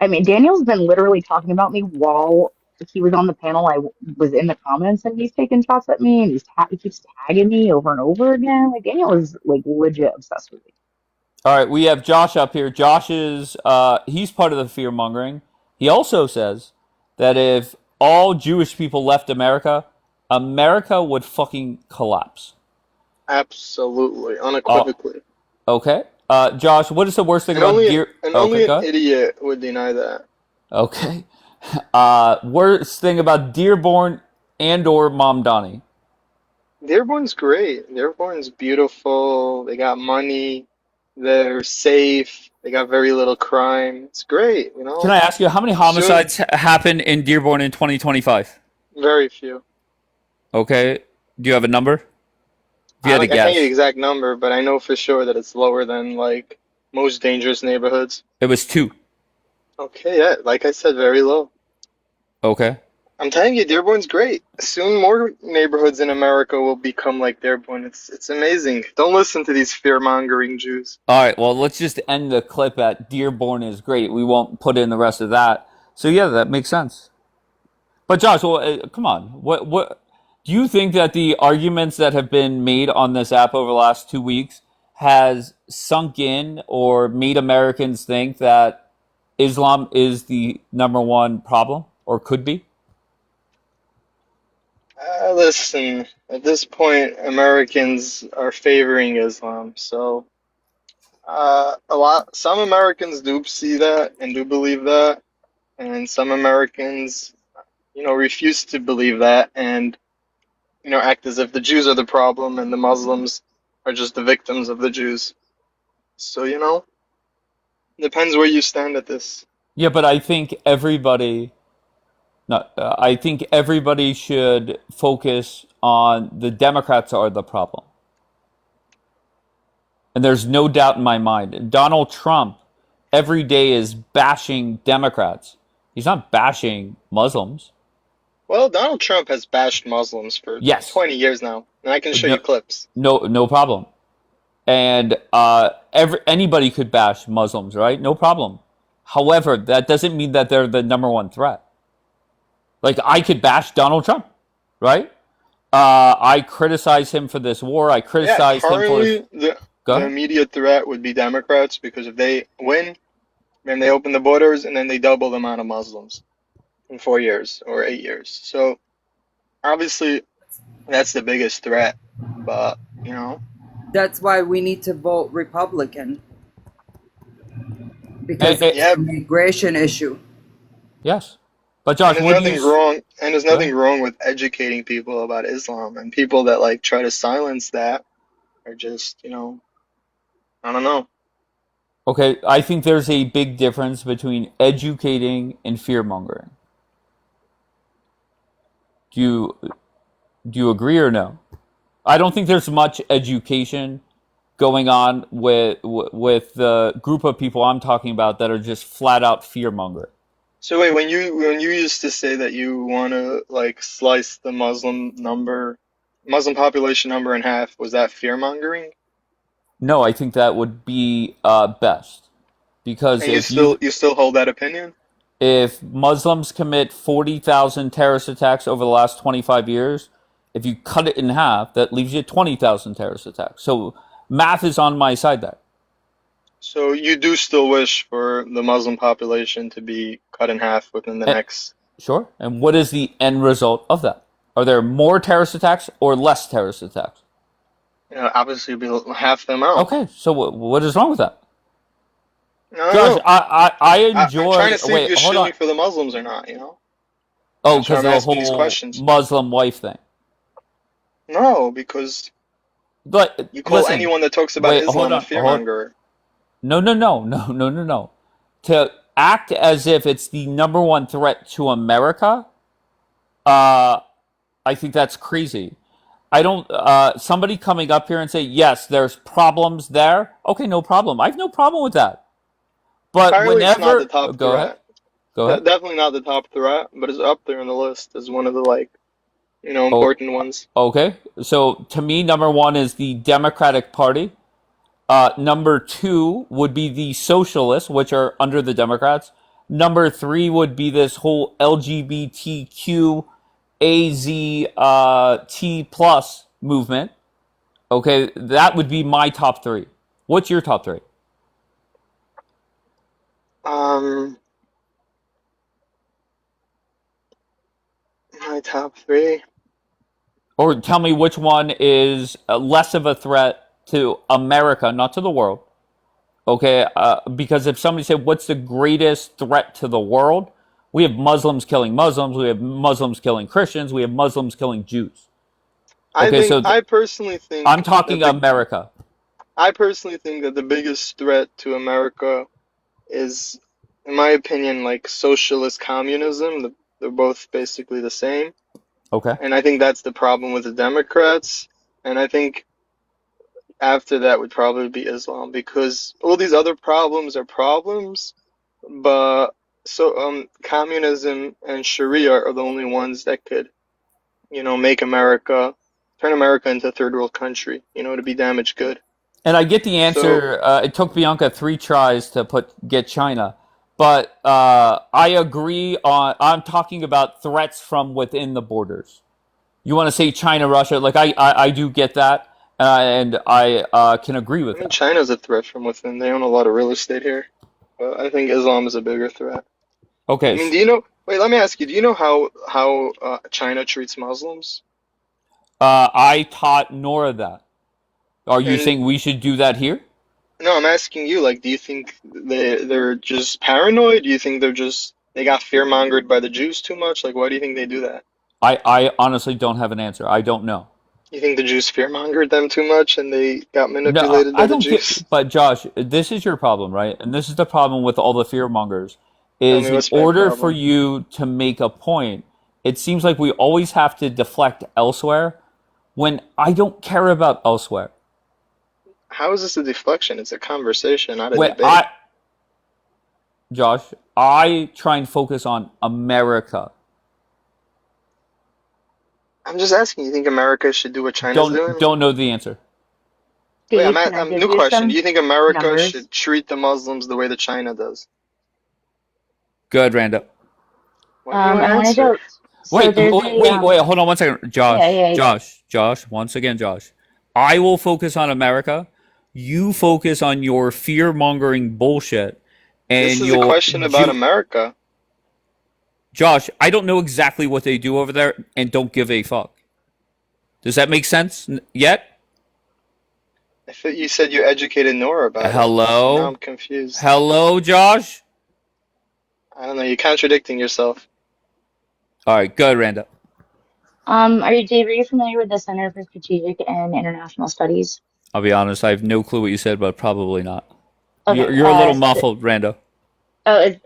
I mean, Daniel's been literally talking about me while he was on the panel. I was in the comments and he's taking shots at me and he keeps tagging me over and over again. Like, Daniel is like legit obsessed with me. All right, we have Josh up here. Josh is he's part of the fear mongering. He also says that if all Jewish people left America, America would fucking collapse. Absolutely, unequivocally. Okay. Josh, what is the worst thing And about only go an ahead. idiot would deny that. Okay. Worst thing about Dearborn and or Mamdani. Dearborn's great. Dearborn's beautiful. They got money. They're safe. They got very little crime. It's great, you know? Can I ask you how many homicides happened in Dearborn in 2025? Very few. Okay. Do you have a number? If you had to I can't get the guess, exact number, but I know for sure that it's lower than like most dangerous neighborhoods. it was 2. Okay, yeah, like I said, very low. Okay. I'm telling you, Dearborn's great. Soon more neighborhoods in America will become like Dearborn. It's amazing. Don't listen to these fear-mongering Jews. All right. Well, let's just end the clip at Dearborn is great. We won't put in the rest of that. So yeah, that makes sense. But Josh, well, come on. What do you think that the arguments that have been made on this app over the last 2 weeks has sunk in or made Americans think that Islam is the number one problem or could be? Listen, at this point, Americans are favoring Islam, so some Americans do see that and do believe that, and some Americans, refuse to believe that and, act as if the Jews are the problem and the Muslims are just the victims of the Jews. So, depends where you stand at this. Yeah, but I think everybody. No, I think everybody should focus on the Democrats are the problem. And there's no doubt in my mind. Donald Trump every day is bashing Democrats. He's not bashing Muslims. Well, Donald Trump has bashed Muslims for Yes. 20 years now, and I can show you clips. No problem. And anybody could bash Muslims, right? No problem. However, that doesn't mean that they're the number one threat. Like, I could bash Donald Trump, right? I criticize him for this war. I criticize him for currently the immediate threat would be Democrats, because if they win, then they open the borders and then they double the amount of Muslims in 4 years or 8 years. So obviously that's the biggest threat, but That's why we need to vote Republican, because it's an immigration issue. Yes. But Josh, and there's nothing wrong with educating people about Islam, and people that like try to silence that are just, I don't know. Okay, I think there's a big difference between educating and fear-mongering. Do you agree or no? I don't think there's much education going on with the group of people I'm talking about that are just flat out fear-mongering. So wait, when you used to say that you want to like slice the Muslim population number in half, was that fear-mongering? No, I think that would be best, because And if you still hold that opinion? if Muslims commit 40,000 terrorist attacks over the last 25 years, if you cut it in half, that leaves you 20,000 terrorist attacks. So math is on my side there. So you do still wish for the Muslim population to be cut in half within the next... Sure. And what is the end result of that? Are there more terrorist attacks or less terrorist attacks? Obviously, it'll be half the amount. Okay, so what is wrong with that? Josh, I enjoy... I'm trying to see if you're hold shilling on. for the Muslims or not, Oh, That's why because I'm of the asking these whole questions. Muslim wife thing. No, because But you call listen, anyone that talks about Islam a fearmonger. No. To act as if it's the number one threat to America, I think that's crazy. I don't. Somebody coming up here and say, yes, there's problems there. Okay, no problem. I have no problem with that. But Entirely, it's not whenever, the top go threat. ahead. Go ahead. Definitely not the top threat, but it's up there on the list as one of the important ones. Okay, so to me, number one is the Democratic Party. Number two would be the Socialists, which are under the Democrats. Number three would be this whole LGBTQ T plus movement. Okay, that would be my top three. What's your top three? My top three. Or tell me which one is less of a threat to America, not to the world. Okay, because if somebody said, what's the greatest threat to the world? We have Muslims killing Muslims, we have Muslims killing Christians, we have Muslims killing Jews. Okay, I personally think... I'm talking America. I personally think that the biggest threat to America is, in my opinion, like socialist communism. They're both basically the same. Okay. And I think that's the problem with the Democrats. And I think after that would probably be Islam, because all these other problems are problems, but communism and Sharia are the only ones that could, make turn America into a third world country, to be damaged good. And I get the So answer. It took Bianca 3 tries to get China, but I agree on. I'm talking about threats from within the borders. You want to say China, Russia? Like I do get that, and I can agree with I mean, that. China's a threat from within. They own a lot of real estate here. But I think Islam is a bigger threat. I Okay, mean, do you know? Wait, let me ask you. Do you know how China treats Muslims? I taught Nora that. Are you And saying we should do that here? no, I'm asking you. Like, do you think they're just paranoid? Do you think they got fear-mongered by the Jews too much? Like, why do you think they do that? I honestly don't have an answer. I don't know. You think the Jews fear-mongered them too much and they got No, manipulated I by the don't Jews? get. But Josh, this is your problem, right? And this is the problem with all the fear mongers. Tell Is me, in what's my order for problem? you to make a point, it seems like we always have to deflect elsewhere when I don't care about elsewhere. How is this a deflection? It's a conversation, not a When debate. Josh, I try and focus on America. I'm just asking. You think America should do what China's doing? Don't know the answer. Wait, Steve, can I give new you question. Do some you think America numbers? should treat the Muslims the way that China does? Good, Randa. Why don't you I wanted answer? to. So there's a Wait. Hold on one second, yeah, yeah, yeah. Josh. Once again, Josh. I will focus on America. You focus on your fear mongering bullshit and This is a your question about America. Josh, I don't know exactly what they do over there, and don't give a fuck. Does that make sense yet? I thought you said you educated Nora about it. Now Hello, I'm confused. hello, Josh. I don't know. You're contradicting yourself. All right, good, Randa. Dave, are you familiar with the Center for Strategic and International Studies? I'll be honest, I have no clue what you said, but probably not. Okay. You're a little muffled, Randa.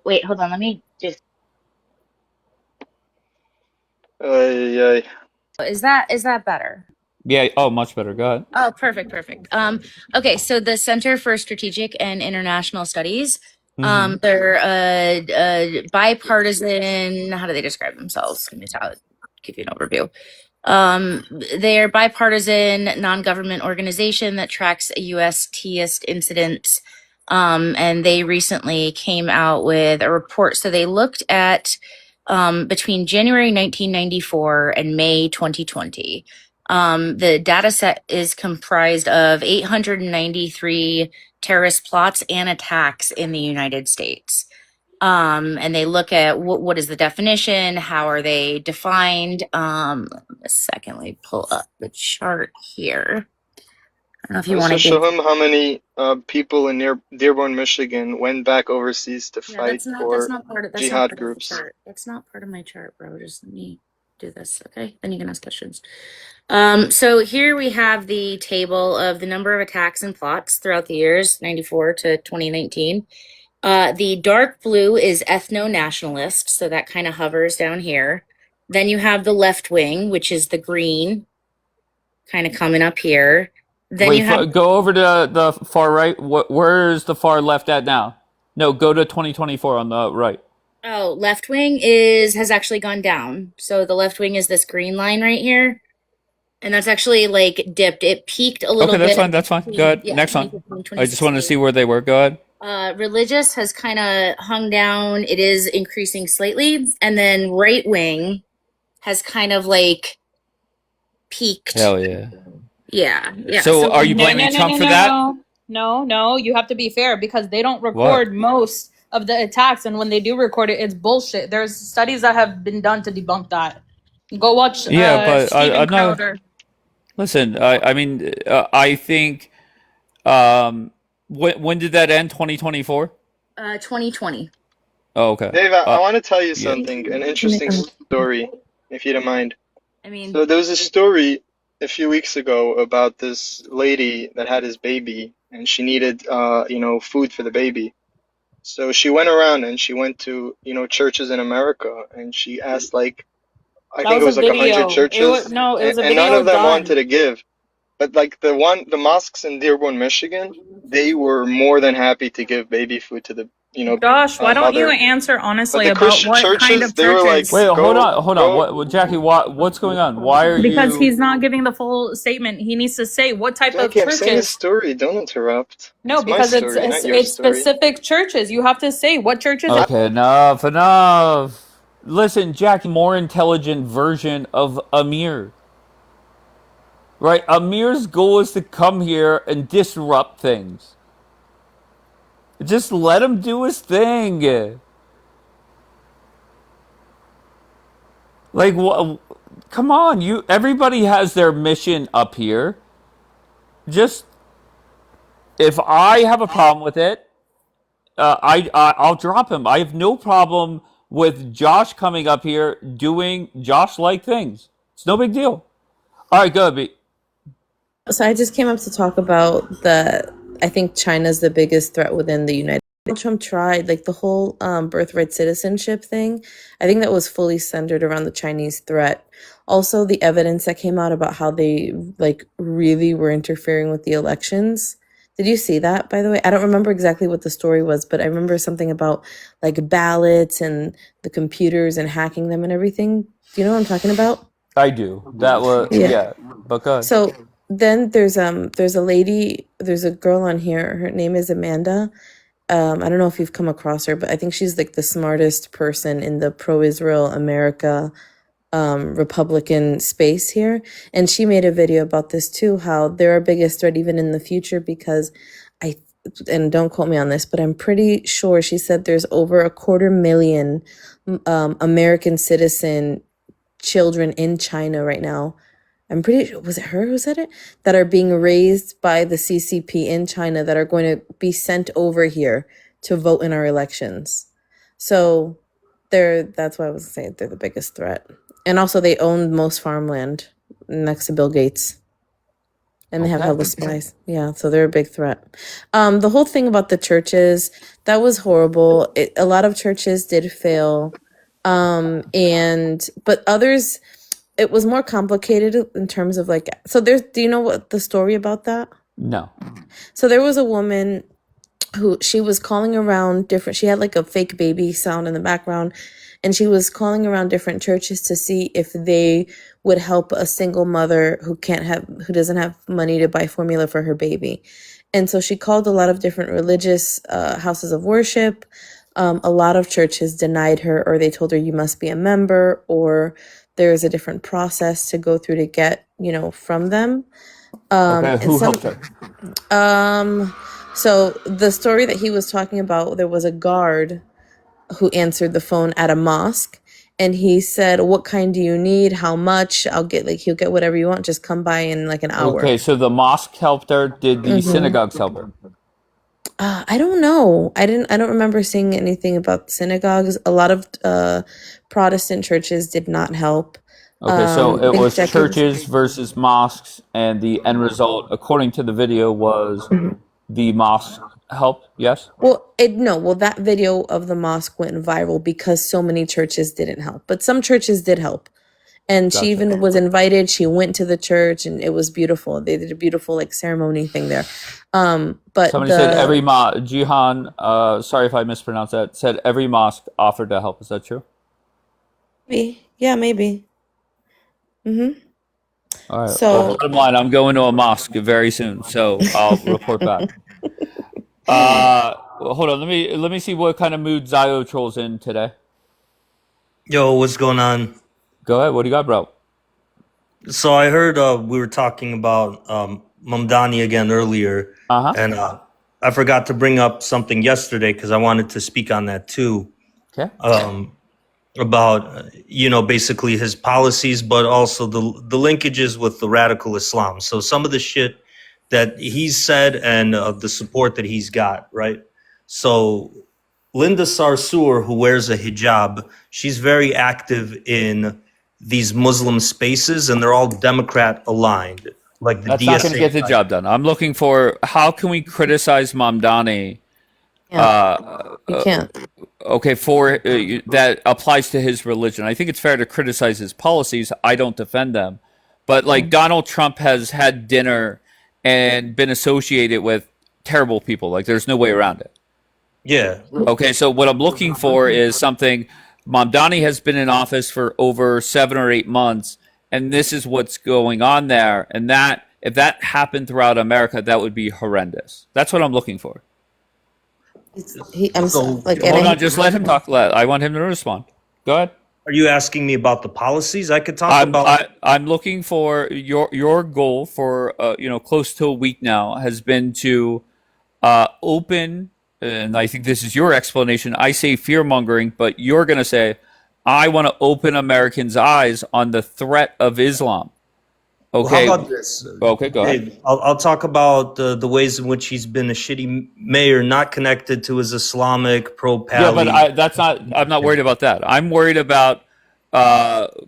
Wait, hold on. Let me just. Is that better? Yeah. Oh, much better. Go ahead. Oh, perfect. Okay, so the Center for Strategic and International Studies, Mm-hmm. they're a bipartisan. How do they describe themselves? Let me give you an overview. They're bipartisan, non-government organization that tracks U.S. TIST incidents. And they recently came out with a report. So they looked at between January 1994 and May 2020. The data set is comprised of 893 terrorist plots and attacks in the United States. And they look at what is the definition, how are they defined. A second, let me pull up the chart here. I don't know if you want Also to show him how many people in near Dearborn, Michigan went back overseas to Yeah, fight for that's not jihad part of the groups. chart. That's not part of my chart, bro. Just let me do this, okay? Then you can ask questions. So here we have the table of the number of attacks and plots throughout the years, 94 to 2019. The dark blue is ethno-nationalist, so that kind of hovers down here. Then you have the left wing, which is the green, kind of coming up here. Then Wait, you have go over to the far right. Where's the far left at now? No, go to 2024 on the right. left wing has actually gone down. So the left wing is this green line right here. And that's actually like dipped. It peaked a little Okay, bit. that's fine. Go ahead. Yeah, Next one. 2015, I just wanted to see where they were. Go ahead. religious has kind of hung down. It is increasing slightly. And then right wing has kind of like peaked. Hell yeah. Yeah. So are you blaming Trump for that? No, you have to be fair because they don't record most of the attacks, and when they do record it, it's bullshit. There's studies that have been done to debunk that. Go watch Yeah, but Steven I'm not. Crowder. Listen, I mean, I think. When did that end? 2024. 2020. Oh, okay. Dave, I want to tell you yeah. something, an interesting story, if you don't mind. I mean, So there was a story a few weeks ago about this lady that had his baby, and she needed, food for the baby. So she went around and she went to, churches in America, and she asked, like, I That think it was was a like 100 video. It churches, was a and video none of them done. wanted to give. But like the mosques in Dearborn, Michigan, they were more than happy to give baby food to the Josh, why don't you mother. answer But honestly the about Christian what kind churches, of they were like, churches? Wait, hold go, on, hold on. go. What, Jackie? What's going on? Why are Because you? he's not giving the full statement. He needs to say what type of Jackie, I'm saying a churches. story. Don't interrupt. No, It's my because story, not your it's story. specific churches. You have to say what churches. Okay, enough. Listen, Jackie, more intelligent version of Amir. Right? Amir's goal is to come here and disrupt things. Just let him do his thing. Like, come on, everybody has their mission up here. Just, if I have a problem with it, I'll drop him. I have no problem with Josh coming up here doing Josh-like things. It's no big deal. All right, go ahead, So I just came up to talk about I think China's the biggest threat within the United States. Trump tried like the whole birthright citizenship thing. I think that was fully centered around the Chinese threat. Also, the evidence that came out about how they like really were interfering with the elections. Did you see that, by the way? I don't remember exactly what the story was, but I remember something about like ballots and the computers and hacking them and everything. Do you know what I'm talking about? I do. That was, yeah, but go ahead. So then there's a lady, there's a girl on here. Her name is Amanda. I don't know if you've come across her, but I think she's like the smartest person in the pro-Israel America Republican space here. And she made a video about this too, how they're our biggest threat even in the future because and don't quote me on this, but I'm pretty sure she said there's over 250,000 American citizen children in China right now. I'm pretty sure, was it her who said it? That are being raised by the CCP in China that are going to be sent over here to vote in our elections. So that's why I was saying they're the biggest threat. And also they own most farmland next to Bill Gates. And they have hella spies. Yeah, so they're a big threat. The whole thing about the churches, that was horrible. A lot of churches did fail. But others, it was more complicated in terms of like, so do you know what the story about that? No. So there was a woman who, she was calling around she had like a fake baby sound in the background, and she was calling around different churches to see if they would help a single mother who doesn't have money to buy formula for her baby. And so she called a lot of different religious houses of worship. A lot of churches denied her, or they told her you must be a member, or there's a different process to go through to get, from them. Okay, who helped her? So the story that he was talking about, there was a guard who answered the phone at a mosque, and he said, "What kind do you need? How much? He'll get whatever you want. Just come by in like an hour." Okay, so the mosque helped her. Did the Mhm. synagogues help her? I don't know. I don't remember seeing anything about synagogues. A lot of Protestant churches did not help. Okay, so I it think was Jackie churches versus mosques, and the end result, according to the video, was the mosque helped. Yes. Well, that video of the mosque went viral because so many churches didn't help, but some churches did help. And she Gotcha. even was invited. She went to the church, and it was beautiful. They did a beautiful like ceremony thing there. But Somebody said every Jihan, sorry if I mispronounced that, said every mosque offered to help. Is that true? maybe. Mm-hmm. All right. So- Well, bottom line, I'm going to a mosque very soon, so I'll report back. Well, hold on. Let me see what kind of mood Zio trolls in today. Yo, what's going on? Go ahead. What do you got, bro? So I heard we were talking about Mamdani again earlier, and I forgot to bring up something yesterday because I wanted to speak on that too. Okay. About basically his policies, but also the linkages with the radical Islam. So some of the shit that he's said and the support that he's got, right? So Linda Sarsour, who wears a hijab, she's very active in these Muslim spaces, and they're all Democrat aligned. Like the That's DSA. not going to get the job done. I'm looking for how can we criticize Mamdani? You can't. Okay, for that applies to his religion. I think it's fair to criticize his policies. I don't defend them, but like Donald Trump has had dinner and been associated with terrible people. Like there's no way around it. Yeah. Okay, so what I'm looking for is something. Mamdani has been in office for over 7 or 8 months, and this is what's going on there. And that if that happened throughout America, that would be horrendous. That's what I'm looking for. Hold on, just let him talk. I want him to respond. Go ahead. Are you asking me about the policies? I could talk about. I'm looking for your goal for close to a week now has been to open, and I think this is your explanation. I say fear mongering, but you're going to say I want to open Americans' eyes on the threat of Islam. Okay. Well, how about this? Okay, go ahead. I'll talk about the ways in which he's been a shitty mayor, not connected to his Islamic pro-Pali. Yeah, but I'm not worried about that. I'm worried about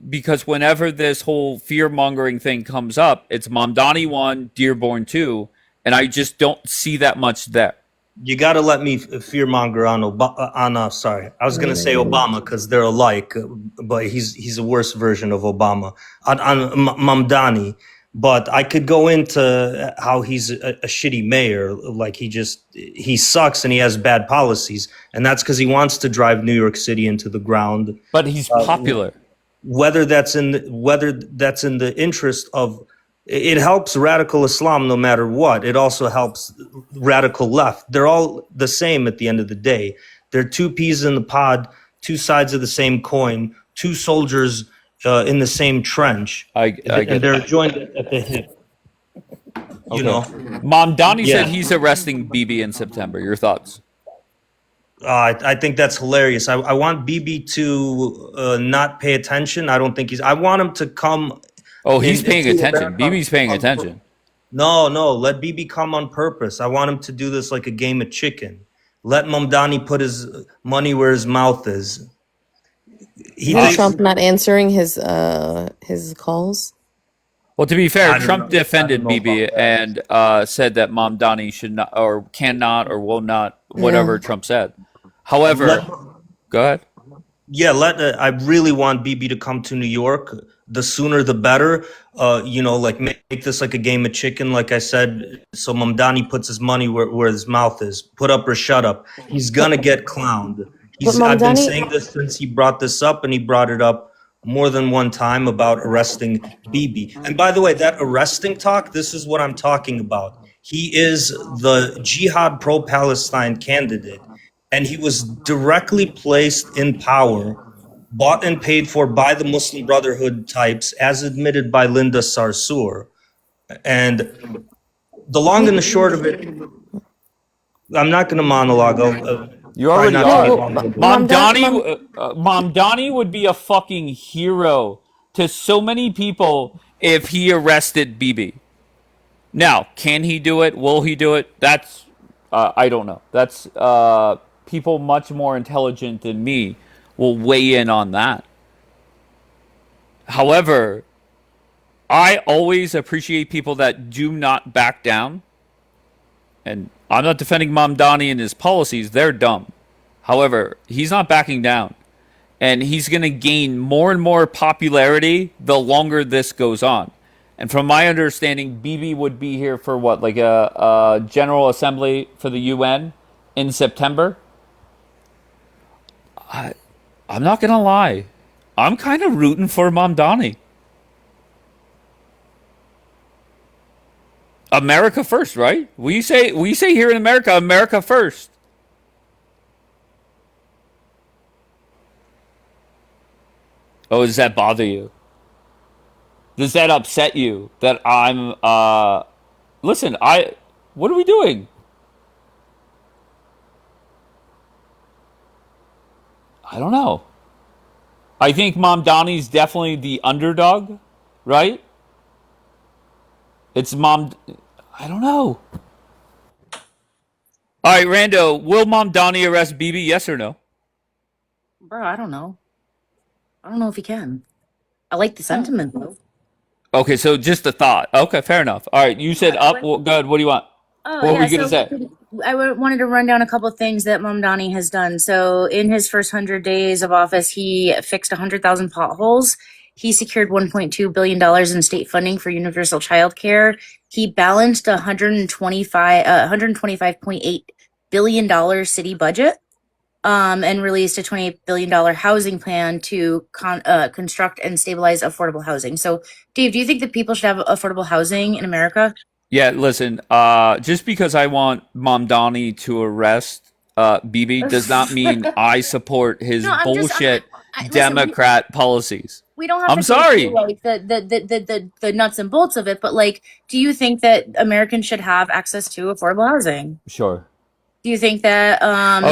because whenever this whole fear mongering thing comes up, it's Mamdani 1, Dearborn 2, and I just don't see that much there. You got to let me fearmonger on Obama. Sorry, I was going to say Obama because they're alike, but he's a worse version of Obama on Mamdani. But I could go into how he's a shitty mayor, like he sucks and he has bad policies, and that's because he wants to drive New York City into the ground. But he's popular. Whether that's in the interest of. It helps radical Islam no matter what. It also helps radical left. They're all the same at the end of the day. They're two peas in the pod, two sides of the same coin, two soldiers in the same trench. And they're joined at the hip. You know? Mamdani said he's arresting Bibi in September. Your thoughts? I think that's hilarious. I want Bibi to not pay attention. I don't think I want him to come. Oh, he's paying attention. Bibi's paying attention. No, let Bibi come on purpose. I want him to do this like a game of chicken. Let Mamdani put his money where his mouth is. Trump not answering his calls? Well, to be fair, Trump defended Bibi and said that Mamdani should not or cannot or will not, whatever Trump said. However, go ahead. Yeah, I really want Bibi to come to New York. The sooner the better. Like make this like a game of chicken, like I said. So Mamdani puts his money where his mouth is. Put up or shut up. He's gonna get clowned. I've been saying this since he brought this up, and he brought it up more than one time about arresting Bibi. And by the way, that arresting talk, this is what I'm talking about. He is the jihad pro-Palestine candidate, and he was directly placed in power, bought and paid for by the Muslim Brotherhood types, as admitted by Linda Sarsour. And the long and the short of it, I'm not going to monologue. You already are. Mamdani would be a fucking hero to so many people if he arrested Bibi. Now, can he do it? Will he do it? That's I don't know. That's people much more intelligent than me will weigh in on that. However, I always appreciate people that do not back down. And I'm not defending Mamdani and his policies. They're dumb. However, he's not backing down. And he's going to gain more and more popularity the longer this goes on. And from my understanding, Bibi would be here for what? Like a General Assembly for the UN in September? I'm not going to lie. I'm kind of rooting for Mamdani. America first, right? We say here in America, America first. Oh, does that bother you? Does that upset you that I'm listen, what are we doing? I don't know. I think Mamdani's definitely the underdog, right? I don't know. All right, Rando, will Mamdani arrest Bibi? Yes or no? Bro, I don't know. I don't know if he can. I like the sentiment though. Okay, so just a thought. Okay, fair enough. All right, you said up. Well, good. What do you want? What were you going to say? I wanted to run down a couple of things that Mamdani has done. So in his first 100 days of office, he fixed 100,000 potholes. He secured $1.2 billion in state funding for universal child care. He balanced a $125.8 billion city budget, and released a $28 billion housing plan to construct and stabilize affordable housing. So, Dave, do you think that people should have affordable housing in America? Yeah, listen, just because I want Mamdani to arrest Bibi does not mean I support his No, bullshit listen, Democrat policies. we don't have I'm to go sorry. through like the nuts and bolts of it, but like, do you think that Americans should have access to affordable housing? Sure. Do you think that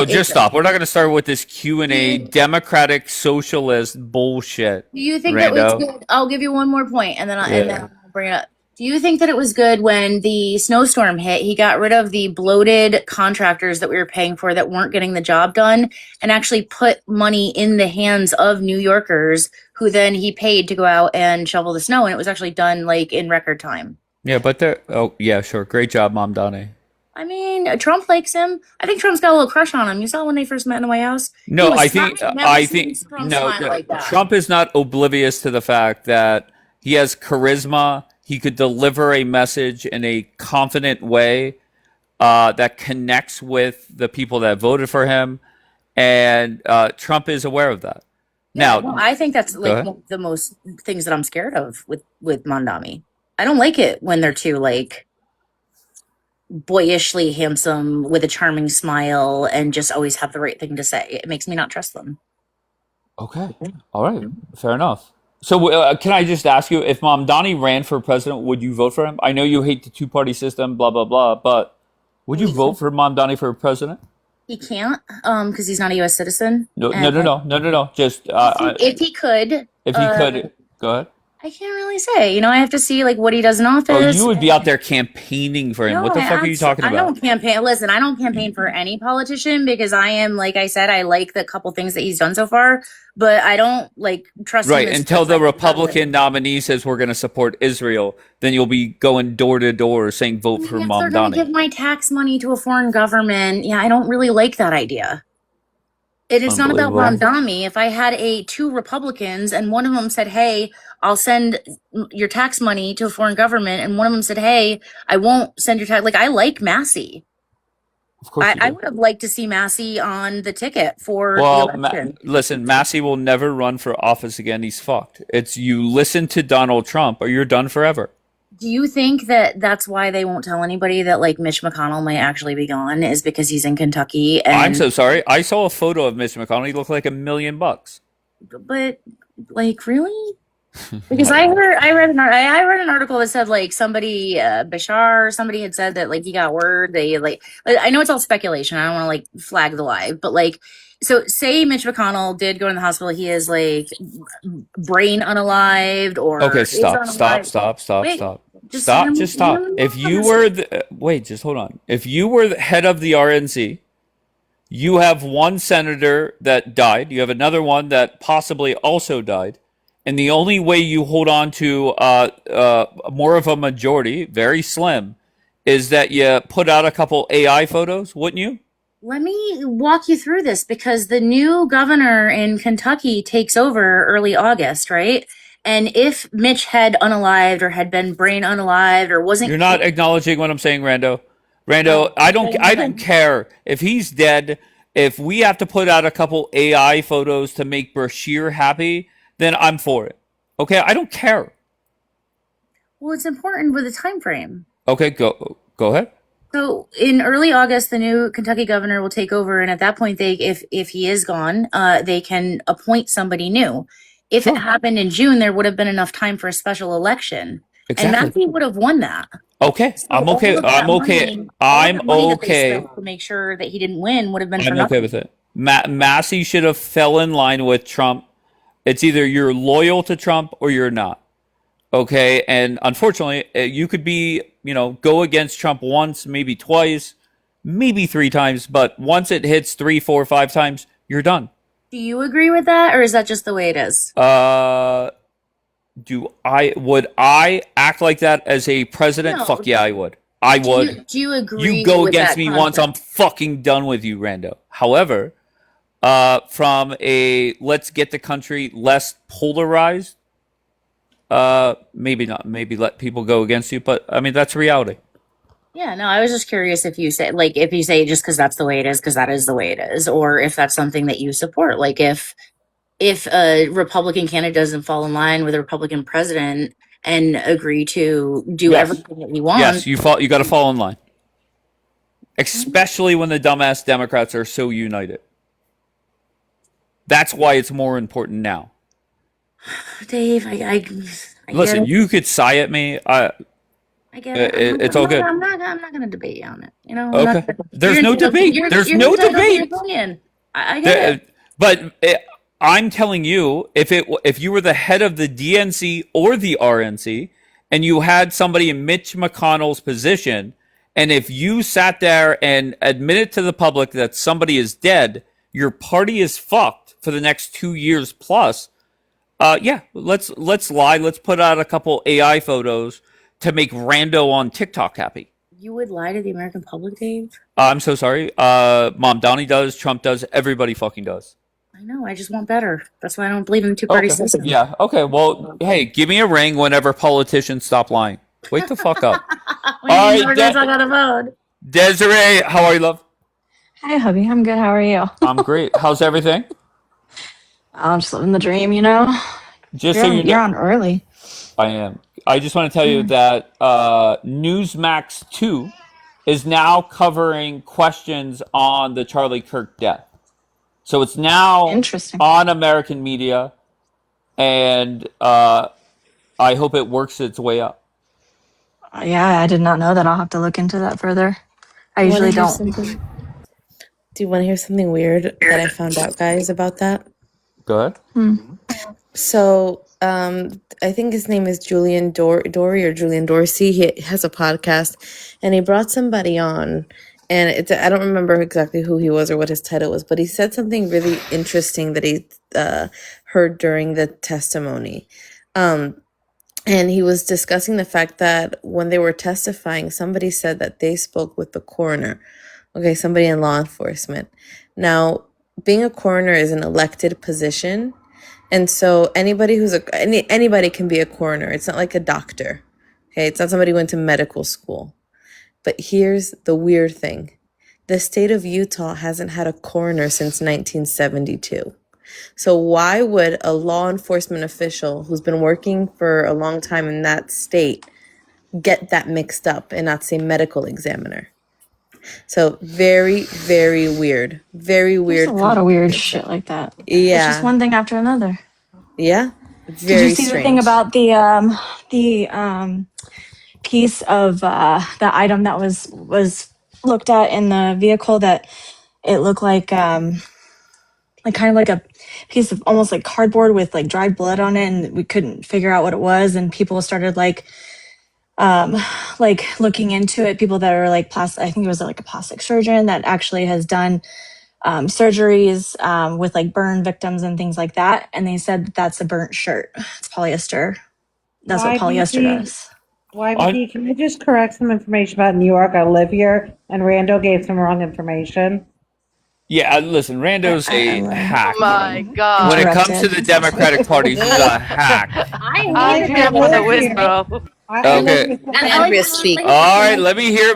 Just stop. We're not going to start with this Q&A Democratic socialist bullshit. Do you think that was Rando. good? I'll give you one more point, and then Yeah. I'll bring it up. Do you think that it was good when the snowstorm hit? He got rid of the bloated contractors that we were paying for that weren't getting the job done, and actually put money in the hands of New Yorkers, who then he paid to go out and shovel the snow, and it was actually done like in record time. Yeah, but they're... Oh, yeah, sure. Great job, Mamdani. I mean, Trump likes him. I think Trump's got a little crush on him. You saw when they first met in the White House? No, He was I think smiling. Never seen Trump no. smile like that. Trump is not oblivious to the fact that he has charisma. He could deliver a message in a confident way that connects with the people that voted for him, and Trump is aware of that. Yeah, Now, no, I think that's Go like ahead. one of the most things that I'm scared of with Mondami. I don't like it when they're too like boyishly handsome with a charming smile and just always have the right thing to say. It makes me not trust them. Okay, all right, fair enough. So, can I just ask you, if Mamdani ran for president, would you vote for him? I know you hate the two-party system, blah blah blah, but would you vote for Mamdani for president? He can't, because he's not a U.S. citizen. No, And no. Just if he could, if he could, go ahead. I can't really say. You know, I have to see like what he does in Oh, office. you would be out there campaigning for him. What the fuck are you talking I about? don't campaign. Listen, I don't campaign for any politician because I am, like I said, I like the couple things that he's done so far, but I don't like trust Right, him. until the Republican nominee says we're going to support Israel, then you'll be going door to door saying vote for If they're going to give Mamdani. my tax money to a foreign government, yeah, I don't really like that idea. It is not about Unbelievable. Mamdani. If I had two Republicans and one of them said, "Hey, I'll send your tax money to a foreign government," and one of them said, "Hey, I won't send your tax," like I like Massey. Of course you I do. would have liked to see Massey on the ticket for Well, the election. listen, Massey will never run for office again. He's fucked. It's you listen to Donald Trump or you're done forever. Do you think that that's why they won't tell anybody that like Mitch McConnell might actually be gone? Is because he's in Kentucky? And I'm so sorry. I saw a photo of Mitch McConnell. He looked like $1 million. but like really? Because I read an article that said like somebody Bashar or somebody had said that like he got word they like I know it's all speculation. I don't want to like flag the lie, but like so say Mitch McConnell did go in the hospital, he is like brain unalived or Okay, is stop. unalived. Wait, just hear me- Just stop. hear me If you out. were the, wait, just hold on. If you were the head of the RNC, you have one senator that died. You have another one that possibly also died. And the only way you hold on to more of a majority, very slim, is that you put out a couple AI photos, wouldn't you? Let me walk you through this because the new governor in Kentucky takes over early August, right? And if Mitch had unalived or had been brain unalived or wasn't You're not acknowledging what I'm saying, Rando. Rando, I don't care if he's dead. If we have to put out a couple AI photos to make Bashir happy, then I'm for it. Okay, I don't care. well, it's important with a time frame. Okay, go ahead. So in early August, the new Kentucky governor will take over, and at that point, if he is gone, they can appoint somebody new. If it happened in June, there would have been enough time for a special election, and Exactly. Matthew would have won that. Okay, I'm All okay. of that I'm okay. money- all I'm the money that they okay. spent to make sure that he didn't win would have been for I'm nothing. okay with it. Massey should have fell in line with Trump. It's either you're loyal to Trump or you're not. Okay, and unfortunately, you could be, go against Trump once, maybe twice, maybe 3 times, but once it hits 3, 4, 5 times, you're done. Do you agree with that, or is that just the way it is? Would I act like that as a president? No. Fuck yeah, I would. I would. Do you agree? You go with against that me once, I'm concept? fucking done with you, Rando. However, from a let's get the country less polarized maybe not. Maybe let people go against you, but I mean that's reality. Yeah, no, I was just curious if you say just because that's the way it is, because that is the way it is, or if that's something that you support. Like if a Republican candidate doesn't fall in line with a Republican president and agree to do Yes. everything that he wants. Yes, you got to fall in line. Especially when the dumbass Democrats are so united. That's why it's more important now. Dave, I Listen, get it. you could sigh at me. I get it. It's all good. I'm not going to debate you on it. You know. Okay. There's no debate. There's no debate. I get it. But I'm telling you, if you were the head of the DNC or the RNC, and you had somebody in Mitch McConnell's position, and if you sat there and admitted to the public that somebody is dead, your party is fucked for the next 2 years plus. Yeah, let's lie. Let's put out a couple AI photos to make Rando on TikTok happy. You would lie to the American public, Dave? I'm so sorry. Mom Donnie does. Trump does. Everybody fucking does. I know. I just want better. That's why I don't believe in two-party system. Yeah. Okay. Well, hey, give me a ring whenever politicians stop lying. Wake the fuck up. All right, I gotta vote. Desiree, how are you, love? Hi, hubby. I'm good. How are you? I'm great. How's everything? I'm just living the dream, you know. Just you're so on, you know, you're on early. I am. I just want to tell you that Newsmax 2 is now covering questions on the Charlie Kirk death. So it's now on American media, and I hope it works its way up. Yeah, I did not know that. I'll have to look into that further. I usually don't. Do you want to hear something weird that I found out, guys, about that? Go ahead. So, I think his name is Julian Dory or Julian Dorsey. He has a podcast, and he brought somebody on, and I don't remember exactly who he was or what his title was, but he said something really interesting that he heard during the testimony. And he was discussing the fact that when they were testifying, somebody said that they spoke with the coroner. Okay, somebody in law enforcement. Now, being a coroner is an elected position. And so anybody anybody can be a coroner. It's not like a doctor. Okay, it's not somebody who went to medical school. But here's the weird thing. The state of Utah hasn't had a coroner since 1972. So why would a law enforcement official who's been working for a long time in that state get that mixed up and not say medical examiner? So very, very weird. Very weird. There's a lot of weird shit like that. Yeah. It's just one thing after another. Yeah. Did you see the thing about the piece of the item that was looked at in the vehicle, that it looked like kind of like a piece of almost like cardboard with like dried blood on it, and we couldn't figure out what it was, and people started like looking into it. People that are like I think it was like a plastic surgeon that actually has done surgeries with like burn victims and things like that, and they said that's a burnt shirt. It's polyester. That's what polyester does. YBD, can you just correct some information about New York? I live here, and Rando gave some wrong information. Yeah, listen, Rando's a hack. Oh my God. When it comes to the Democratic Party, he's a hack. I hate him with a whisper. Okay. Andrea, speak. All right, let me hear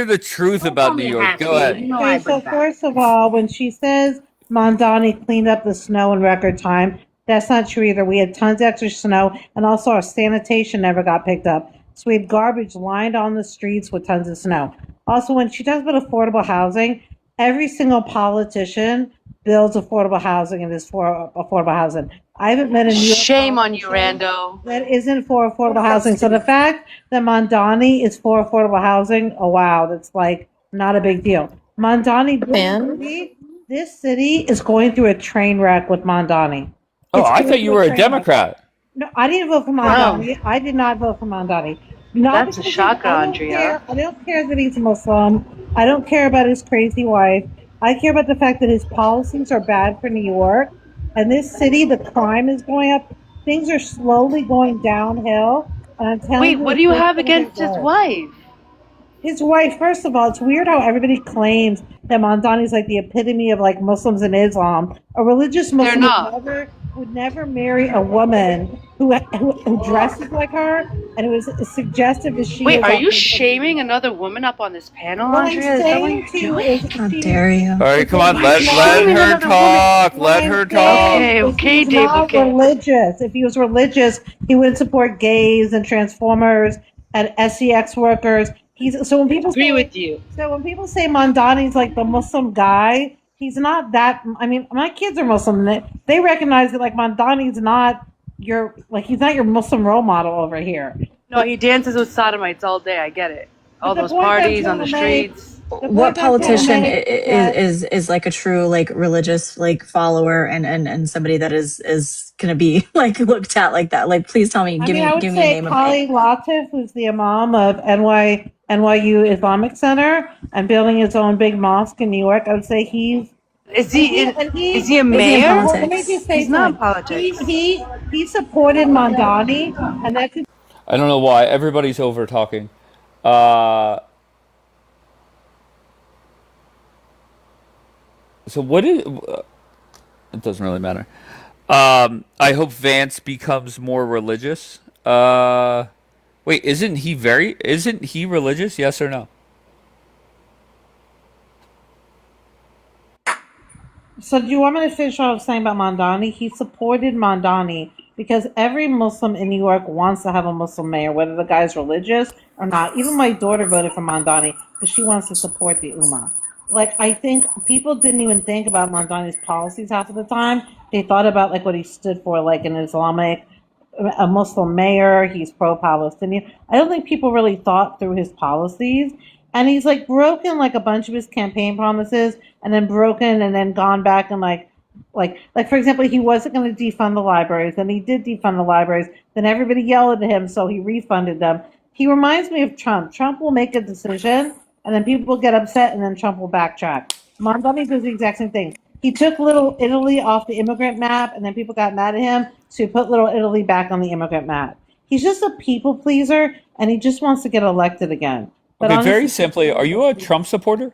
the truth about New York. Go ahead. Okay, so first of all, when she says Mondani cleaned up the snow in record time, that's not true either. We had tons of extra snow, and also our sanitation never got picked up. So we had garbage lined on the streets with tons of snow. Also, when she talks about affordable housing, every single politician builds affordable housing and is for affordable housing. I haven't met a New York Shame on you, Rando. that isn't for affordable housing. So the fact that Mondani is for affordable housing, oh wow, that's like not a big deal. Mondani, this city is going through a train wreck with Mondani. Oh, I thought you were a Democrat. No, I didn't vote for Mondani. I did not vote for Mondani. That's a shocker, Andrea. I don't care that he's a Muslim. I don't care about his crazy wife. I care about the fact that his policies are bad for New York. And this city, the crime is going up. Things are slowly going downhill. And I'm telling you, Wait, what do you have against his wife? His wife, first of all, it's weird how everybody claims that Mondani is like the epitome of like Muslims and Islam. A religious Muslim would never marry a woman who dresses like her and who is suggestive that she Wait, is are on you Facebook. shaming another woman up on this panel, What I'm Andrea? Is that what saying you're to you doing? is How dare you? All right, come on, Why are you let shaming her another woman? talk. what Let I'm her saying talk. Okay, is okay, he's Dave, not okay. religious. If he was religious, he wouldn't support gays and transformers and sex workers. When people Agree say with you. Mondani's like the Muslim guy, he's not that. I mean, my kids are Muslim. They recognize that like Mondani's not he's not your Muslim role model over here. No, he dances with sodomites all day. I get it. All the those point I'm parties on trying the to make, streets. the What point I'm trying to politician make is that is like a true like religious like follower and somebody that is gonna be like looked at like that? Like, please tell me, I mean, I would give me a say name of Kali Latif, who's the imam of NYU Islamic Center and building his own big mosque in New York. I would say Is he a Is he in mayor? well, let me just politics? say He's not in something. politics. He supported Mondani, and that's I don't know why everybody's over talking. Uh, so what is? It doesn't really matter. I hope Vance becomes more religious. Wait, isn't he religious? Yes or no? So do you want me to finish what I was saying about Mondani? He supported Mondani because every Muslim in New York wants to have a Muslim mayor, whether the guy's religious or not. Even my daughter voted for Mondani because she wants to support the Ummah. Like, I think people didn't even think about Mondani's policies half of the time. They thought about like what he stood for, like an Islamic, a Muslim mayor. He's pro-Palestinian. I don't think people really thought through his policies. And he's like broken like a bunch of his campaign promises and then broken and then gone back and like for example, he wasn't going to defund the libraries, and he did defund the libraries. Then everybody yelled at him, so he refunded them. He reminds me of Trump. Trump will make a decision, and then people will get upset, and then Trump will backtrack. Mondani does the exact same thing. He took Little Italy off the immigrant map, and then people got mad at him, so he put Little Italy back on the immigrant map. He's just a people pleaser, and he just wants to get elected again. But Okay, very honestly, simply, are you a Trump supporter?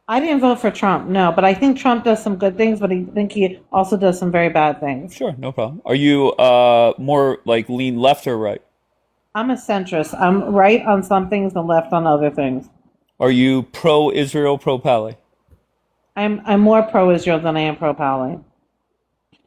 I didn't vote for Trump, no, but I think Trump does some good things, but I think he also does some very bad things. Sure, no problem. Are you more like lean left or right? I'm a centrist. I'm right on some things and left on other things. Are you pro-Israel, pro-Pally? I'm more pro-Israel than I am pro-Palestine.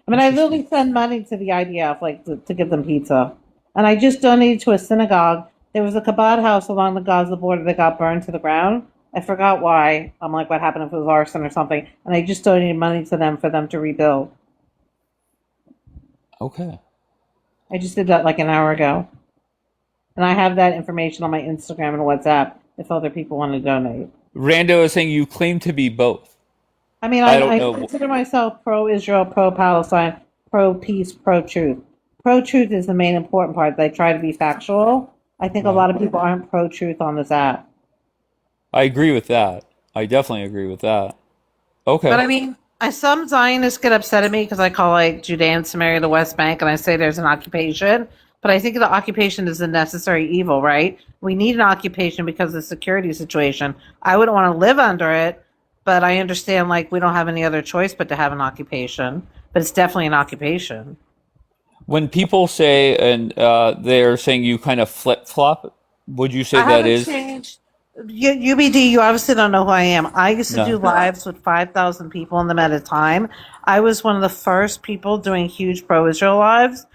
I mean, I literally send money to the IDF, like to give them pizza, and I just donated to a synagogue. There was a Chabad house along the Gaza border that got burned to the ground. I forgot why. I'm like, what happened if it was arson or something? And I just donated money to them for them to rebuild. Okay. I just did that like an hour ago. And I have that information on my Instagram and WhatsApp if other people want to donate. Rando is saying you claim to be both. I mean, I don't I know. consider myself pro-Israel, pro-Palestine, pro-peace, pro-truth. Pro-truth is the main important part. They try to be factual. I think a lot of people aren't pro-truth on this app. I agree with that. I definitely agree with that. Okay. But I mean, some Zionists get upset at me because I call like Judea and Samaria the West Bank, and I say there's an occupation. But I think the occupation is a necessary evil, right? We need an occupation because of the security situation. I wouldn't want to live under it, but I understand like we don't have any other choice but to have an occupation. But it's definitely an occupation. When people say, and they're saying you kind of flip-flop, would you say I that haven't is? changed. UBD, you obviously don't know who I am. I used to No. do lives with 5,000 people in them at a time. I was one of the first people doing huge pro-Israel lives,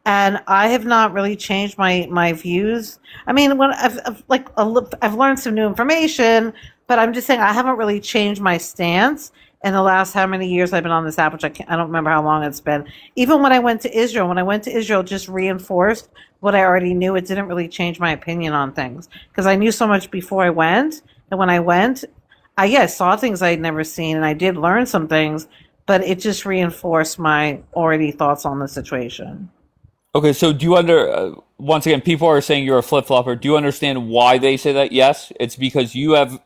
and I have not really changed my views. I mean, when I've learned some new information, but I'm just saying I haven't really changed my stance in the last how many years I've been on this app, which I don't remember how long it's been. Even when I went to Israel, just reinforced what I already knew. It didn't really change my opinion on things because I knew so much before I went. And when I went, I saw things I'd never seen, and I did learn some things, but it just reinforced my already thoughts on the situation. Okay, so do you once again, people are saying you're a flip-flopper. Do you understand why they say that? Yes, it's because you have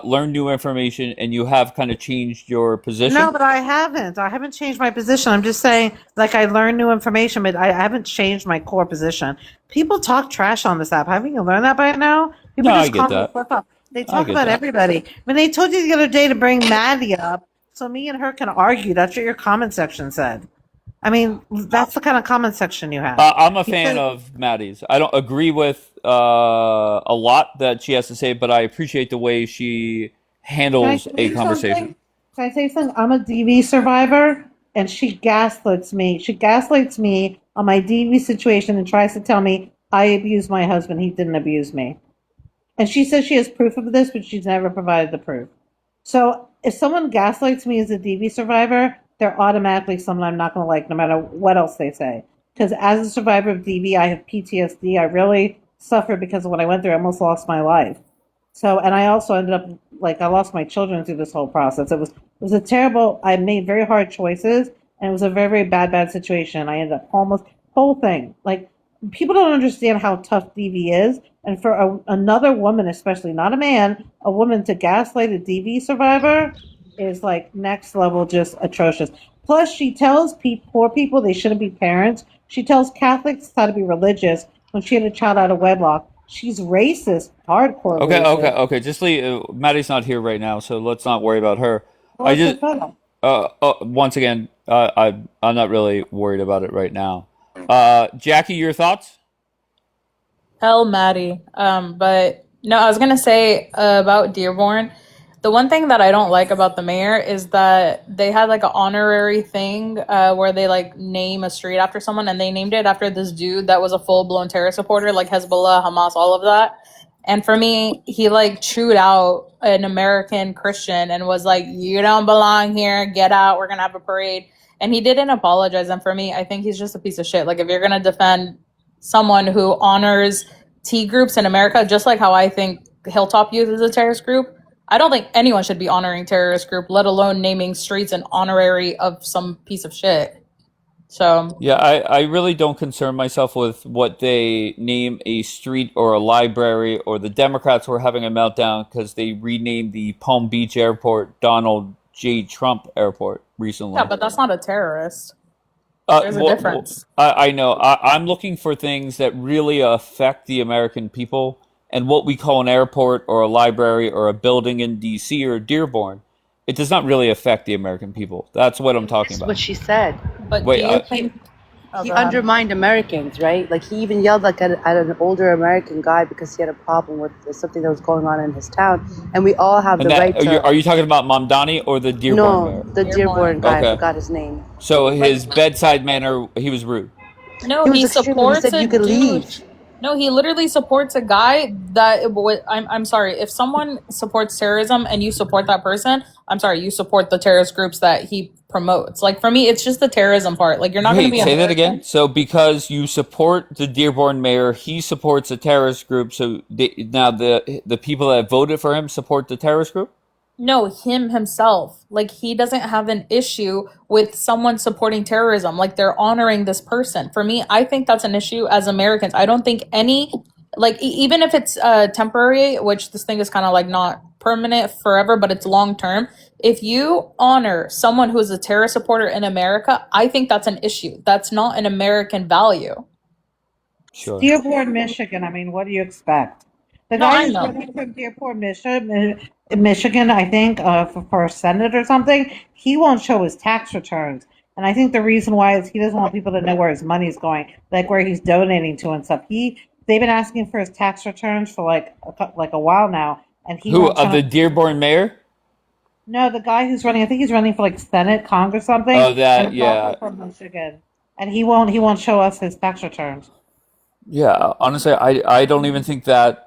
learned new information and you have kind of changed your position. No, but I haven't. I haven't changed my position. I'm just saying, like, I learned new information, but I haven't changed my core position. People talk trash on this app. Haven't you learned that by now? People No, I just get call me that. flip flop. They I talk get about that. everybody. When they told you the other day to bring Maddie up, so me and her can argue. That's what your comment section said. I mean, that's the kind of comment section you have. I'm a He fan said, of Maddie's. I don't agree with a lot that she has to say, but I appreciate the way she can I handles tell a you conversation. something? Can I say something? I'm a DV survivor, and she gaslights me. She gaslights me on my DV situation and tries to tell me I abused my husband. He didn't abuse me. And she says she has proof of this, but she's never provided the proof. So if someone gaslights me as a DV survivor, they're automatically someone I'm not going to like, no matter what else they say. Because as a survivor of DV, I have PTSD. I really suffered because of what I went through. I almost lost my life. So, and I also ended up like I lost my children through this whole process. It was a terrible. I made very hard choices, and it was a very very bad situation. I ended up homeless. Whole thing. Like people don't understand how tough DV is, and for another woman, especially not a man, a woman to gaslight a DV survivor is like next level, just atrocious. Plus, she tells poor people they shouldn't be parents. She tells Catholics how to be religious when she had a child out of wedlock. She's racist, hardcore racist. Okay. Just leave. Maddie's not here right now, so let's not worry about her. Well, I it's her just fault. once again, I'm not really worried about it right now. Jackie, your thoughts? Hell, Maddie. But no, I was gonna say about Dearborn. The one thing that I don't like about the mayor is that they had like an honorary thing where they like name a street after someone, and they named it after this dude that was a full blown terror supporter, like Hezbollah, Hamas, all of that. And for me, he like chewed out an American Christian and was like, "You don't belong here. Get out. We're gonna have a parade." And he didn't apologize. And for me, I think he's just a piece of shit. Like if you're gonna defend someone who honors T groups in America, just like how I think Hilltop Youth is a terrorist group, I don't think anyone should be honoring terrorist group, let alone naming streets an honorary of some piece of shit. So Yeah, I really don't concern myself with what they name a street or a library, or the Democrats were having a meltdown because they renamed the Palm Beach airport Donald J. Trump Airport recently. yeah, but that's not a terrorist. There's a Well, difference. I know. I'm looking for things that really affect the American people, and what we call an airport or a library or a building in D.C. or Dearborn, it does not really affect the American people. That's what I'm talking That's about. what she said. But Wait, do you think He go ahead. undermined Americans, right? Like he even yelled like at an older American guy because he had a problem with something that was going on in his town, and we all have and the right that to. are you talking about Mamdani or the Dearborn No, mayor? the Dearborn guy. I Okay. forgot his name. So his bedside manner, he was rude. No, He was he extremely. He supports said a you could dude. leave. No, he literally supports a guy that I'm sorry, if someone supports terrorism and you support that person, I'm sorry, you support the terrorist groups that he promotes. Like for me, it's just the terrorism part. Like you're not going to Wait, be say that American. again. So because you support the Dearborn mayor, he supports a terrorist group. So now the people that voted for him support the terrorist group. No, him himself. Like he doesn't have an issue with someone supporting terrorism. Like they're honoring this person. For me, I think that's an issue as Americans. I don't think any like even if it's temporary, which this thing is kind of like not permanent forever, but it's long term. If you honor someone who is a terror supporter in America, I think that's an issue. That's not an American value. Sure. Dearborn, Michigan. I mean, what do you expect? The No, guy I who's know. running from Dearborn, Michigan, I think, for a senate or something, he won't show his tax returns. And I think the reason why is he doesn't want people to know where his money's going, like where he's donating to and stuff. They've been asking for his tax returns for like a while now, and he Who won't of show. the Dearborn mayor? No, the guy who's running, I think he's running for like Senate, Congress, something. Oh, And that he's also yeah. from Michigan, and he won't show us his tax returns. Yeah, honestly, I don't even think that.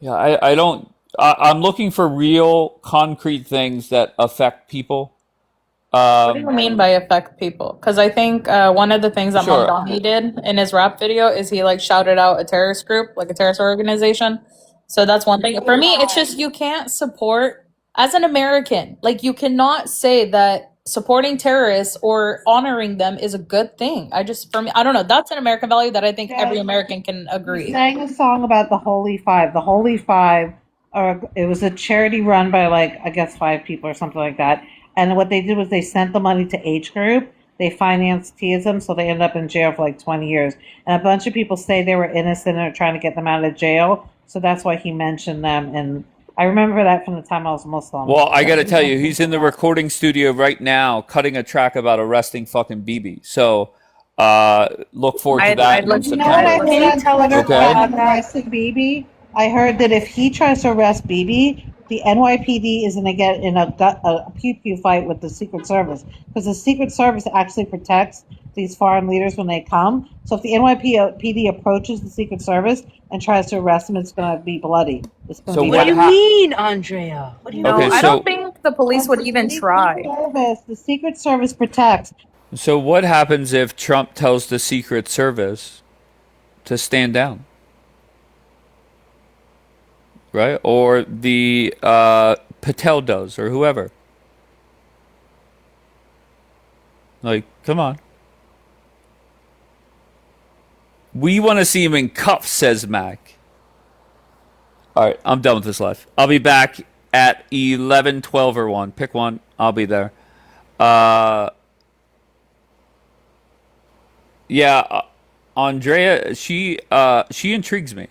Yeah, I don't. I'm looking for real, concrete things that affect people. What do you mean by affect people? Because I think one of the things that Sure. Mamdani did in his rap video is he like shouted out a terrorist group, like a terrorist organization. So that's one thing. For me, it's just you can't support as an American. Like you cannot say that supporting terrorists or honoring them is a good thing. I just for me, I don't know. That's an American value that I think every American can He agree. sang a song about the Holy Five. The Holy Five, it was a charity run by like I guess 5 people or something like that. And what they did was they sent the money to H group. They financed TISM, so they ended up in jail for like 20 years. And a bunch of people say they were innocent and are trying to get them out of jail. So that's why he mentioned them. And I remember that from the time I was Muslim. Well, I got to tell you, he's in the recording studio right now, cutting a track about arresting fucking Bibi. So, look forward to that in You know what I September. heard on Twitter Okay. about arresting Bibi? I heard that if he tries to arrest Bibi, the NYPD is going to get in a pew-pew fight with the Secret Service, because the Secret Service actually protects these foreign leaders when they come. So if the NYPD approaches the Secret Service and tries to arrest him, it's going to be bloody. It's going So to be what like, do you mean, Andrea? What do you Okay, mean? I so don't think the police would even try. The Secret Service protects. so what happens if Trump tells the Secret Service to stand down? Right? Or the Patel does, or whoever. Like, come on. We want to see him in cuffs, says Mac. All right, I'm done with this live. I'll be back at 11, 12, or 1. Pick one. I'll be there. Yeah, Andrea, she intrigues me.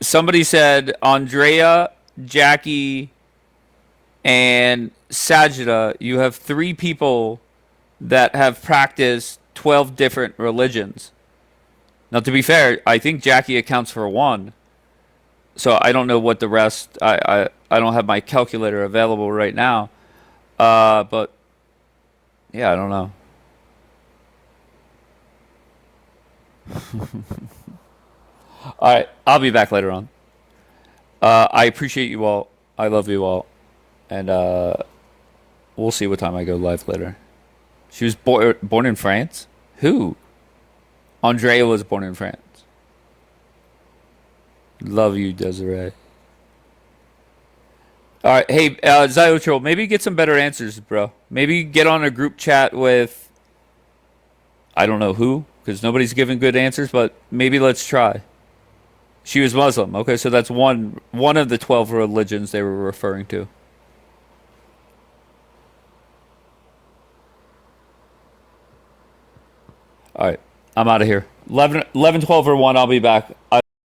Somebody said Andrea, Jackie, and Sajida, you have 3 people that have practiced 12 different religions. Now, to be fair, I think Jackie accounts for 1. So I don't know what the rest. I don't have my calculator available right now. But yeah, I don't know. All right, I'll be back later on. I appreciate you all. I love you all, and we'll see what time I go live later. She was born in France. Who? Andrea was born in France. Love you, Desiree. All right, hey, Ziocho, maybe get some better answers, bro. Maybe get on a group chat with, I don't know who, because nobody's giving good answers, but maybe let's try. She was Muslim. Okay, so that's one of the 12 religions they were referring to. All right, I'm out of here. 11, 12, or 1, I'll be back.